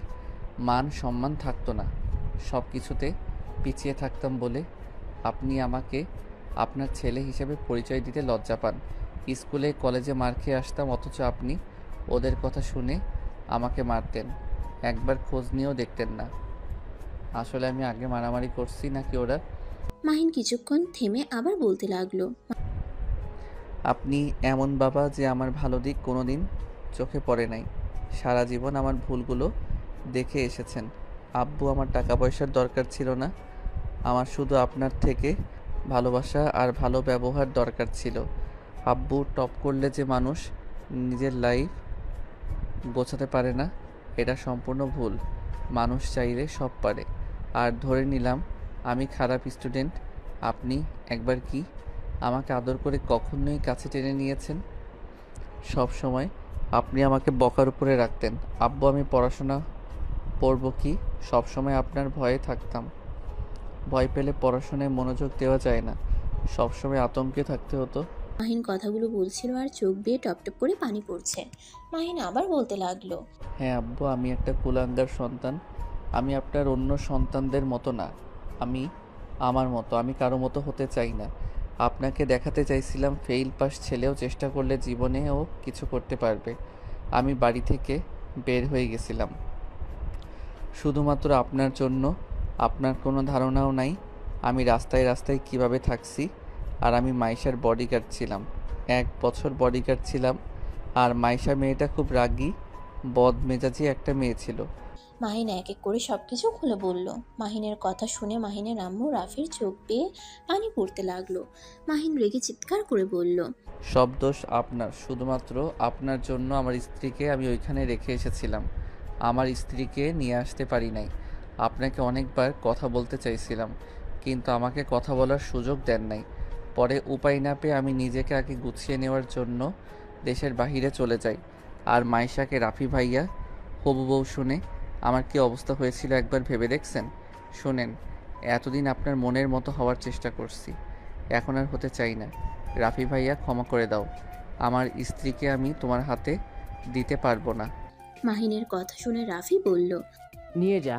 মান সম্মান থাকতো না, সব কিছুতে পিছিয়ে থাকতাম বলে আপনি আমাকে আপনার ছেলে হিসেবে পরিচয় দিতে লজ্জা পান। স্কুলে কলেজে মার খেয়ে আসতাম, অথচ আপনি ওদের কথা শুনে আমাকে মারতেন, একবার খোঁজ নিয়েও দেখতেন না। আসলে আমি আগে মারামারি করছি নাকি ওরা? মাহিন কিছুক্ষণ থেমে আবার বলতে লাগলো, আপনি এমন বাবা যে আমার ভালো দিক কোনো দিন চোখে পড়ে নাই, সারা জীবন আমার ভুলগুলো দেখে এসেছেন। আব্বু, আমার টাকা পয়সার দরকার ছিল না, আমার শুধু আপনার থেকে ভালোবাসা আর ভালো ব্যবহার দরকার ছিল। আব্বু, টপ করলে যে মানুষ নিজের লাইফ গোছাতে পারে না, এটা সম্পূর্ণ ভুল। মানুষ চাইলে সব পারে। আর ধরে নিলাম আমি খারাপ স্টুডেন্ট, আপনি একবার কি আমাকে আদর করে কখনোই কাছে টেনে নিয়েছেন? সব সময় আপনি আমাকে বকার উপরে রাখতেন। আব্বু, আমি পড়াশোনা পড়ব কি? সব সময় আপনার ভয়ে থাকতাম। ভয় পেলে পড়াশোনায় মনোযোগ দেওয়া যায় না, সব সময় আতঙ্কে থাকতে হতো। মাহিন কথাগুলো বলছিল আর চোখ বেয়ে টপ টপ করে পানি পড়ছে। মাহিন আবার বলতে লাগলো, হ্যাঁ আব্বু, আমি একটা কুলাঙ্গার সন্তান। আমি আপনার অন্য সন্তানদের মতো না। আমি আমার মতো, আমি কারো মতো হতে চাই না। আপনাকে দেখাতে চাইছিলাম ফেইল পাস ছেলেও চেষ্টা করলে জীবনেও কিছু করতে পারবে। আমি বাড়ি থেকে বের হয়ে গেছিলাম শুধুমাত্র আপনার জন্য। আপনার কোনো ধারণাও নাই আমি রাস্তায় রাস্তায় কিভাবে থাকছি। আর আমি মাইশার বডিগার্ড ছিলাম, 1 বছর বডিগার্ড ছিলাম। আর মাইশা মেয়েটা খুব রাগী, বদমেজাজি একটা মেয়ে ছিল। মাহিন এক এক করে সবকিছু খুলে বলল। মাহিনের কথা শুনে মাহিনের আম্মু রাফির চোখ বেয়ে পানি পড়তে লাগলো। মাহিন রেগে চিৎকার করে বলল, সব দোষ আপনার, শুধুমাত্র আপনার জন্য আমার স্ত্রীকে আমি ওইখানে রেখে এসেছিলাম। আমার স্ত্রীকে নিয়ে আসতে পারি নাই। আপনাকে অনেকবার কথা বলতে চাইছিলাম, কিন্তু আমাকে কথা বলার সুযোগ দেন নাই। পরে উপায় না পেয়ে আমি নিজেকে আগে গুছিয়ে নেওয়ার জন্য দেশের বাহিরে চলে যাই। আর মাইশাকে রাফি ভাইয়া হবু বউ শুনে আমার কী অবস্থা হয়েছিল একবার ভেবে দেখছেন? শোনেন, এতদিন আপনার মনের মতো হওয়ার চেষ্টা করছি, এখন আর হতে চাই না। রাফি ভাইয়া, ক্ষমা করে দাও। আমার স্ত্রীকে আমি তোমার হাতে দিতে পারবো না। মাহিনের কথা শুনে রাফি বলল, নিয়ে যা,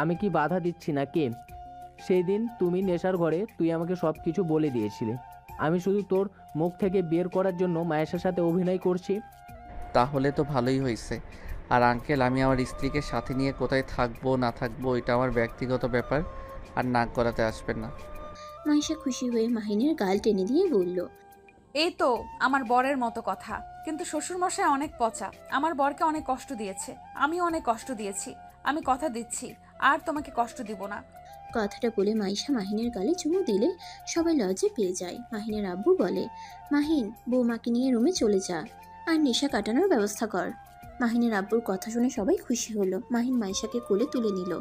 আমি কি বাধা দিচ্ছি না কে? সেই দিন তুমি নেশার ঘরে তুই আমাকে সব কিছু বলে দিয়েছিলে। আমি শুধু তোর মুখ থেকে বের করার জন্য মায়েশার সাথে অভিনয় করছি। তাহলে তো ভালোই হয়েছে। আর আঙ্কেল, আমি আমার স্ত্রীকে সাথে নিয়ে কোথায় থাকবো না থাকবো এটা আমার ব্যক্তিগত ব্যাপার, আর নাক গলাতে আসবেন না। মাইশা খুশি হয়ে মাহিনের গাল টেনে দিয়ে বলল, এই তো আমার বরের মতো কথা। কিন্তু শ্বশুরমশাই অনেক পচা, আমার বরকে অনেক কষ্ট দিয়েছে, আমিও অনেক কষ্ট দিয়েছি। আমি কথা দিচ্ছি আর তোমাকে কষ্ট দিব না। কথাটা বলে মাইশা মাহিনের গালে চুমু দিলে সবাই লজ্জা পেয়ে যায়। মাহিনের আব্বু বলে, মাহিন, বৌমাকে নিয়ে রুমে চলে যা আর নেশা কাটানোর ব্যবস্থা কর। মাহিনের আব্বুর কথা শুনে সবাই খুশি হলো। মাহিন মাইশাকে কোলে তুলে নিল।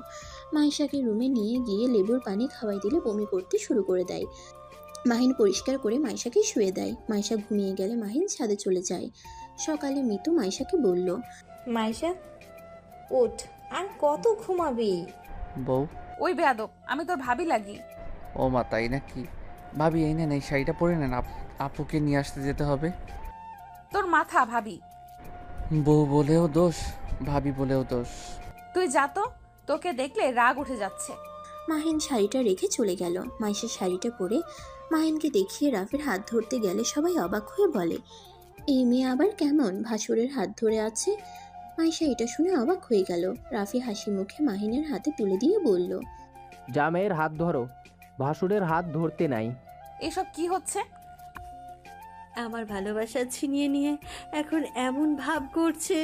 মাইশাকে রুমে নিয়ে গিয়ে লেবুর পানি খাওয়াই দিলে বমি করতে শুরু করে দেয়। মাহিন পরিষ্কার করে মাইশাকে শুয়ে দেয়। মাইশা ঘুমিয়ে গেলে মাহিন ছাদে চলে যায়। সকালে মিতু মাইশাকে বলল, মাইশা, ওঠ, আর কত ঘুমাবি? বউ, ওই বেয়াদব, আমি তোর ভাবি লাগি। ও মা, তাই নাকি? ভাবি, এই নেন, এই শাড়িটা পরে নেন, আপুকে নিয়ে আসতে যেতে হবে। তোর মাথা ভাবি। বউ বলেও দোষ, ভাবি বলেও দোষ। তুই যা তো, তোকে দেখলে রাগ উঠে যাচ্ছে। মাহিন শাড়িটা রেখে চলে গেল। মাইশা শাড়িটা পরে মাহিনকে দেখিয়ে রাফির হাত ধরতে গেলে সবাই অবাক হয়ে বলে, এই মেয়ে আবার কেমন ভাসুরের হাত ধরে আছে? মাইশা এটা শুনে অবাক হয়ে গেল। রাফি হাসি মুখে মাহিনের হাতে তুলে দিয়ে বলল, জামাইয়ের হাত ধরো, ভাসুরের হাত ধরতে নাই। এসব কি হচ্ছে? আমার ভালোবাসা ছিনিয়ে নিয়ে এখন এমন ভাব করছে,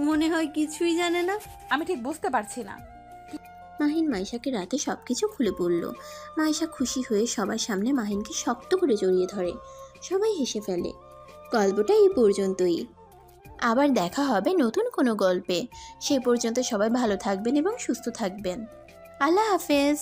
মনে হয় কিছুই জানে না। আমি ঠিক বুঝতে পারছি না। মাহিন মাইশাকে রাতে সবকিছু খুলে বলল। মাইশা খুশি হয়ে সবার সামনে মাহিনকে শক্ত করে জড়িয়ে ধরে। সবাই হেসে ফেলে। গল্পটা এই পর্যন্তই। আবার দেখা হবে নতুন কোনো গল্পে। সে পর্যন্ত সবাই ভালো থাকবেন এবং সুস্থ থাকবেন। আল্লাহ হাফেজ।